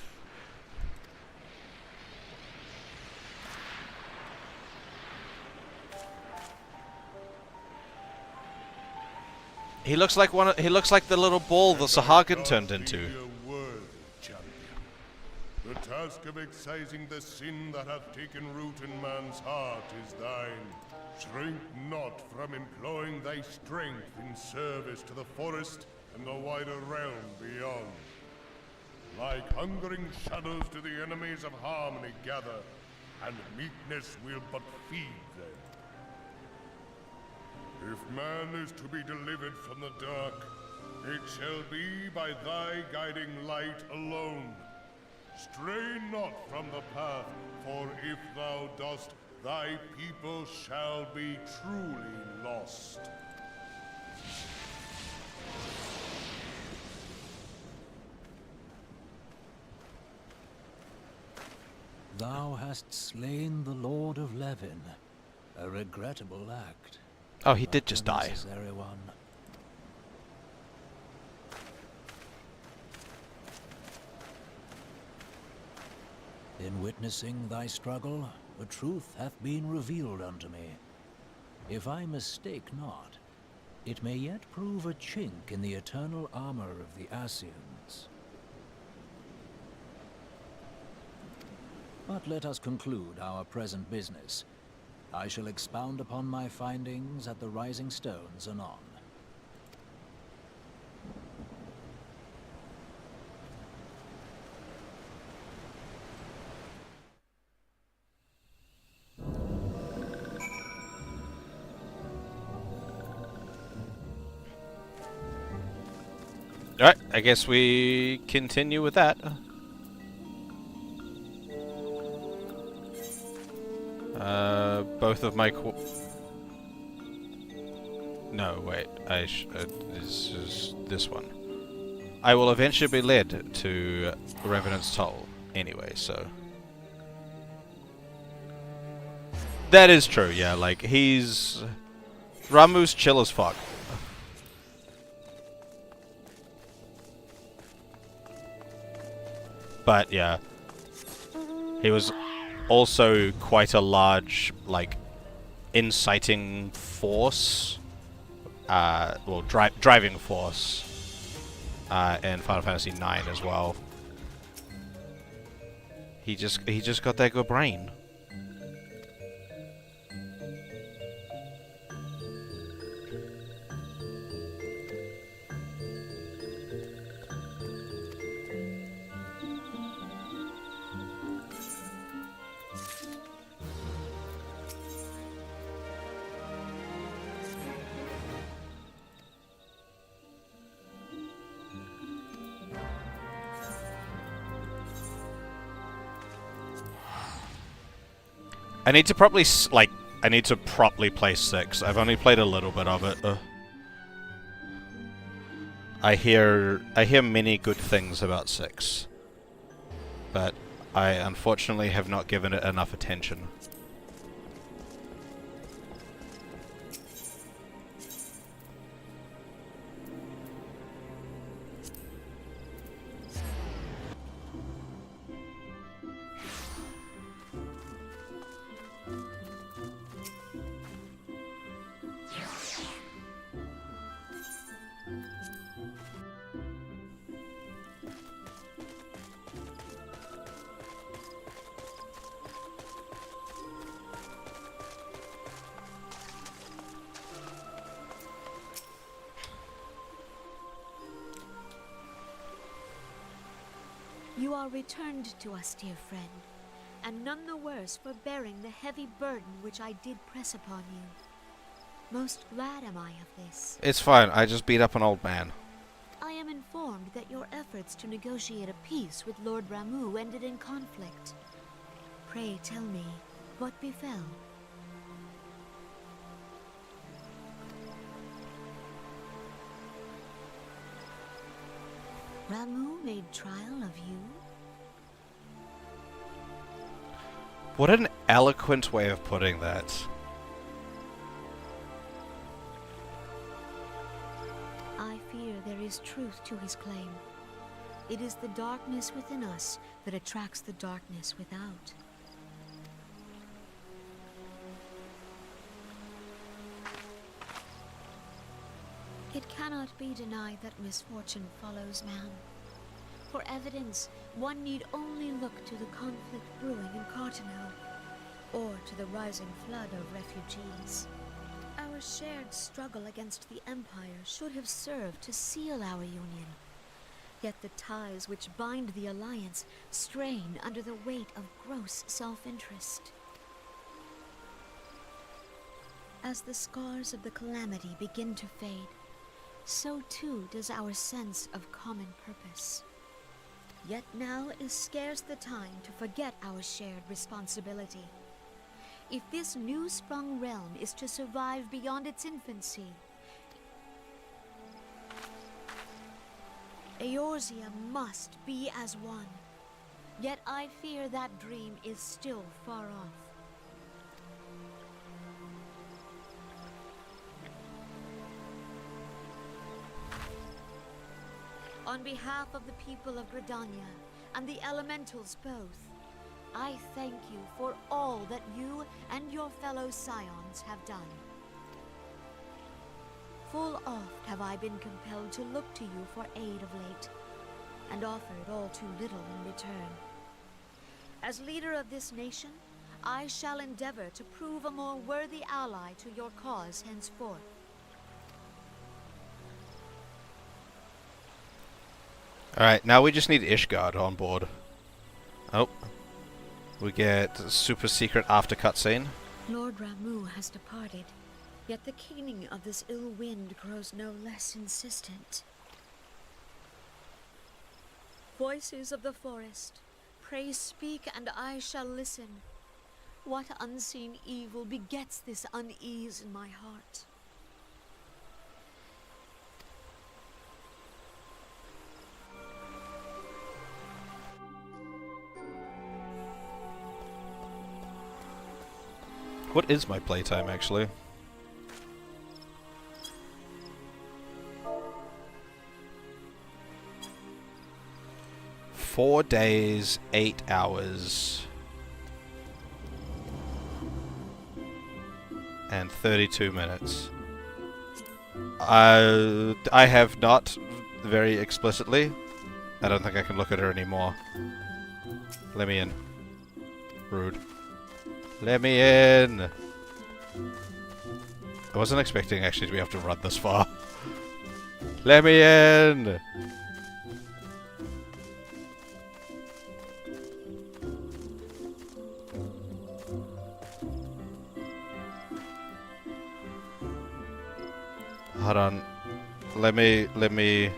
He looks like he looks like the little ball that Sahagin turned into. The task of excising the sin that hath taken root in man's heart is thine. Shrink not from employing thy strength in service to the forest and the wider realm beyond. Like hungering shadows do the enemies of harmony gather, and meekness will but feed them. If man is to be delivered from the dark, it shall be by thy guiding light alone. Stray not from the path, for if thou dost, thy people shall be truly lost. Thou hast slain the Lord of Levin. A regrettable act. Oh, he did just die. Necessary one. In witnessing thy struggle, the truth hath been revealed unto me. If I mistake not, it may yet prove a chink in the eternal armor of the Ascians. But let us conclude our present business. I shall expound upon my findings at the Rising Stones anon. Alright, I guess we continue with that. Both of my no, wait. This is this one. I will eventually be led to Revenant's Toll. Anyway, so that is true. Yeah, like Ramu's chill as fuck. But yeah, he was also quite a large, like, inciting force, well, driving force, in Final Fantasy IX as well. He just got that good brain. I need to probably, I need to properly play 6. I've only played a little bit of it. I hear many good things about 6. But I unfortunately have not given it enough attention. You are returned to us, dear friend, and none the worse for bearing the heavy burden which I did press upon you. Most glad am I of this. It's fine, I just beat up an old man. I am informed that your efforts to negotiate a peace with Lord Ramuh ended in conflict. Pray tell me, what befell? Ramuh made trial of you? What an eloquent way of putting that. I fear there is truth to his claim. It is the darkness within us that attracts the darkness without. It cannot be denied that misfortune follows man. For evidence, one need only look to the conflict brewing in Cartano, or to the rising flood of refugees. Our shared struggle against the Empire should have served to seal our union. Yet the ties which bind the Alliance strain under the weight of gross self-interest. As the scars of the calamity begin to fade, so too does our sense of common purpose. Yet now is scarce the time to forget our shared responsibility. If this new-sprung realm is to survive beyond its infancy, Eorzea must be as one. Yet I fear that dream is still far off. On behalf of the people of Gridania and the elementals both, I thank you for all that you and your fellow scions have done. Full oft have I been compelled to look to you for aid of late, and offered all too little in return. As leader of this nation, I shall endeavor to prove a more worthy ally to your cause henceforth. Alright, now we just need Ishgard on board. Oh. We get a super secret after cutscene. Lord Ramuh has departed, yet the keening of this ill wind grows no less insistent. Voices of the forest, pray speak and I shall listen. What unseen evil begets this unease in my heart? What is my playtime, actually? Four days, 8 hours. And 32 minutes. I have not, very explicitly. I don't think I can look at her anymore. Let me in. Rude. Let me in! I wasn't expecting actually to be able to run this far. Let me in! Hold on. Let me...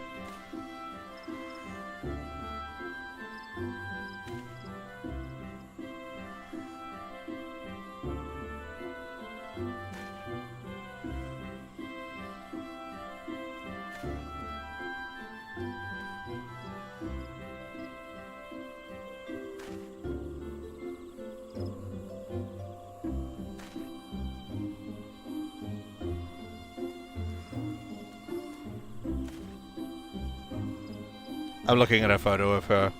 I'm looking at a photo of her.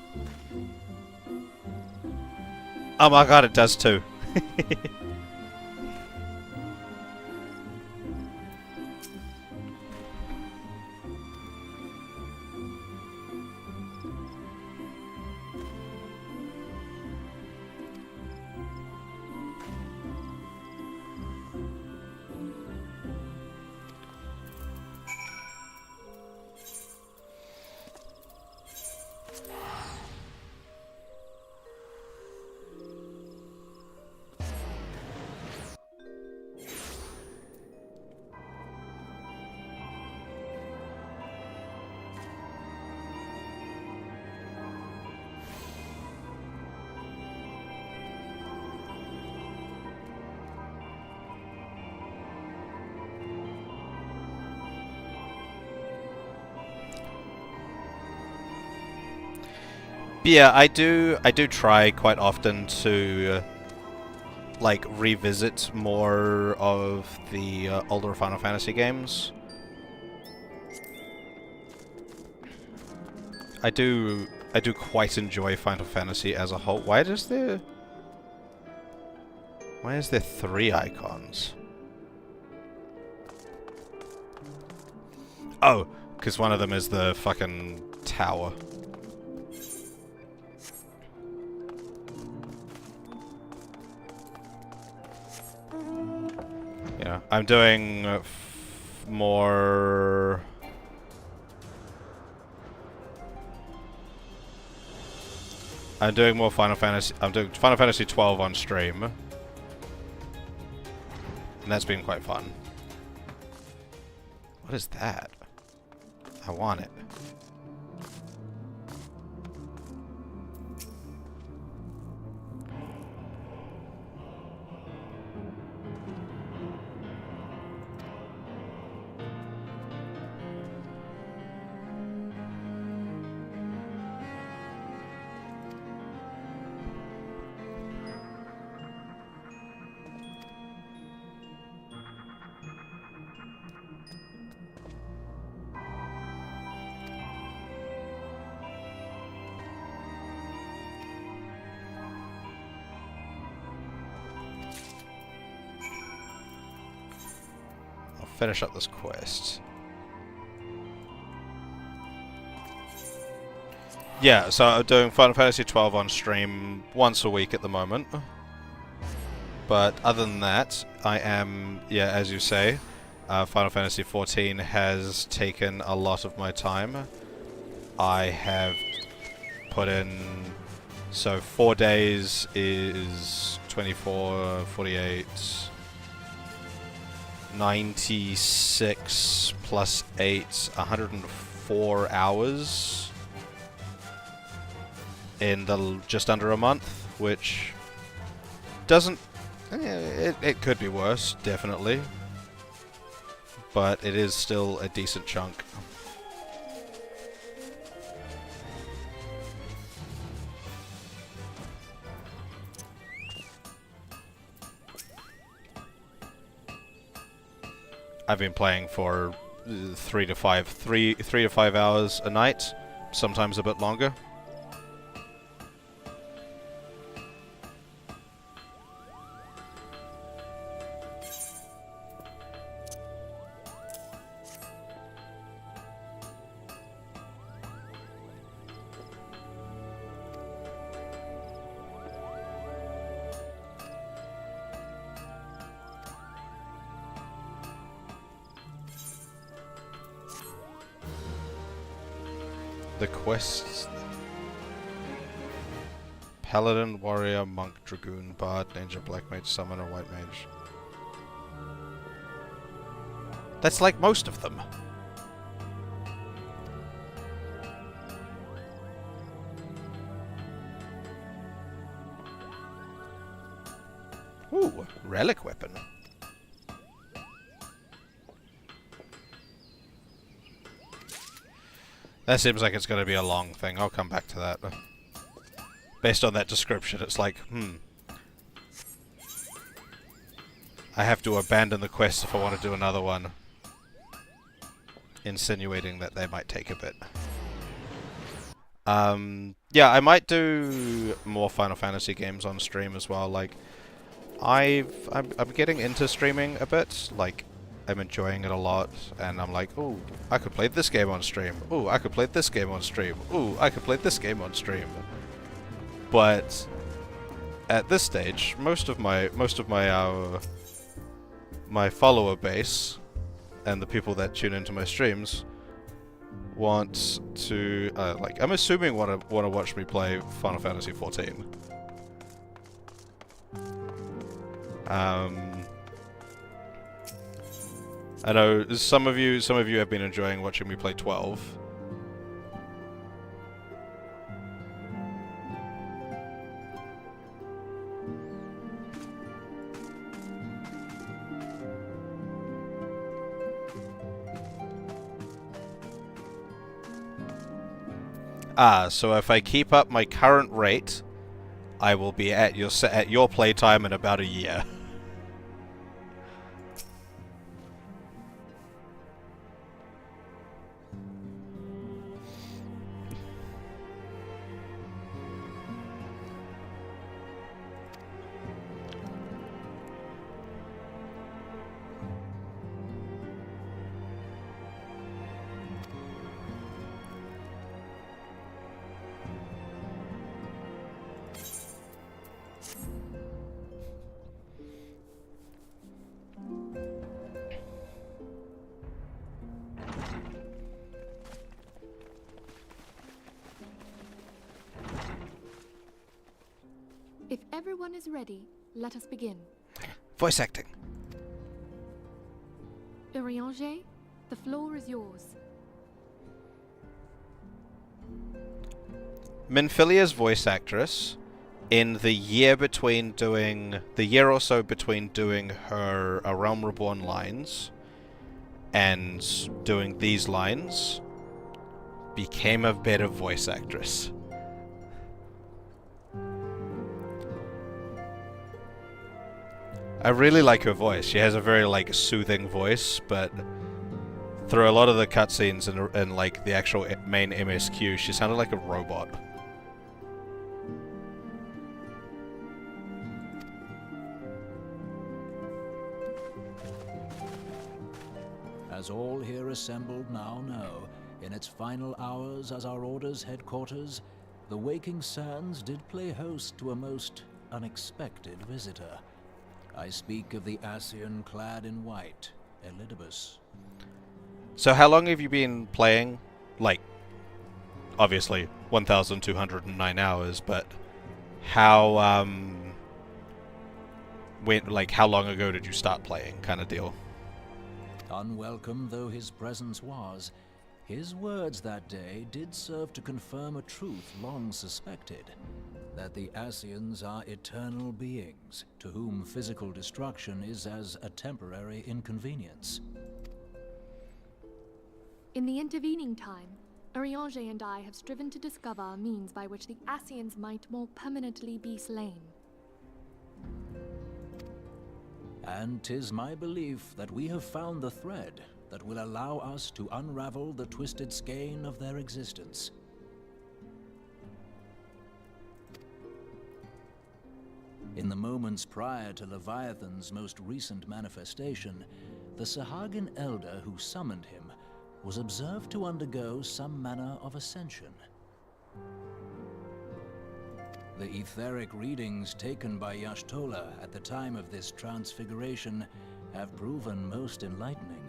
Oh my god, it does too. But yeah, I do try quite often to like revisit more of the older Final Fantasy games. I do quite enjoy Final Fantasy as a whole. Why is there 3 icons? Oh, because one of them is the fucking tower. Yeah, I'm doing more... I'm doing more Final Fantasy... I'm doing Final Fantasy XII on stream. And that's been quite fun. What is that? I want it. Finish up this quest. Yeah, so I'm doing Final Fantasy XII on stream once a week at the moment. But other than that, I am, yeah, as you say, Final Fantasy XIV has taken a lot of my time. I have put in, so 4 days is 24, 48... 96 plus 8, 104 hours in just under a month, which doesn't... It could be worse, definitely. But it is still a decent chunk. I've been playing for 3 to 5 hours a night, sometimes a bit longer. The quests: Paladin, Warrior, Monk, Dragoon, Bard, Ninja, Black Mage, Summoner, White Mage. That's like most of them. Ooh, relic weapon. That seems like it's going to be a long thing. I'll come back to that. Based on that description, it's like, I have to abandon the quest if I want to do another one. Insinuating that they might take a bit. Yeah, I might do more Final Fantasy games on stream as well. Like, I'm getting into streaming a bit. Like, I'm enjoying it a lot, and I'm like, ooh, I could play this game on stream. Ooh, I could play this game on stream. Ooh, I could play this game on stream. But at this stage, most of my my follower base and the people that tune into my streams want to like, I'm assuming want to watch me play Final Fantasy XIV. I know some of you have been enjoying watching me play 12. So if I keep up my current rate, I will be at your playtime in about a year. If everyone is ready, let us begin. Voice acting. Eorzea, the floor is yours. Minfilia's voice actress, in the year or so between doing her A Realm Reborn lines and doing these lines, became a better voice actress. I really like her voice. She has a very, like, soothing voice, but through a lot of the cutscenes and like, the actual main MSQ, she sounded like a robot. As all here assembled now know, in its final hours as our Order's headquarters, the Waking Sands did play host to a most unexpected visitor. I speak of the Ascian clad in white, Elidibus. So how long have you been playing? Like, obviously 1,209 hours, but how how long ago did you start playing, kind of deal? Unwelcome though his presence was, his words that day did serve to confirm a truth long suspected, that the Ascians are eternal beings, to whom physical destruction is as a temporary inconvenience. In the intervening time, Eorzea and I have striven to discover a means by which the Ascians might more permanently be slain. And 'tis my belief that we have found the thread that will allow us to unravel the twisted skein of their existence. In the moments prior to Leviathan's most recent manifestation, the Sahagin elder who summoned him was observed to undergo some manner of ascension. The etheric readings taken by Y'shtola at the time of this transfiguration have proven most enlightening.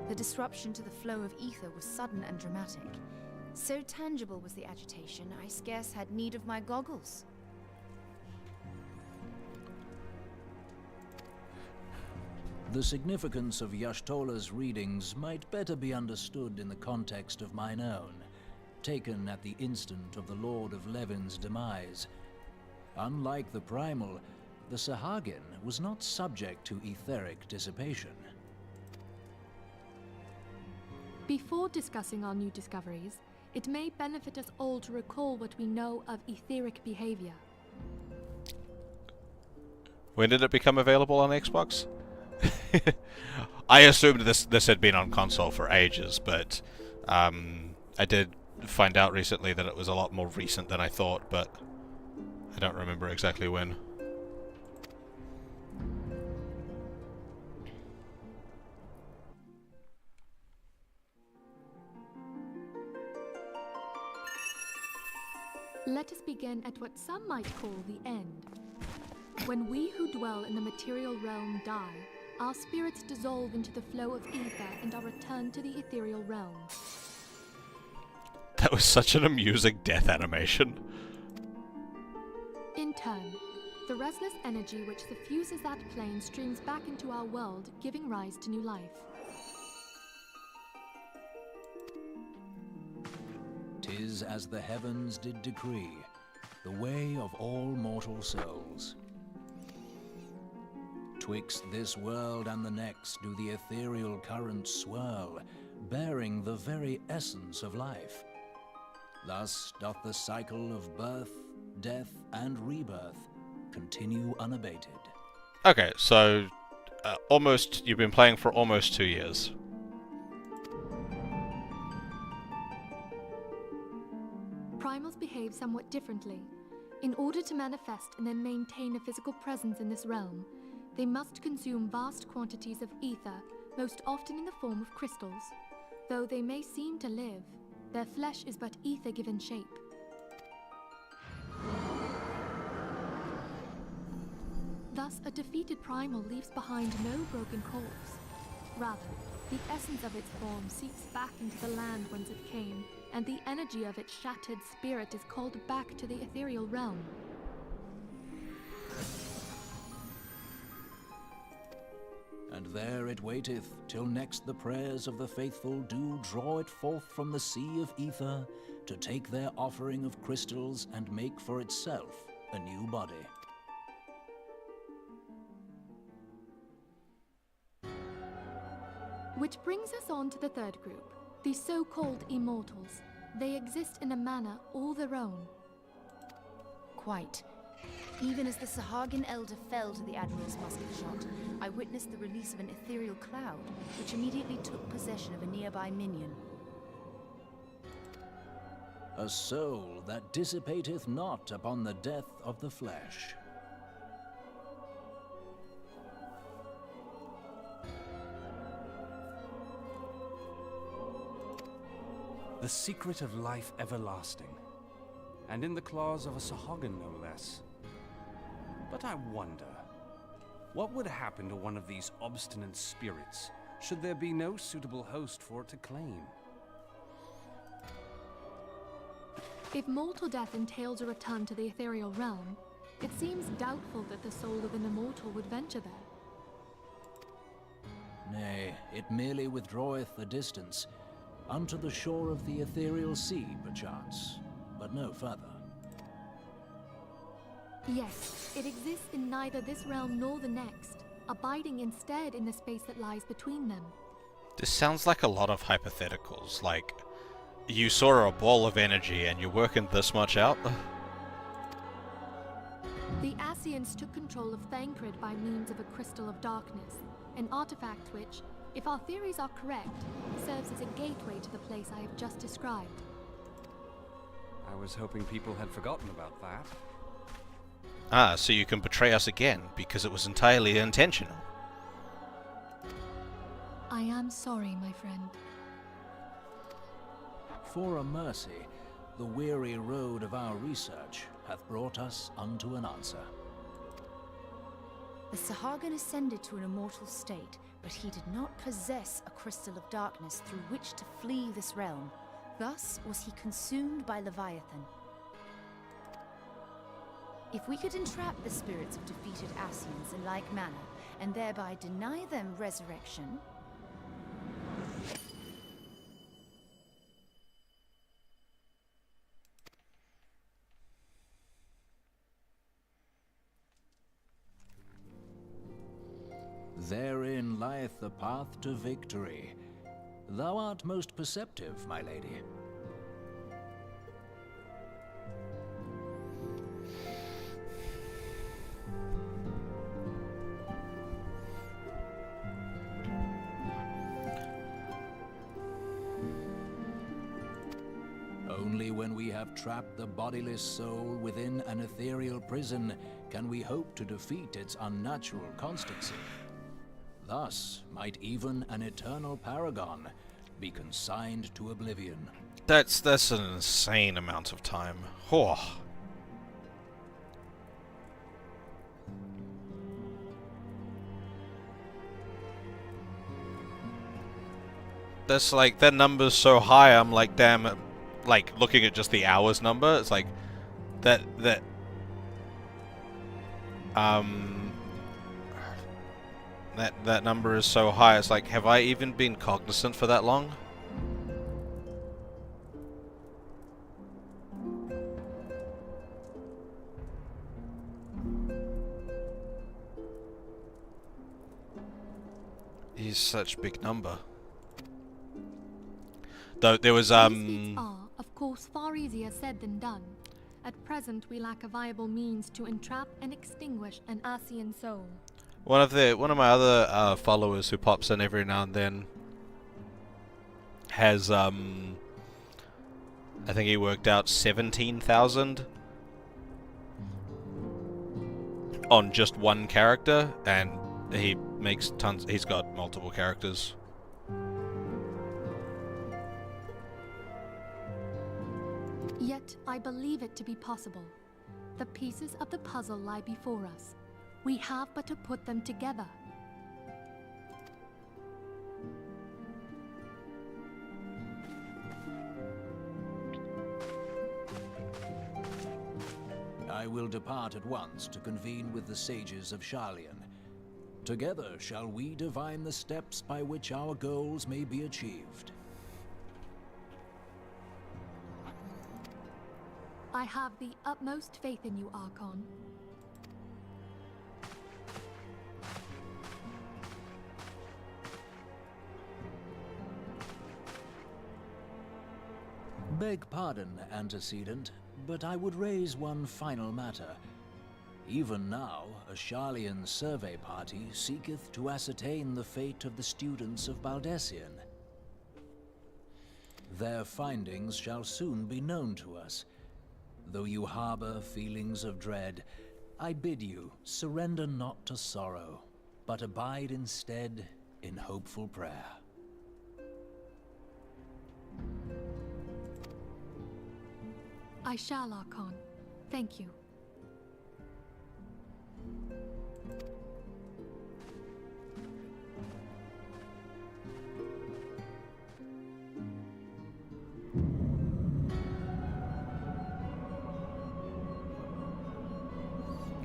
The disruption to the flow of ether was sudden and dramatic. So tangible was the agitation, I scarce had need of my goggles. The significance of Y'shtola's readings might better be understood in the context of mine own, taken at the instant of the Lord of Levin's demise. Unlike the Primal, the Sahagin was not subject to etheric dissipation. Before discussing our new discoveries, it may benefit us all to recall what we know of etheric behavior. When did it become available on Xbox? I assumed this had been on console for ages, but I did find out recently that it was a lot more recent than I thought, but I don't remember exactly when. Let us begin at what some might call the end. When we who dwell in the material realm die, our spirits dissolve into the flow of ether and are returned to the ethereal realm. That was such an amusing death animation. In turn, the restless energy which suffuses that plane streams back into our world, giving rise to new life. 'Tis as the heavens did decree. the way of all mortal souls. Twixt this world and the next do the ethereal currents swirl, bearing the very essence of life. Thus doth the cycle of birth, death, and rebirth continue unabated. Okay, so you've been playing for almost 2 years. Primals behave somewhat differently. In order to manifest and then maintain a physical presence in this realm, they must consume vast quantities of ether, most often in the form of crystals. Though they may seem to live, their flesh is but ether given shape. Thus, a defeated primal leaves behind no broken corpse. Rather, the essence of its form seeps back into the land whence it came, and the energy of its shattered spirit is called back to the ethereal realm. And there it waiteth, till next the prayers of the faithful do draw it forth from the sea of ether, to take their offering of crystals and make for itself a new body. Which brings us on to the third group, the so-called immortals. They exist in a manner all their own. Quite. Even as the Sahagin Elder fell to the Admiral's musket shot, I witnessed the release of an ethereal cloud, which immediately took possession of a nearby minion. A soul that dissipateth not upon the death of the flesh. The secret of life everlasting, and in the claws of a Sahagin no less. But I wonder, what would happen to one of these obstinate spirits, should there be no suitable host for it to claim? If mortal death entails a return to the ethereal realm, it seems doubtful that the soul of an immortal would venture there. Nay, it merely withdraweth a distance, unto the shore of the ethereal sea, perchance, but no further. Yes, it exists in neither this realm nor the next, abiding instead in the space that lies between them. This sounds like a lot of hypotheticals, like, you saw a ball of energy and you're working this much out? The Ascians took control of Thancred by means of a crystal of darkness, an artifact which, if our theories are correct, serves as a gateway to the place I have just described. I was hoping people had forgotten about that. Ah, so you can betray us again, because it was entirely intentional. I am sorry, my friend. For a mercy, the weary road of our research hath brought us unto an answer. The Sahagin ascended to an immortal state, but he did not possess a crystal of darkness through which to flee this realm. Thus was he consumed by Leviathan. If we could entrap the spirits of defeated Ascians in like manner, and thereby deny them resurrection... Therein lieth the path to victory. Thou art most perceptive, my lady. Only when we have trapped the bodiless soul within an ethereal prison can we hope to defeat its unnatural constancy. Thus might even an eternal paragon be consigned to oblivion. That's an insane amount of time. Oh. That's like, that number's so high, I'm like, damn, like, looking at just the hours number, it's like, that number is so high, it's like, have I even been cognizant for that long? He's such a big number. Though there was These feats are, of course, far easier said than done. At present, we lack a viable means to entrap and extinguish an Asian soul. one of my other followers who pops in every now and then has I think he worked out 17,000 on just one character, and he makes tons. He's got multiple characters. Yet, I believe it to be possible. The pieces of the puzzle lie before us. We have but to put them together. I will depart at once to convene with the sages of Sharlayan. Together shall we divine the steps by which our goals may be achieved. I have the utmost faith in you, Archon. Beg pardon, antecedent, but I would raise one final matter. Even now, a Sharlayan survey party seeketh to ascertain the fate of the students of Baldessian. Their findings shall soon be known to us. Though you harbor feelings of dread, I bid you surrender not to sorrow, but abide instead in hopeful prayer. I shall, Archon. Thank you.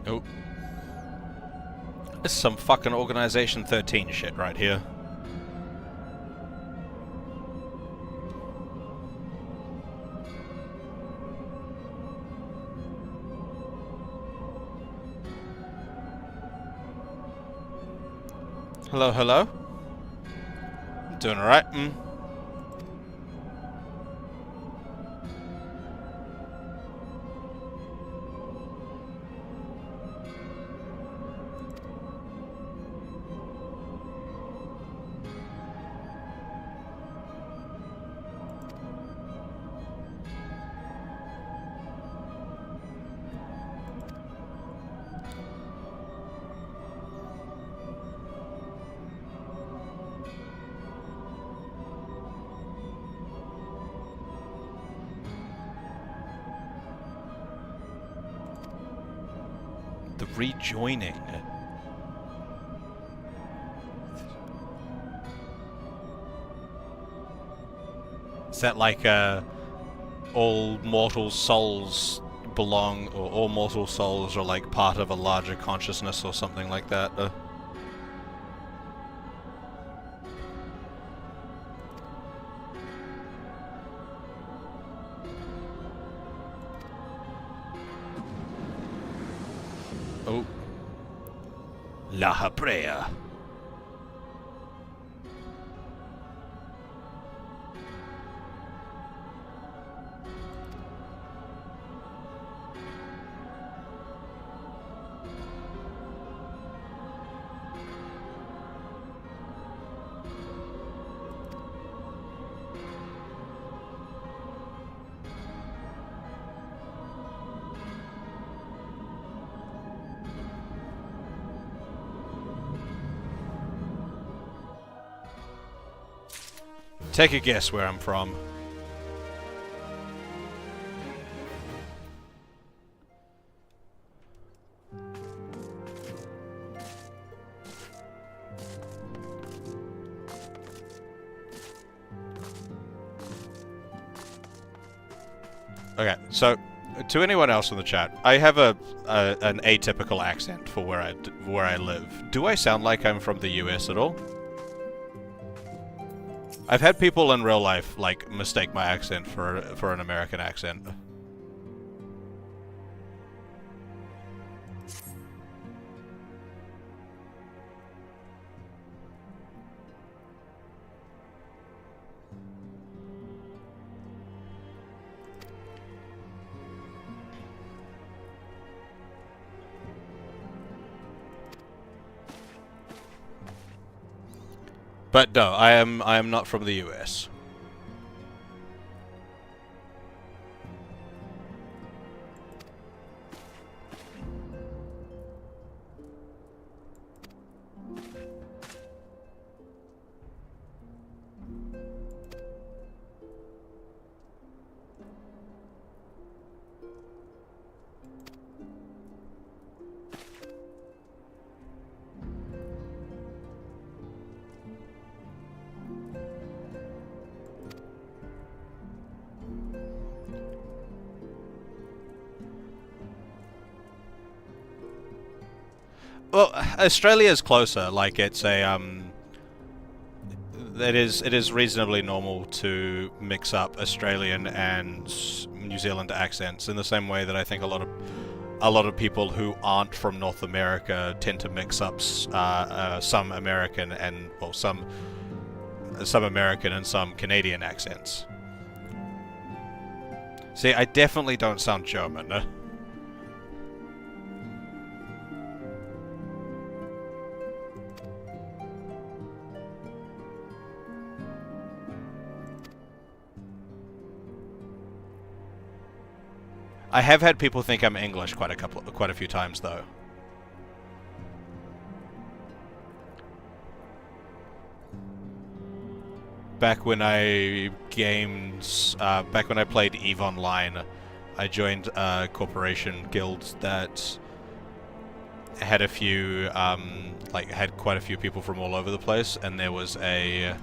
Oh. This is some fucking Organization 13 shit right here. Hello, hello? Doing alright? The rejoining. Is that like all mortal souls belong, or all mortal souls are like part of a larger consciousness or something like that? Oh. La Habrea. Take a guess where I'm from. Okay, so to anyone else in the chat, I have an atypical accent for where I live. Do I sound like I'm from the US at all? I've had people in real life like mistake my accent for an American accent. But no, I am not from the US. Well, Australia's closer. Like, it's a it is reasonably normal to mix up Australian and New Zealand accents in the same way that I think a lot of people who aren't from North America tend to mix up some American and some American and some Canadian accents. See, I definitely don't sound German. I have had people think I'm English quite a few times though. Back when I played EVE Online, I joined a corporation guild that had a few, had quite a few people from all over the place, and there was a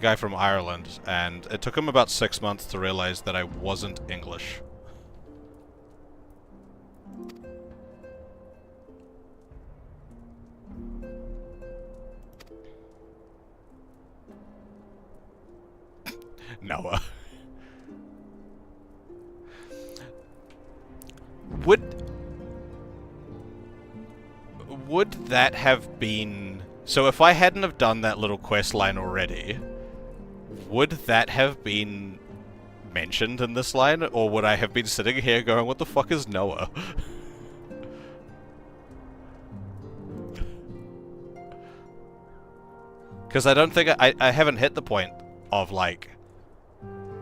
guy from Ireland, and it took him about 6 months to realize that I wasn't English. Noah. Would that have been... So if I hadn't have done that little quest line already, would that have been mentioned in this line? Or would I have been sitting here going, what the fuck is Noah? Because I don't think... I haven't hit the point of, like,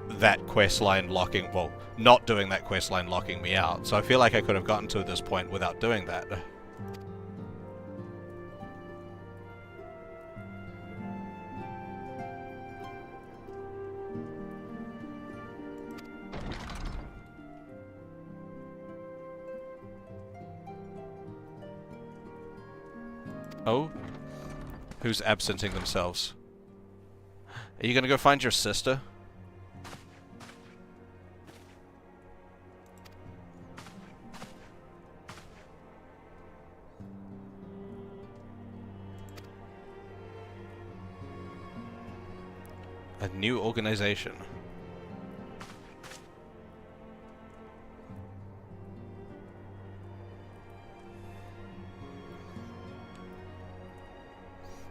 that quest line locking... Well, not doing that quest line locking me out. So I feel like I could have gotten to this point without doing that. Oh? Who's absenting themselves? Are you gonna go find your sister? A new organization.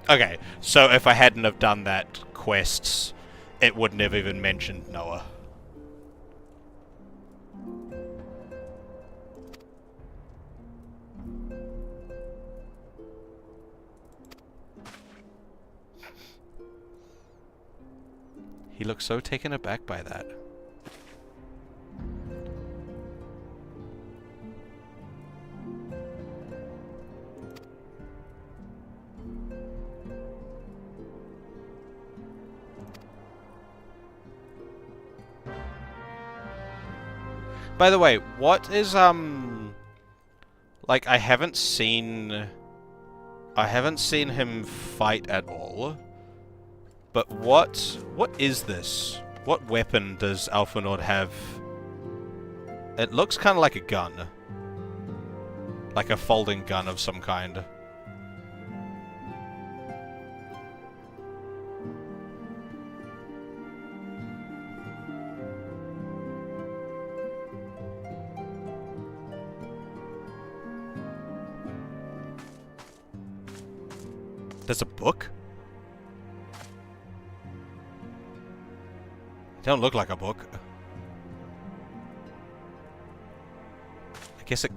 Okay, so if I hadn't have done that quests, it wouldn't have even mentioned Noah. He looks so taken aback by that. By the way, what is, like, I haven't seen him fight at all. But what is this? What weapon does Alphinaud have? It looks kind of like a gun. Like a folding gun of some kind. There's a book? It don't look like a book. I guess it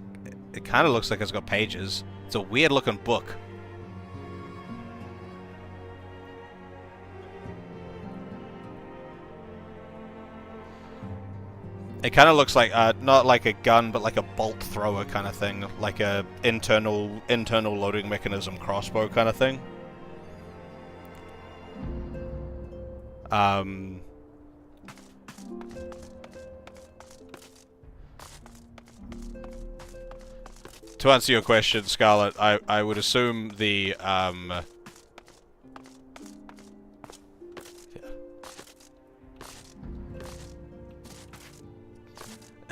kind of looks like it's got pages. It's a weird looking book. It kind of looks like not like a gun, but like a bolt thrower kind of thing, like a internal loading mechanism crossbow kind of thing. To answer your question, Scarlet, I would assume the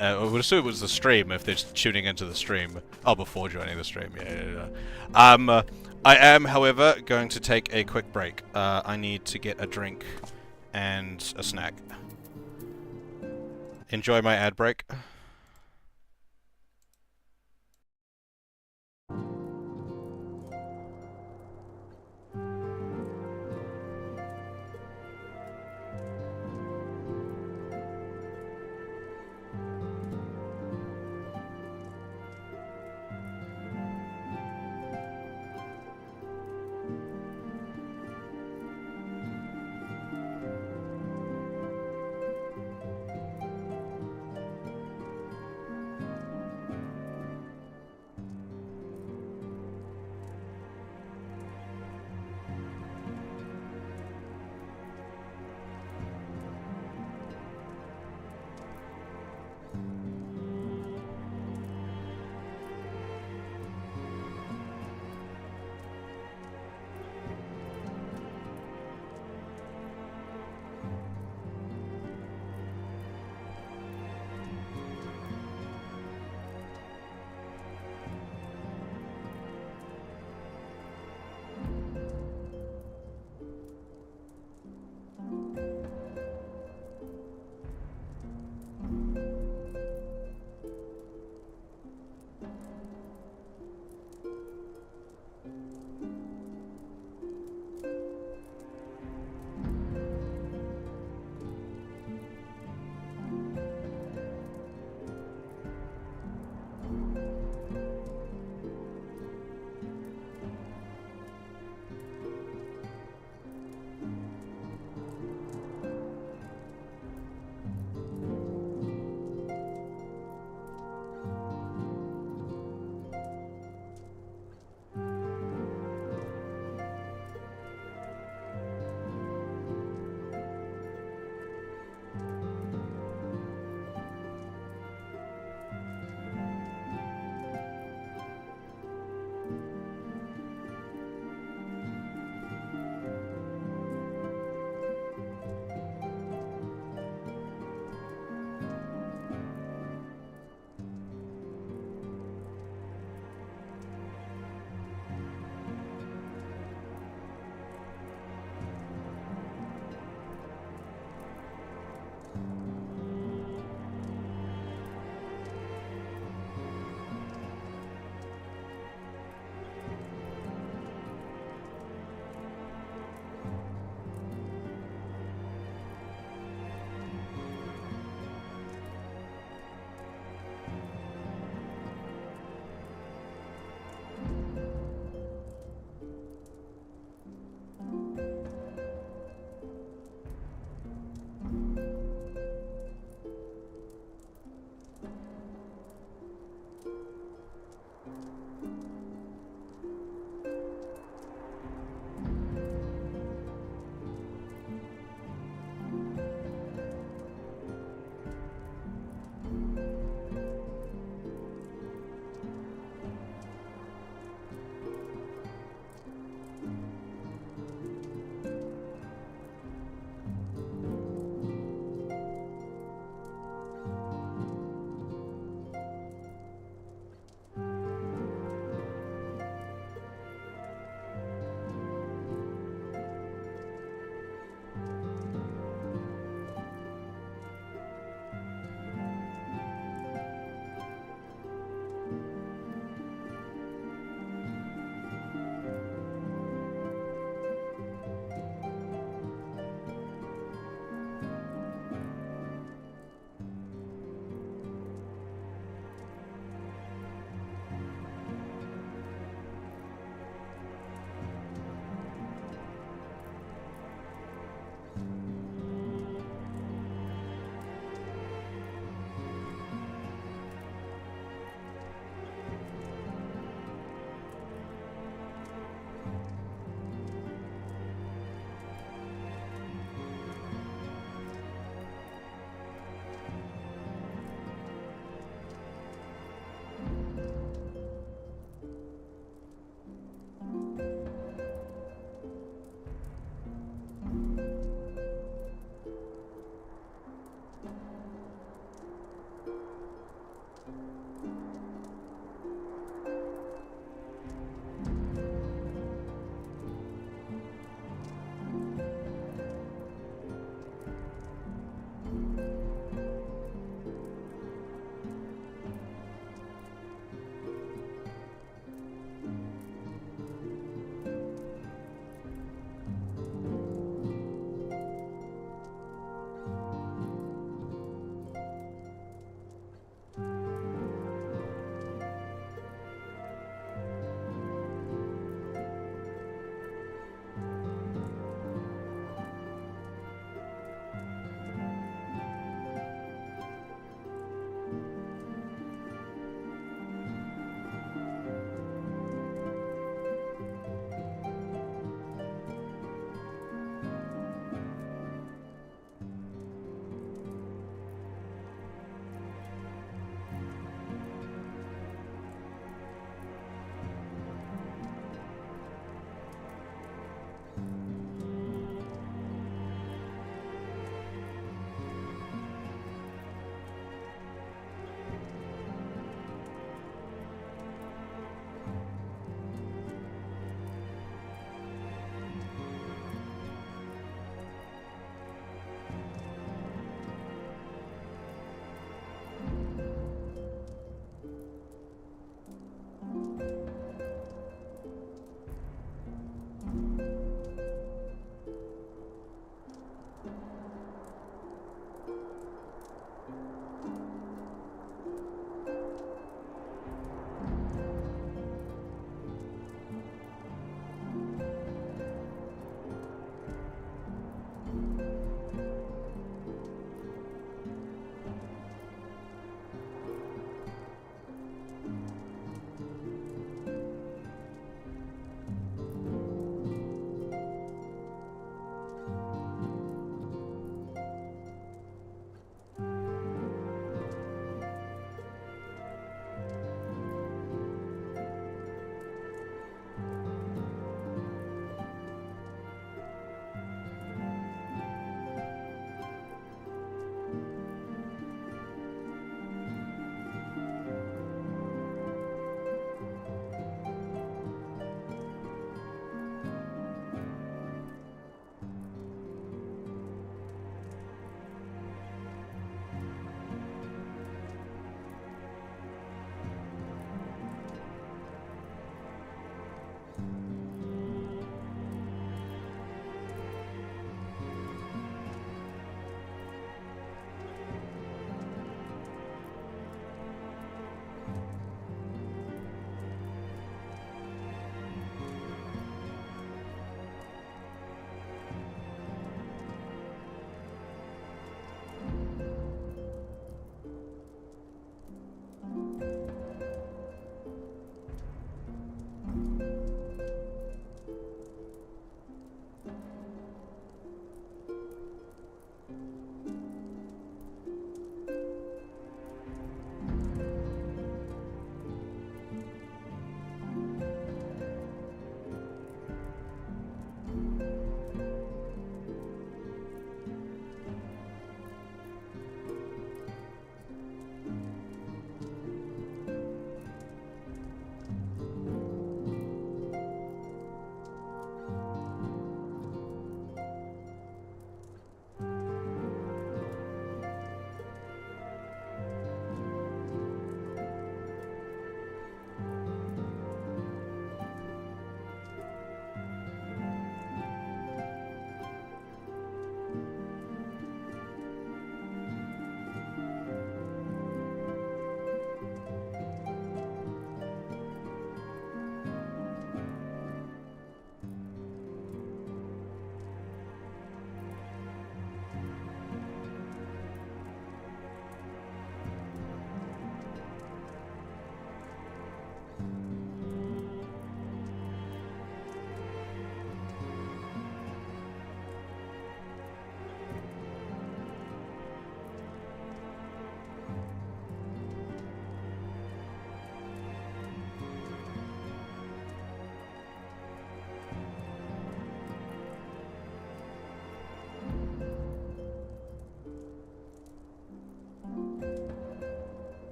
I would assume it was the stream if they're tuning into the stream. Oh, before joining the stream, yeah. I am, however, going to take a quick break. I need to get a drink and a snack. Enjoy my ad break.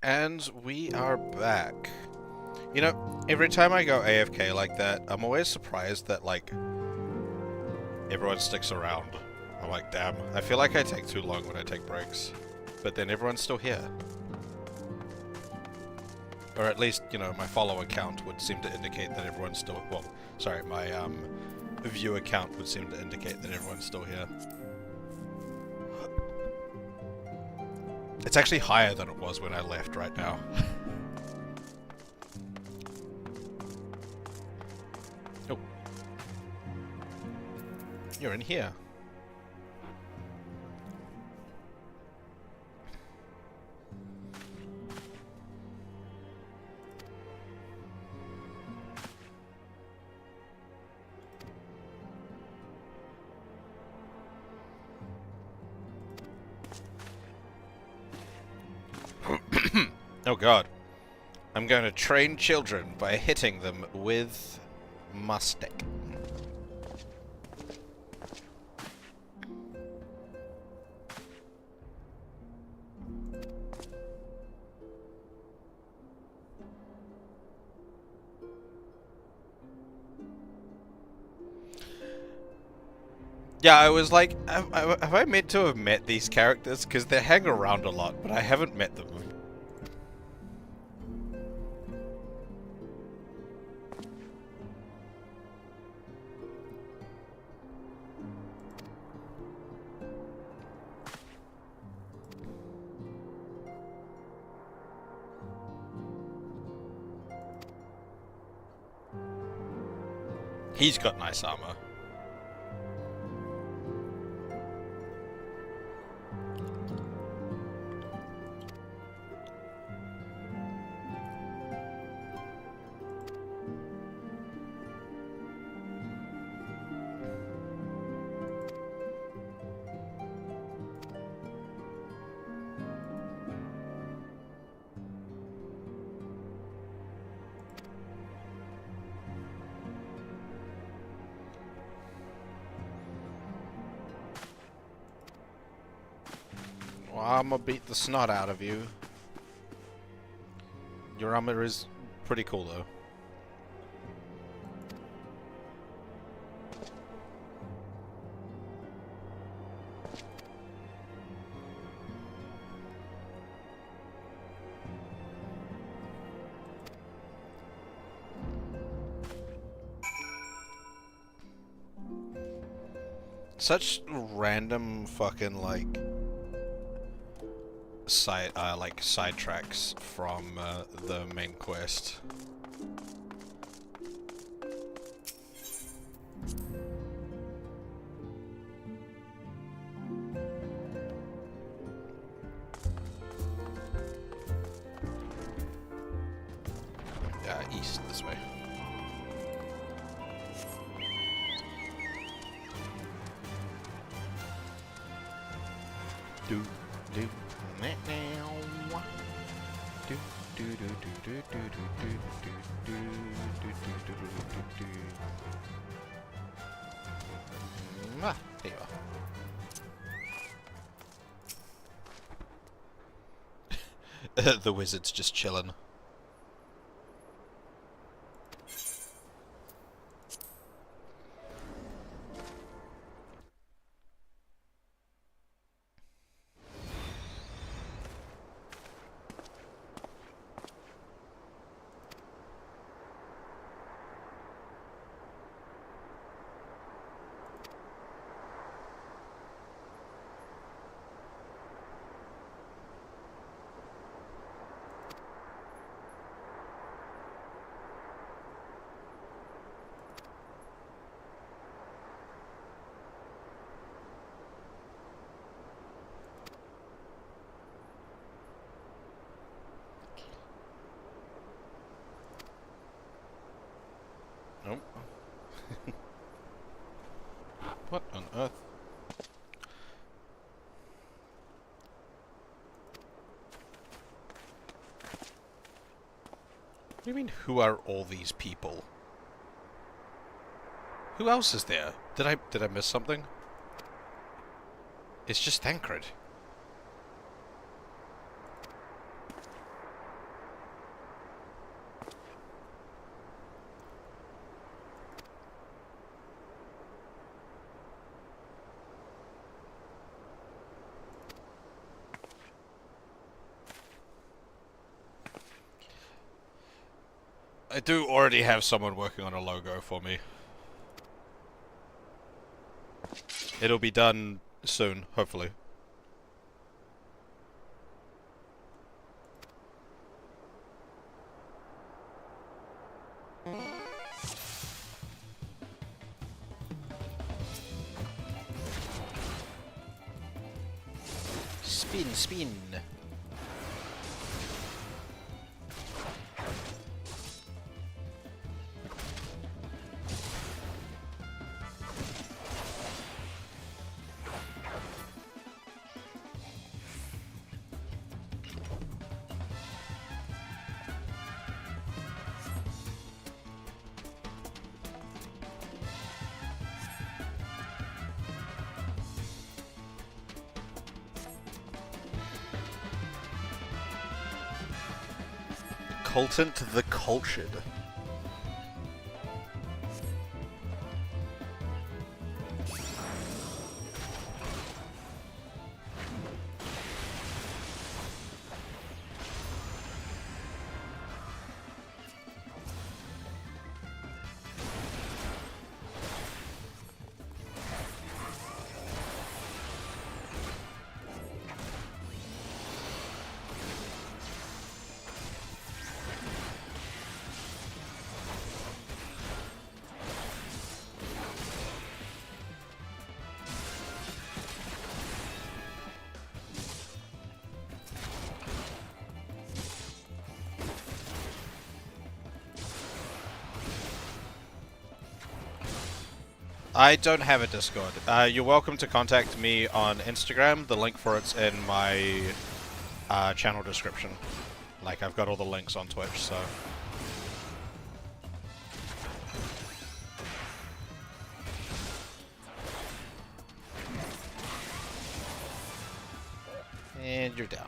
And we are back. You know, every time I go AFK like that, I'm always surprised that, like, everyone sticks around. I'm like, damn, I feel like I take too long when I take breaks. But then everyone's still here. Or at least, you know, my follower count would seem to indicate that everyone's still... Well, sorry, my viewer count would seem to indicate that everyone's still here. It's actually higher than it was when I left right now. Oh. You're in here. Oh god. I'm going to train children by hitting them with my stick. Yeah, I was like, have I meant to have met these characters? Because they hang around a lot, but I haven't met them. He's got nice armor. Well, I'm gonna beat the snot out of you. Your armor is pretty cool, though. Such random fucking, like sidetracks from the main quest. East this way. Do do. Ah, there you are. The wizard's just chilling. Nope. What on earth? What do you mean, who are all these people? Who else is there? Did I miss something? It's just Thancred. I do already have someone working on a logo for me. It'll be done soon, hopefully. Spin, spin. Cultant the Cultured. I don't have a Discord. You're welcome to contact me on Instagram. The link for it's in my channel description. Like, I've got all the links on Twitch, so... And you're down.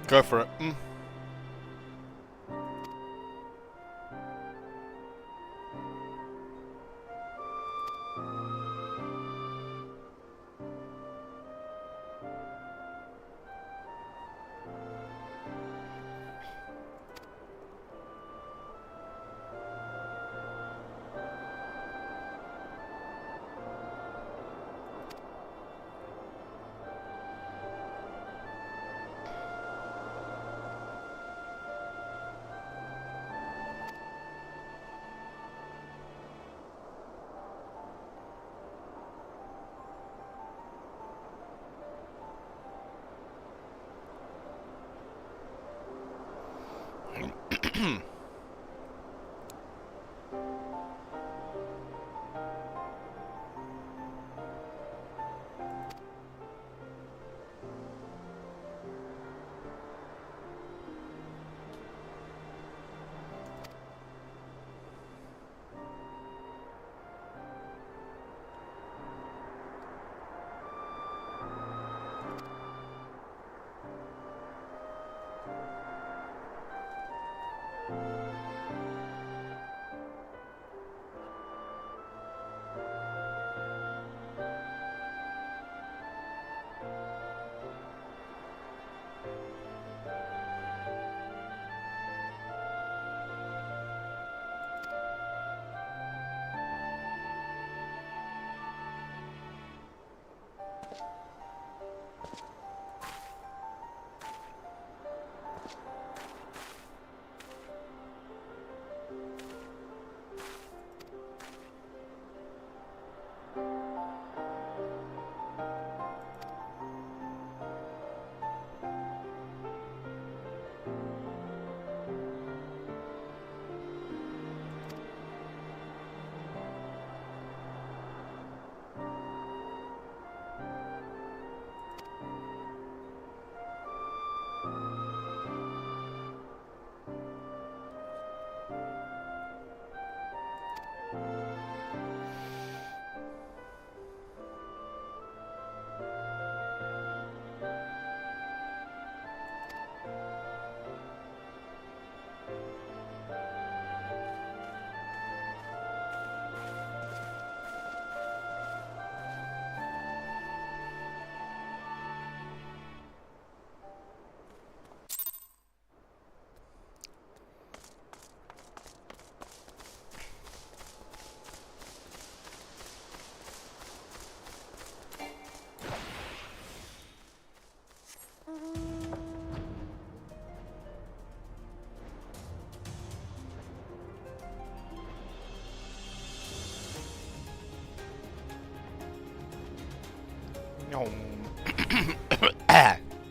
Go for it.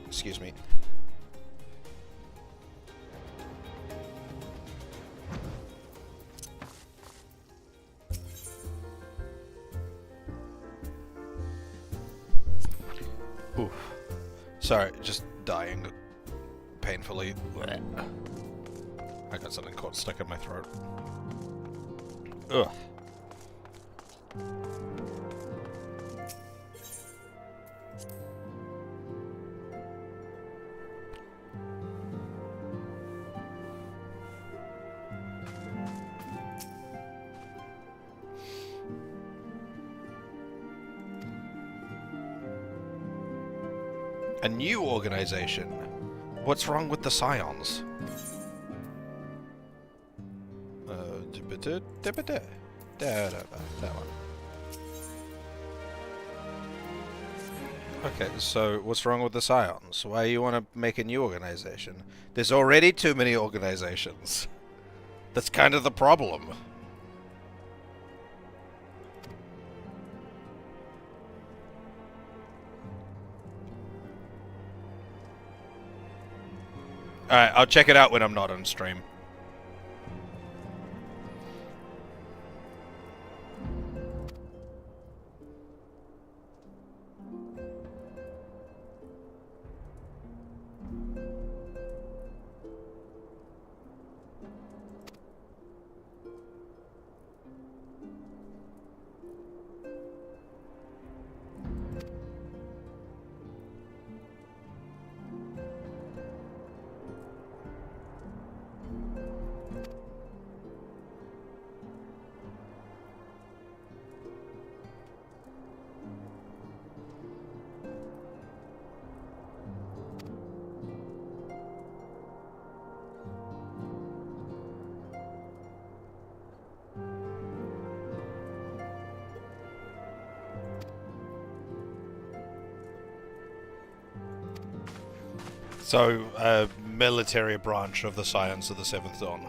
Excuse me. Oof. Sorry, just dying painfully. I got something caught stuck in my throat. Ugh. A new organization? What's wrong with the Scions? That one. Okay, so what's wrong with the Scions? Why you want to make a new organization? There's already too many organizations. That's kind of the problem. Alright, I'll check it out when I'm not on stream. So, military branch of the Scions of the Seventh Dawn.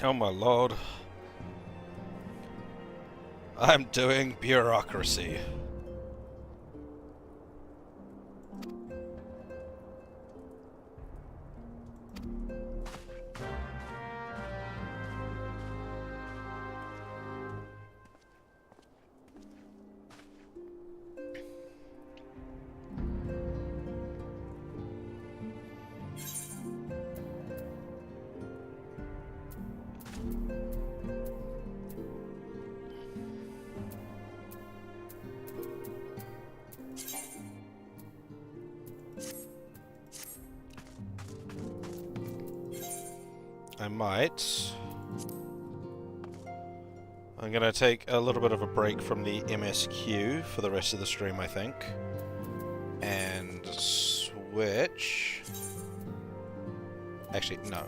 Oh my lord. I'm doing bureaucracy. I might. I'm gonna take a little bit of a break from the MSQ for the rest of the stream, I think. And switch. Actually, no.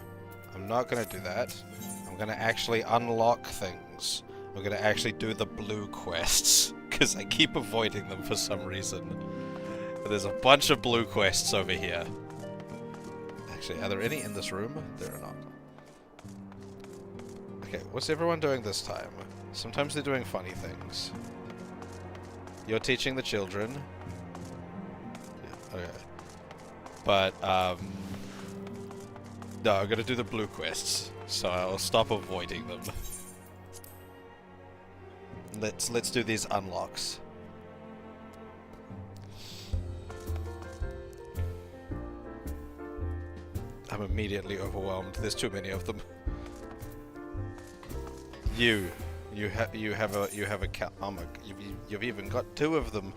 I'm not gonna do that. I'm gonna actually unlock things. I'm gonna actually do the blue quests, because I keep avoiding them for some reason. But there's a bunch of blue quests over here. Actually, are there any in this room? There are not. Okay, what's everyone doing this time? Sometimes they're doing funny things. You're teaching the children. Yeah, okay. But, no, I'm gonna do the blue quests, so I'll stop avoiding them. Let's do these unlocks. I'm immediately overwhelmed. There's too many of them. You have a cat. Oh my! You've even got 2 of them.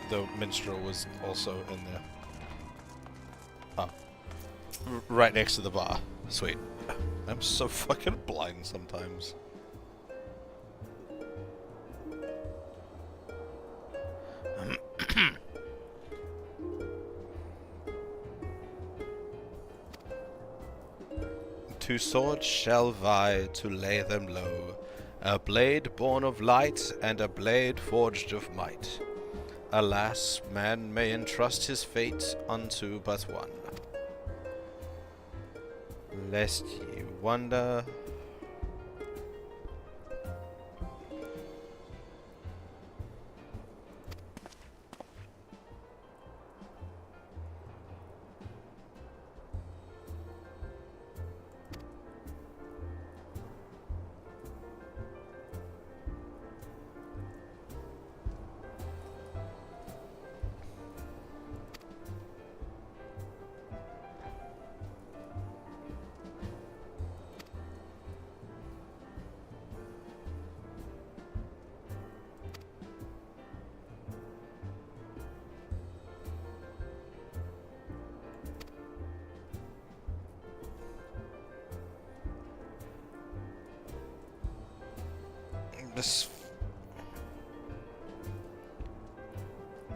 the minstrel was also in there. Oh. Right next to the bar. Sweet. I'm so fucking blind sometimes. Two swords shall vie to lay them low, a blade born of light and a blade forged of might. Alas, man may entrust his fate unto but one. Lest ye wonder.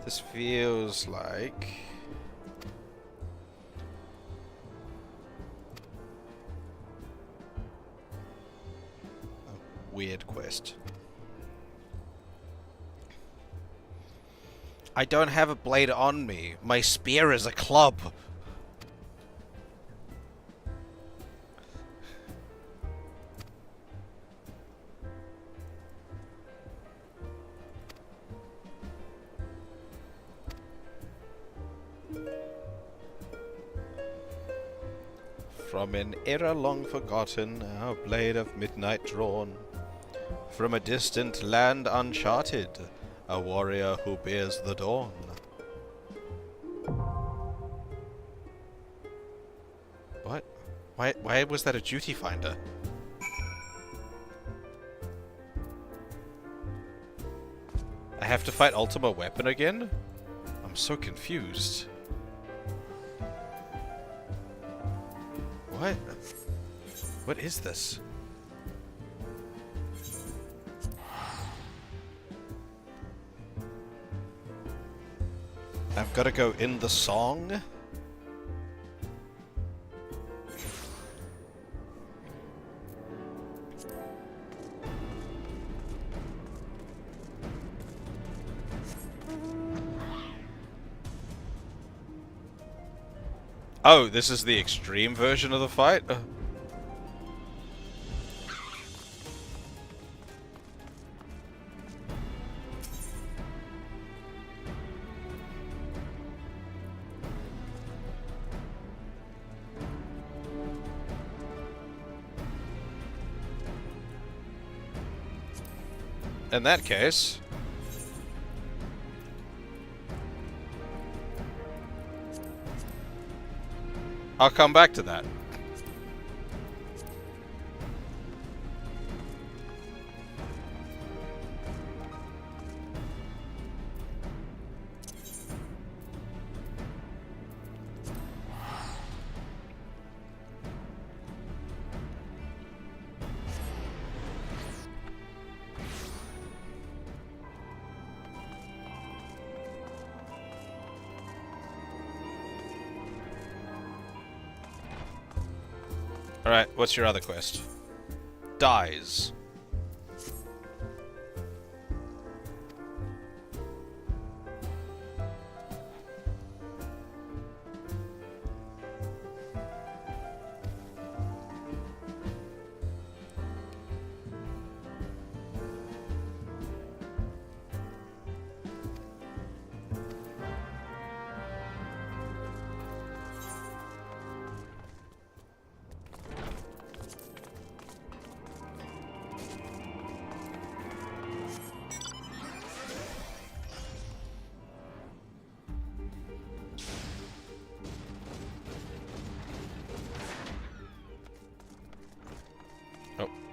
This feels like a weird quest. I don't have a blade on me. My spear is a club. From an era long forgotten, our blade of midnight drawn. From a distant land uncharted, a warrior who bears the dawn. What? Why was that a duty finder? I have to fight Ultima Weapon again? I'm so confused. What? What is this? I've got to go in the song? Oh, this is the extreme version of the fight? In that case... I'll come back to that. Alright, what's your other quest? Dies.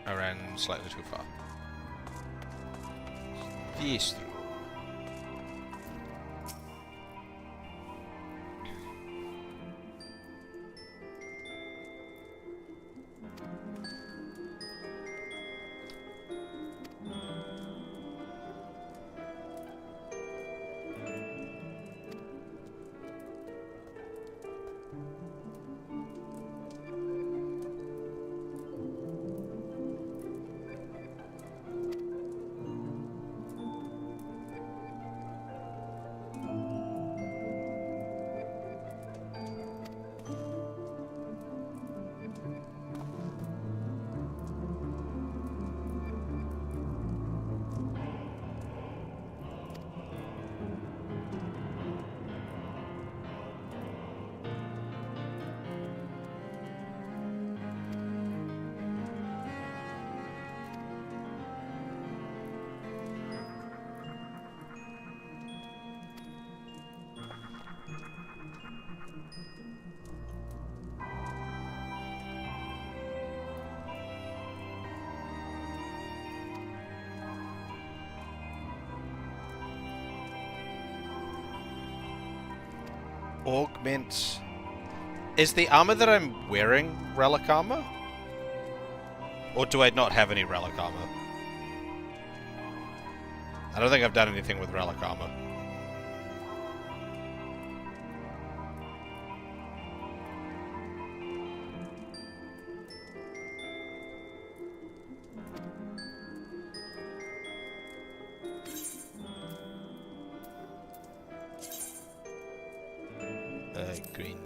I ran slightly too far. This through. Augment... Is the armor that I'm wearing relic armor? Or do I not have any relic armor? I don't think I've done anything with relic armor. Green.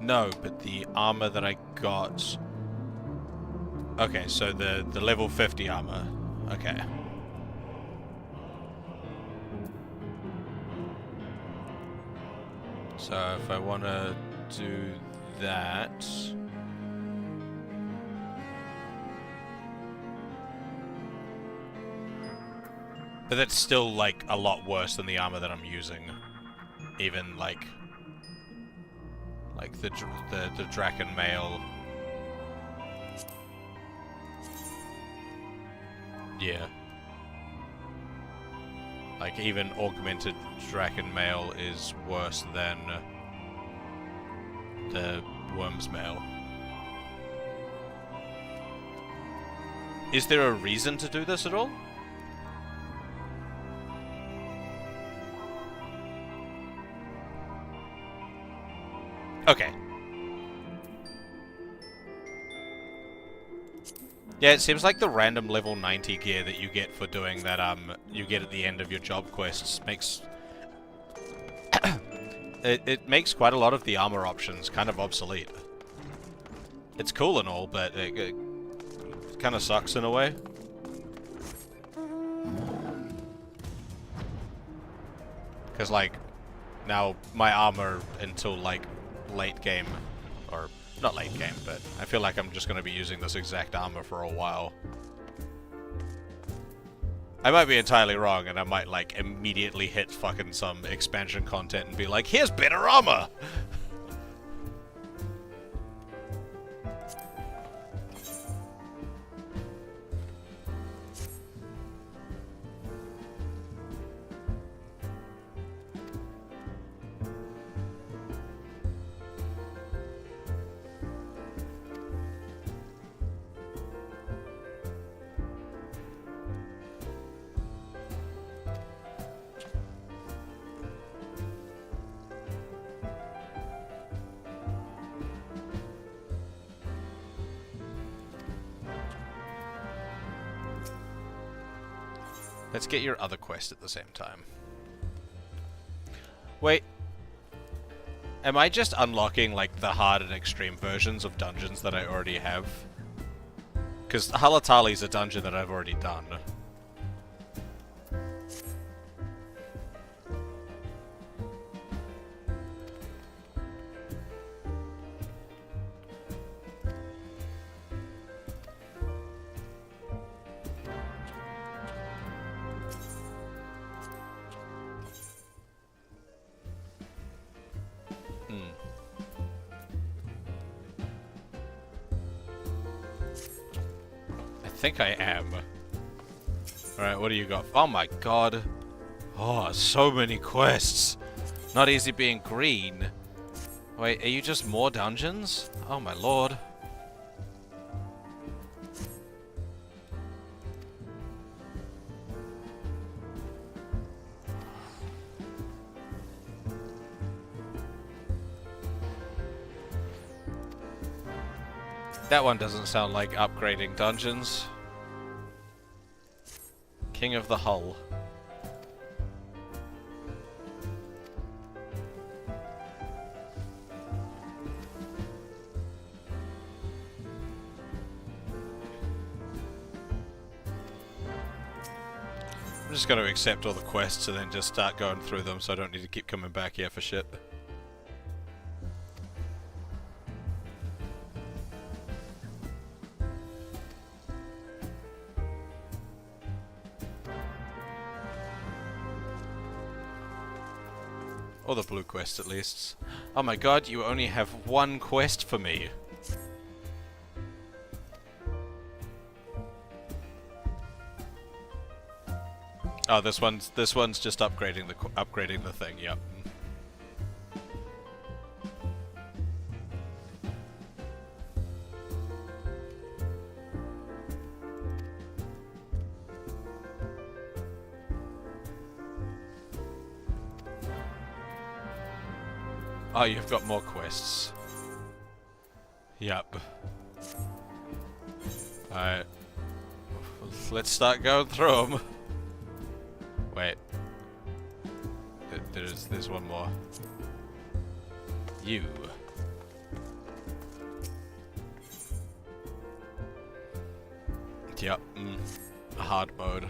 No, but the armor that I got... Okay, so the level 50 armor. Okay. So if I want to do that... But that's still, like, a lot worse than the armor that I'm using. Even, like the Draken Mail. Yeah. Like, even augmented Draken Mail is worse than the Worm's Mail. Is there a reason to do this at all? Okay. Yeah, it seems like the random level 90 gear that you get for doing that, you get at the end of your job quests makes... it makes quite a lot of the armor options kind of obsolete. It's cool and all, but it kind of sucks in a way. Because, like, now my armor until, like, late game, or not late game, but I feel like I'm just going to be using this exact armor for a while. I might be entirely wrong, and I might, like, immediately hit fucking some expansion content and be like, here's better armor! Let's get your other quest at the same time. Wait. Am I just unlocking, like, the hard and extreme versions of dungeons that I already have? Because Halatali's a dungeon that I've already done. I think I am. Alright, what do you got? Oh my god. Oh, so many quests. Not easy being green. Wait, are you just more dungeons? Oh my lord. That one doesn't sound like upgrading dungeons. King of the Hull. I'm just going to accept all the quests and then just start going through them so I don't need to keep coming back here for shit. Or the blue quest, at least. Oh my god, you only have one quest for me. Oh, this one's just upgrading the thing. Yep. Oh, you've got more quests. Yep. Alright. Let's start going through them. Wait. There's one more. You. Yep. Hard mode.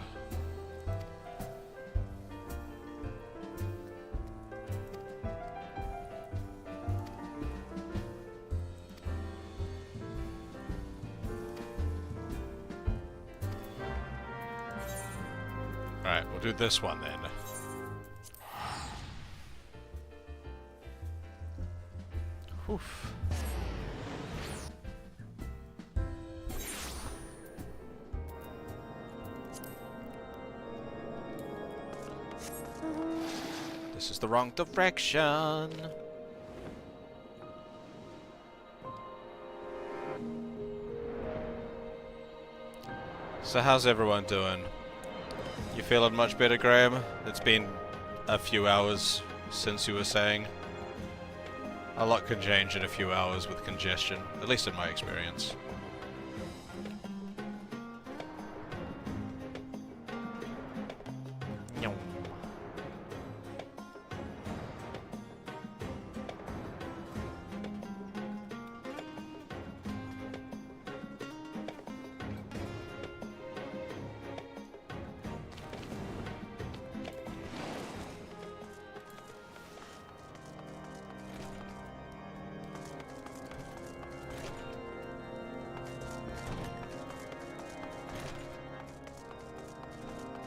Alright, we'll do this one then. Oof. This is the wrong direction. So how's everyone doing? You feeling much better, Graham? It's been a few hours since you were saying. A lot can change in a few hours with congestion, at least in my experience.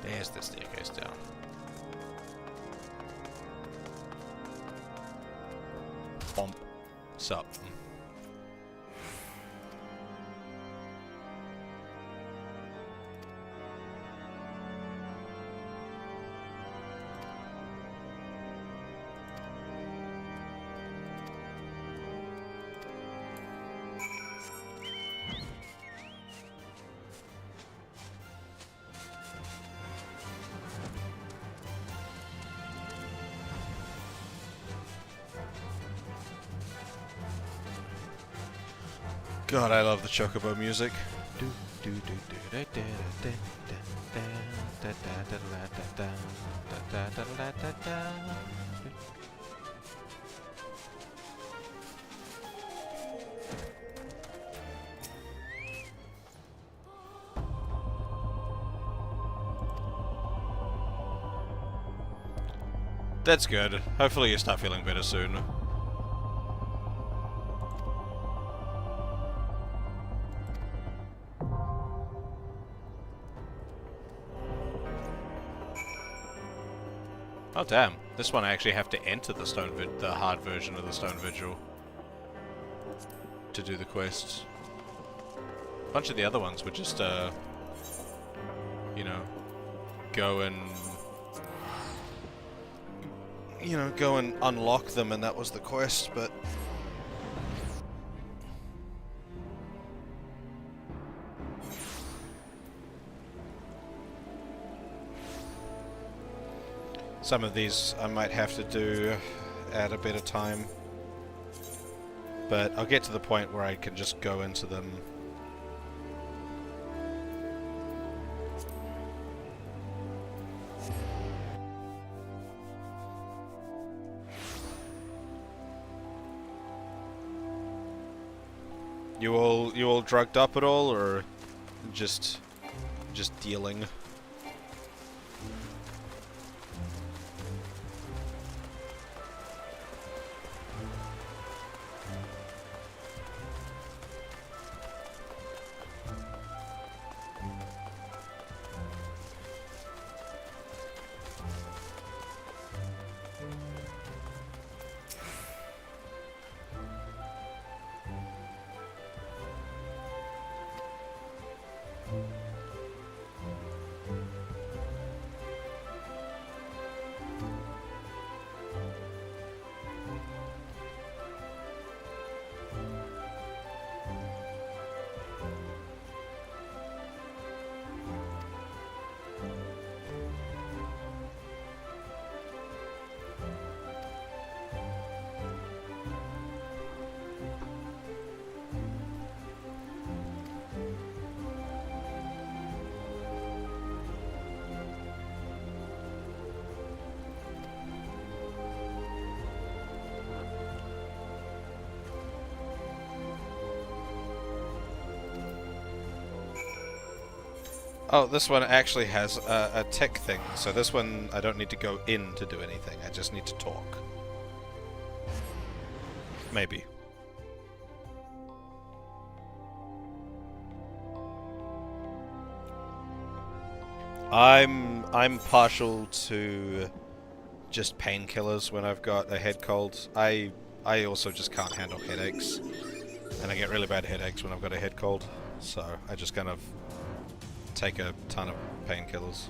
There's the staircase down. Bump. Sup. God, I love the Chocobo music. That's good. Hopefully you start feeling better soon. Oh damn, this one I actually have to enter the hard version of the Stone Vigil to do the quests. A bunch of the other ones were just, you know, go and unlock them and that was the quest, but some of these I might have to do at a better time, but I'll get to the point where I can just go into them. You all drugged up at all, or just dealing? Oh, this one actually has a tech thing, so this one I don't need to go in to do anything, I just need to talk. Maybe. I'm partial to just painkillers when I've got a head cold. I also just can't handle headaches, and I get really bad headaches when I've got a head cold, so I just kind of take a ton of painkillers.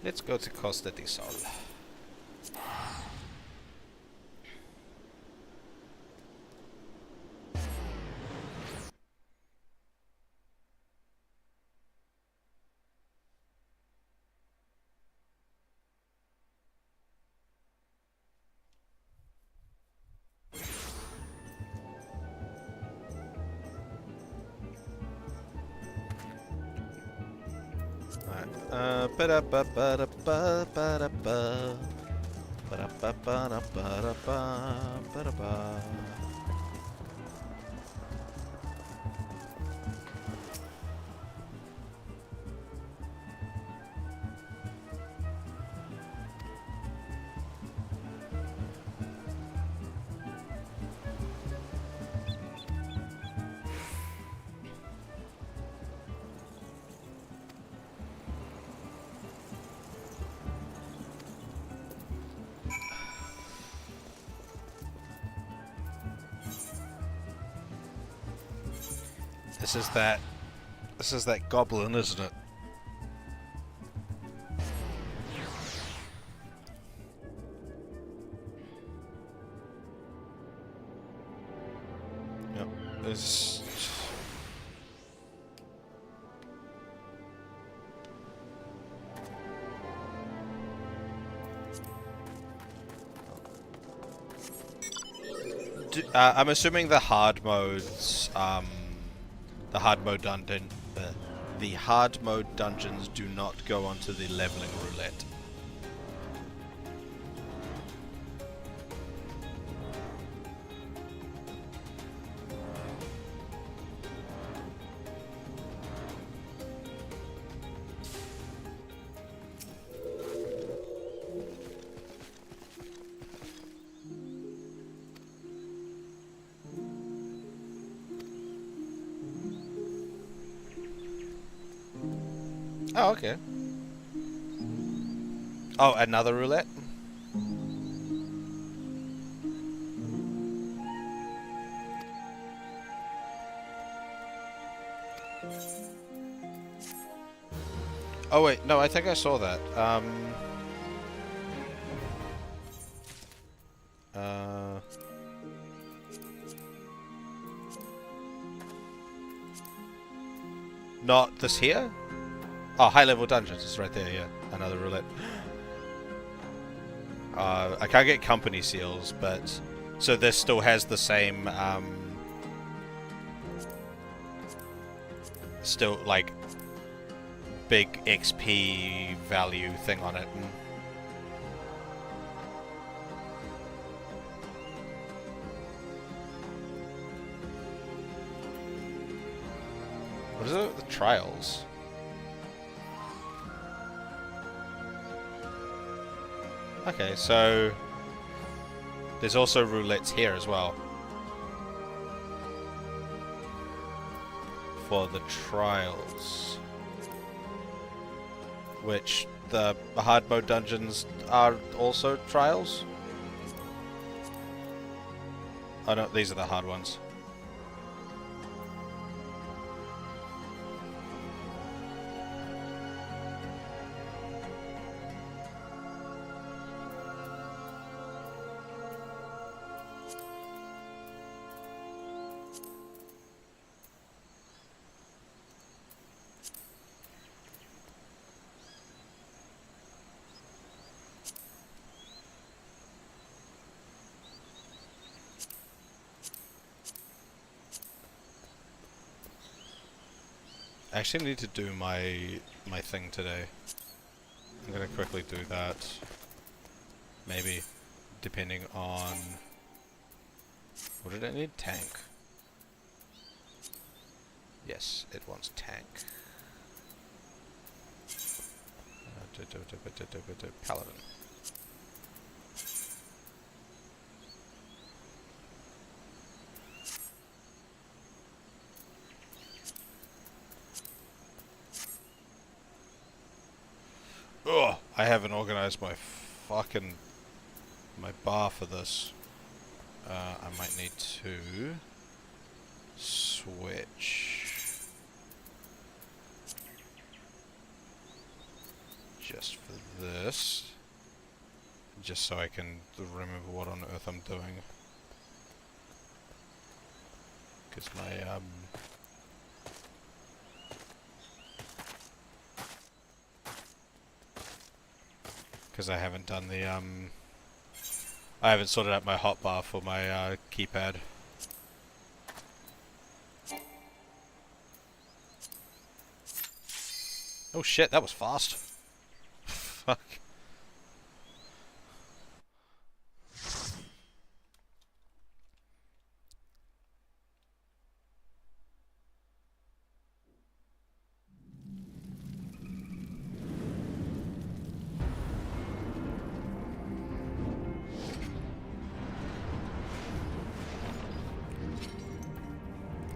Let's go to Costa di Sol. This is that goblin, isn't it? Yep. There's I'm assuming the hard modes, the hard mode dungeons do not go onto the leveling roulette. Oh, okay. Oh, another roulette? Oh wait, no, I think I saw that. Not this here? Oh, high-level dungeons is right there, yeah. Another roulette. I can't get company seals, but... So this still has the same, still, like, big XP value thing on it. What is it? The trials? Okay, so there's also roulettes here as well for the trials, which the hard mode dungeons are also trials. Oh no, these are the hard ones. I actually need to do my thing today. I'm gonna quickly do that. Maybe, depending on... What did it need? Tank. Yes, it wants tank. Paladin. Ugh, I haven't organized my bar for this. I might need to switch just for this, just so I can remember what on earth I'm doing. Because my because I haven't done the I haven't sorted out my hotbar for my keypad. Oh shit, that was fast. Fuck.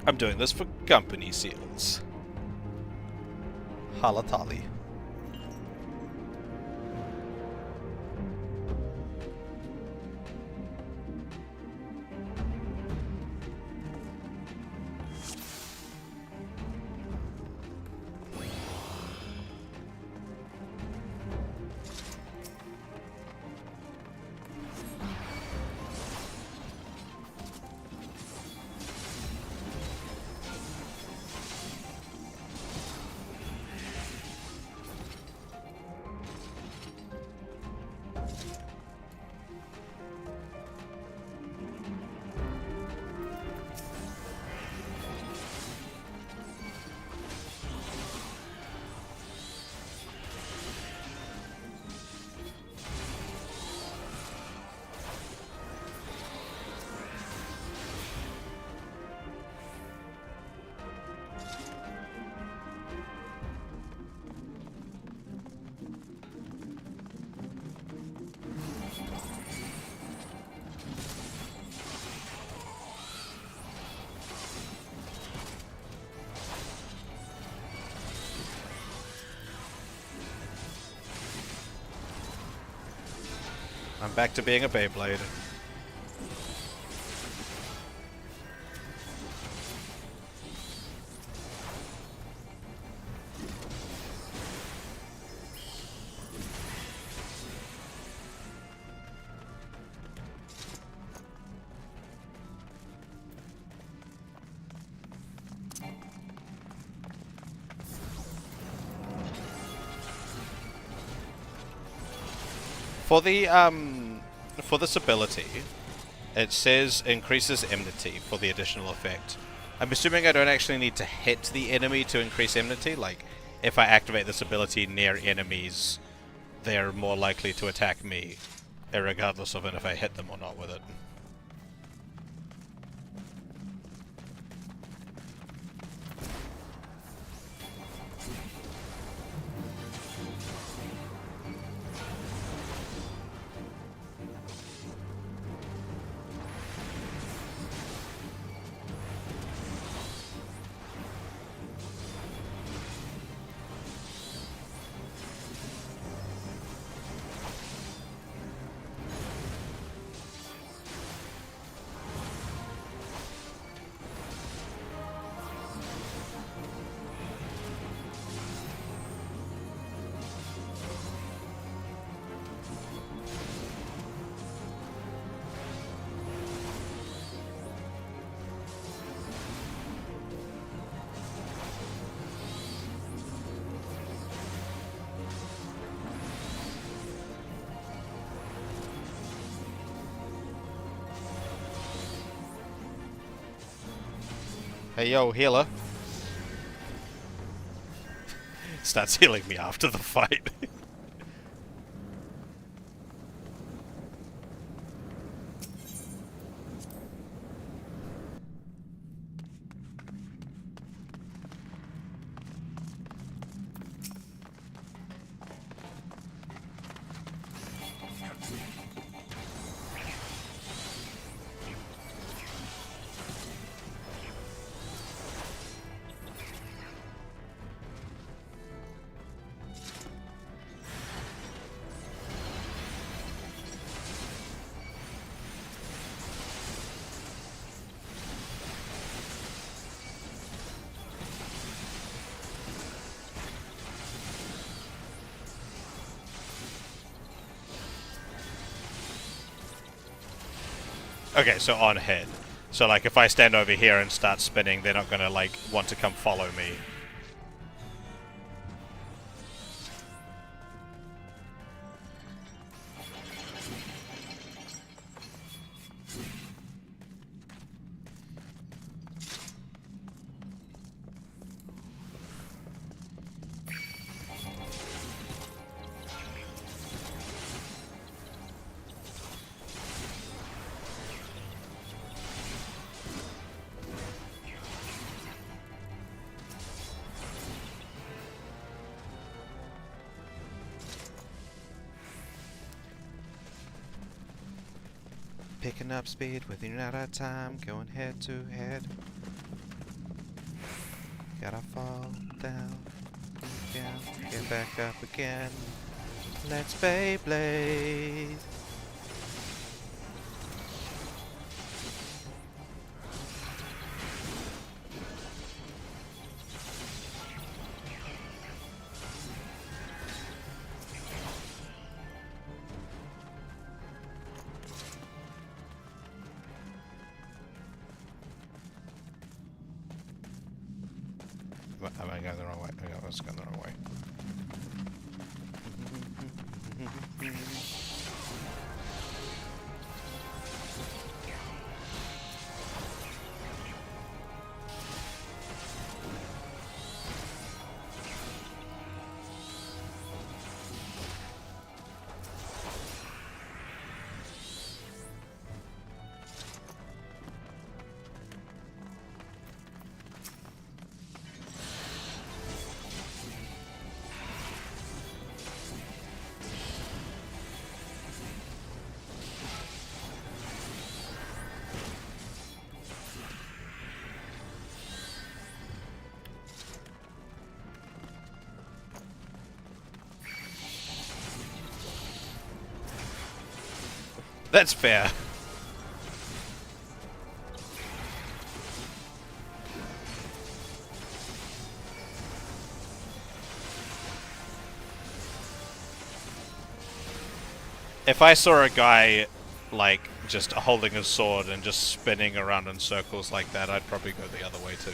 I'm doing this for company seals. Halatali. I'm back to being a Beyblade. For this ability, it says increases enmity for the additional effect. I'm assuming I don't actually need to hit the enemy to increase enmity. Like, if I activate this ability near enemies, they're more likely to attack me, regardless of if I hit them or not with it. Hey yo, healer. Starts healing me after the fight. Okay, so on head. So like if I stand over here and start spinning, they're not gonna like want to come follow me. Picking up speed with you out of time, going head to head. Gotta fall down, get back up again. Let's Beyblade. Am I going the wrong way? I was going the wrong way. That's fair. If I saw a guy, like, just holding a sword and just spinning around in circles like that, I'd probably go the other way too.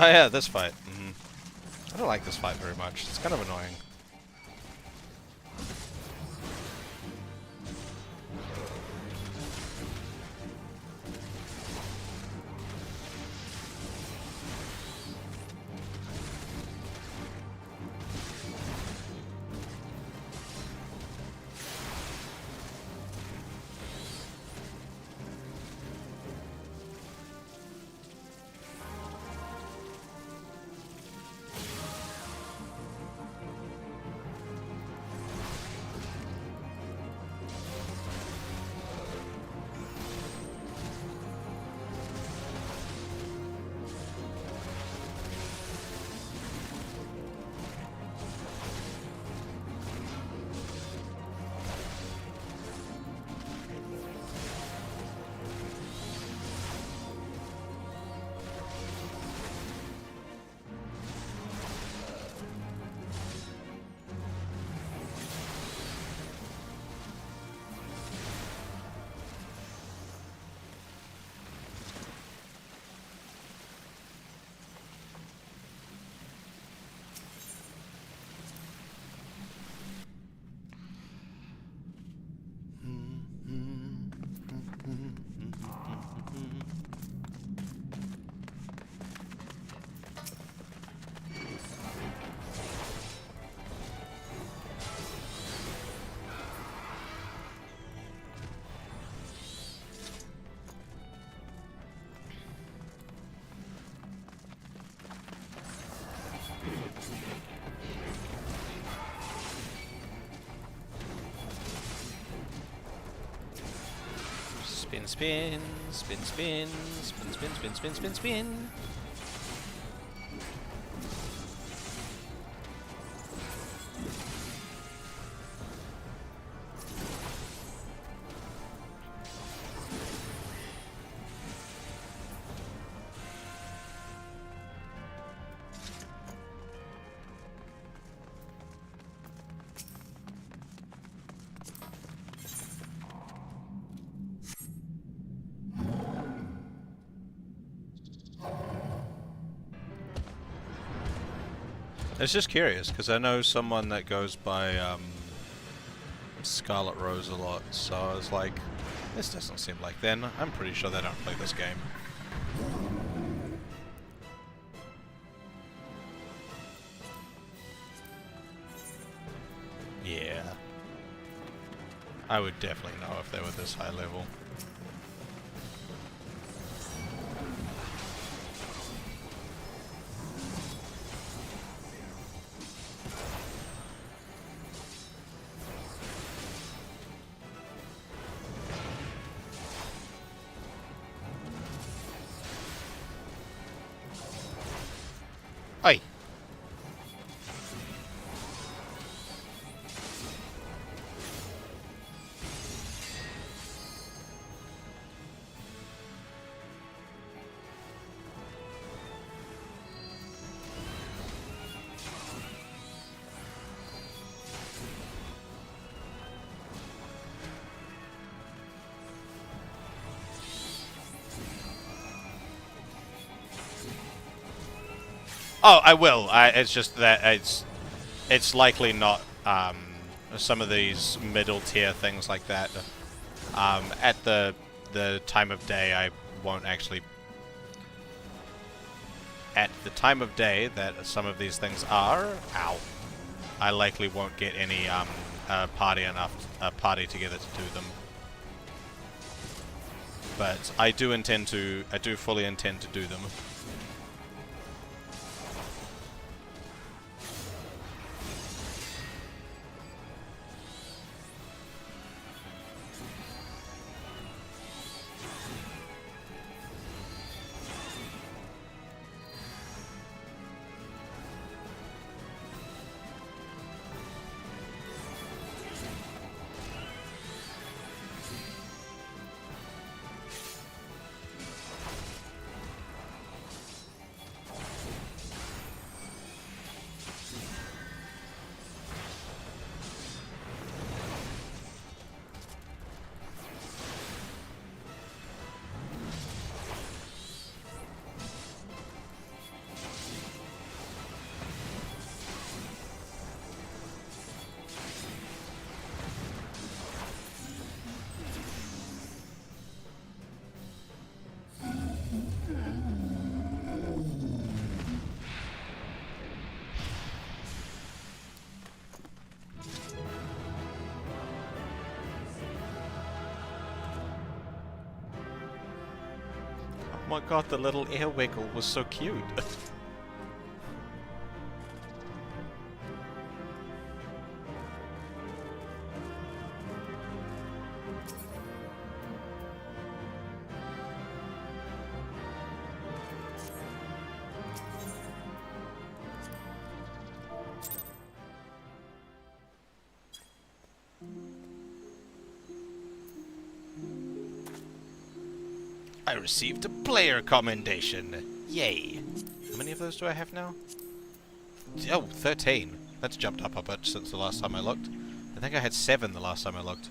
Oh yeah, this fight. I don't like this fight very much. It's kind of annoying. Spin, spin, spin, spin, spin, spin, spin, spin, spin, spin. I was just curious, because I know someone that goes by Scarlet Rose a lot, so I was like, this doesn't seem like them. I'm pretty sure they don't play this game. Yeah. I would definitely know if they were this high level. Oi! Oh, I will. It's just that it's likely not some of these middle tier things like that. At the time of day, I won't actually. At the time of day that some of these things are, I likely won't get any party together to do them. But I do fully intend to do them. Oh my god, the little air wiggle was so cute. I received a player commendation. Yay. How many of those do I have now? Oh, 13. That's jumped up a bit since the last time I looked. I think I had 7 the last time I looked.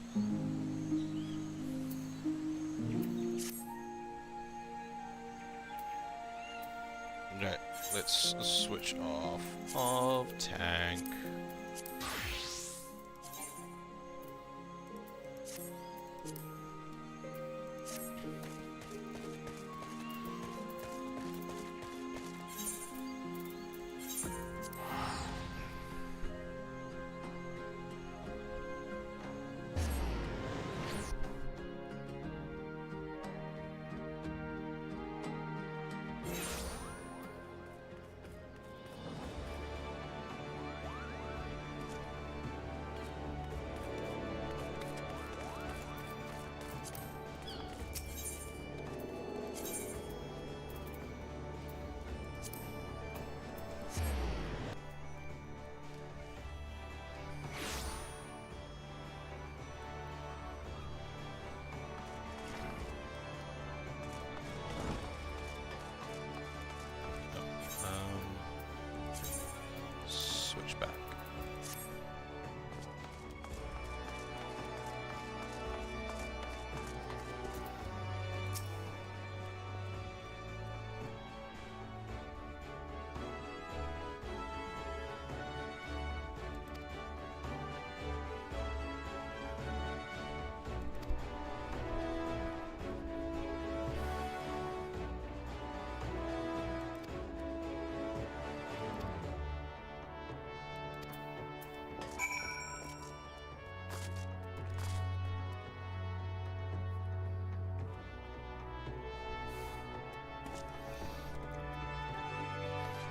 Right, let's switch off of tank.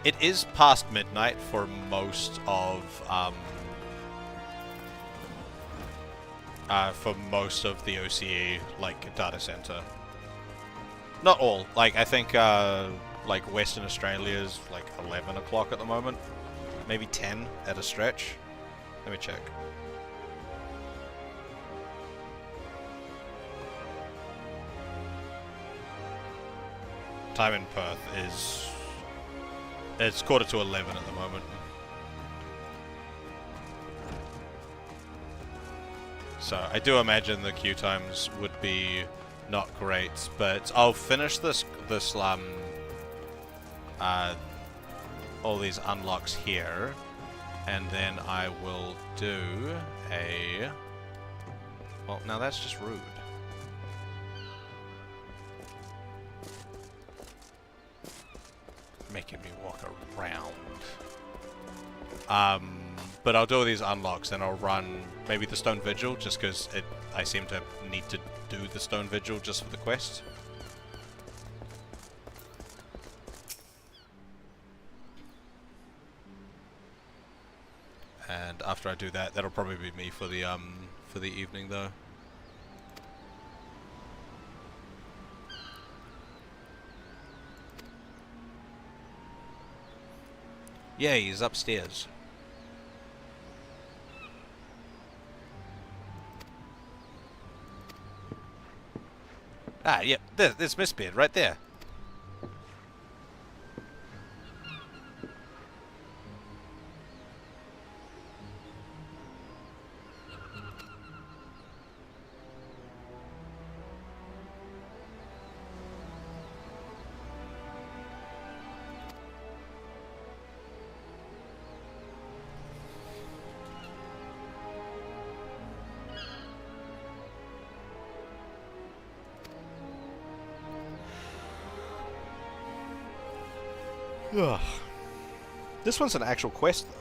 It is past midnight for most of the OCE like data center. Not all. Like I think like Western Australia is like 11 o'clock at the moment, maybe 10 at a stretch. Let me check. Time in Perth is it's 11:15 at the moment. So I do imagine the queue times would be not great, but I'll finish all these unlocks here, and then I will do a... Well, now that's just rude. Making me walk around. But I'll do all these unlocks, and I'll run maybe the Stone Vigil, just because I seem to need to do the Stone Vigil just for the quest. And after I do that, that'll probably be me for the evening, though. Yeah, he's upstairs. Ah, yep, there's Mistbeard right there. Ugh. This one's an actual quest, though.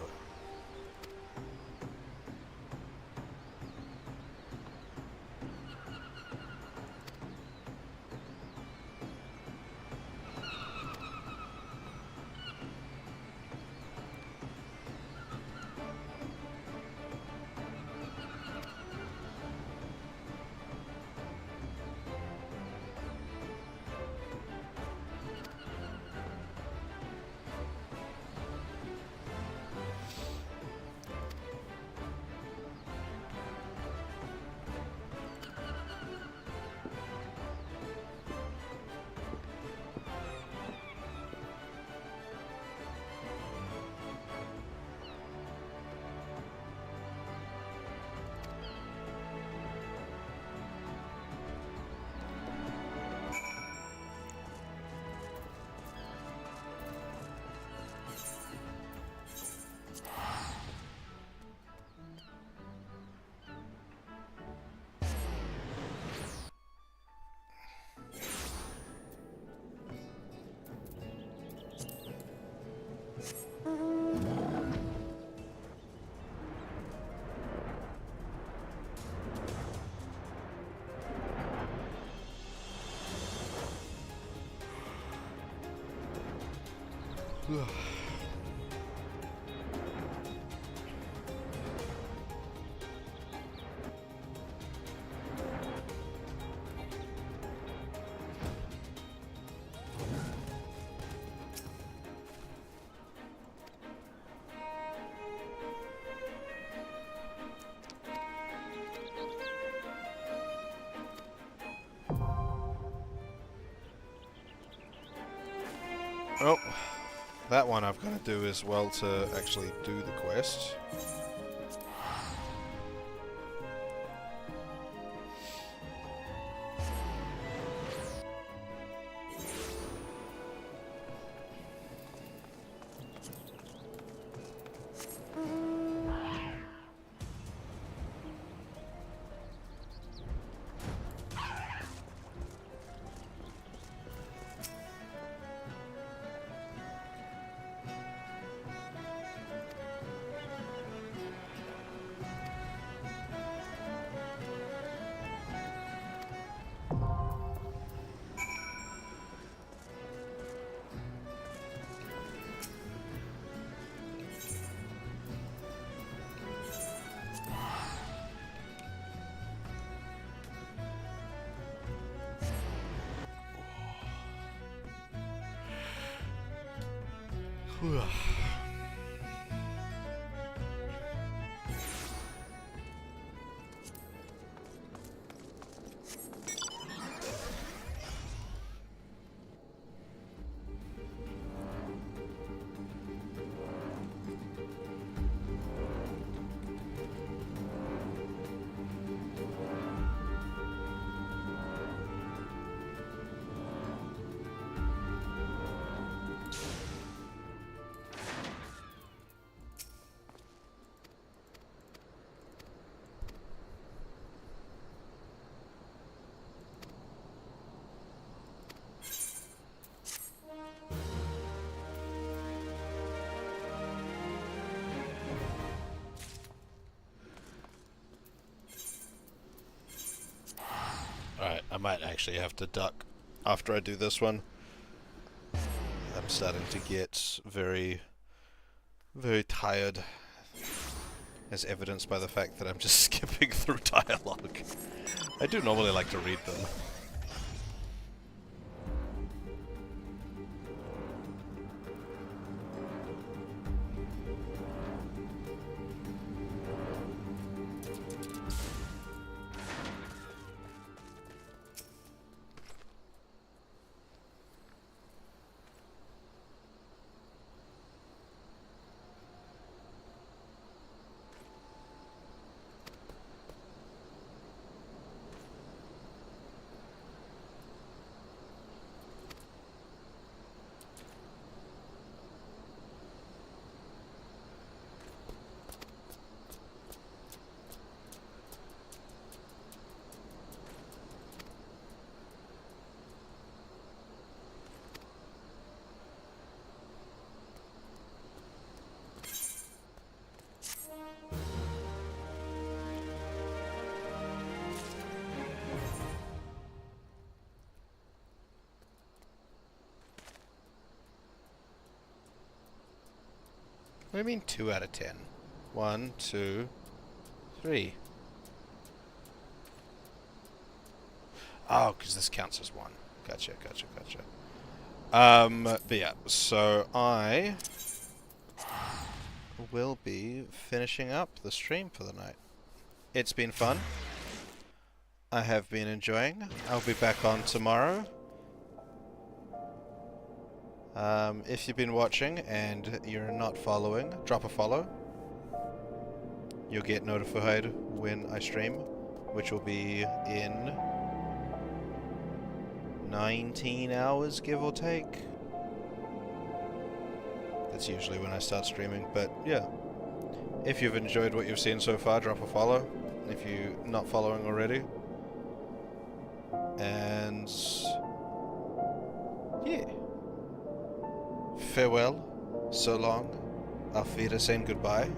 Oh, that one I've got to do as well to actually do the quest. Alright, I might actually have to duck after I do this one. I'm starting to get very, very tired, as evidenced by the fact that I'm just skipping through dialogue. I do normally like to read them. What do you mean 2 out of 10? 1, 2, 3. Oh, because this counts as 1. Gotcha. But yeah, so I will be finishing up the stream for the night. It's been fun. I have been enjoying. I'll be back on tomorrow. If you've been watching and you're not following, drop a follow. You'll get notified when I stream, which will be in 19 hours, give or take. That's usually when I start streaming, but yeah. If you've enjoyed what you've seen so far, drop a follow, if you're not following already. And yeah. Farewell, so long, auf Wiedersehen, goodbye.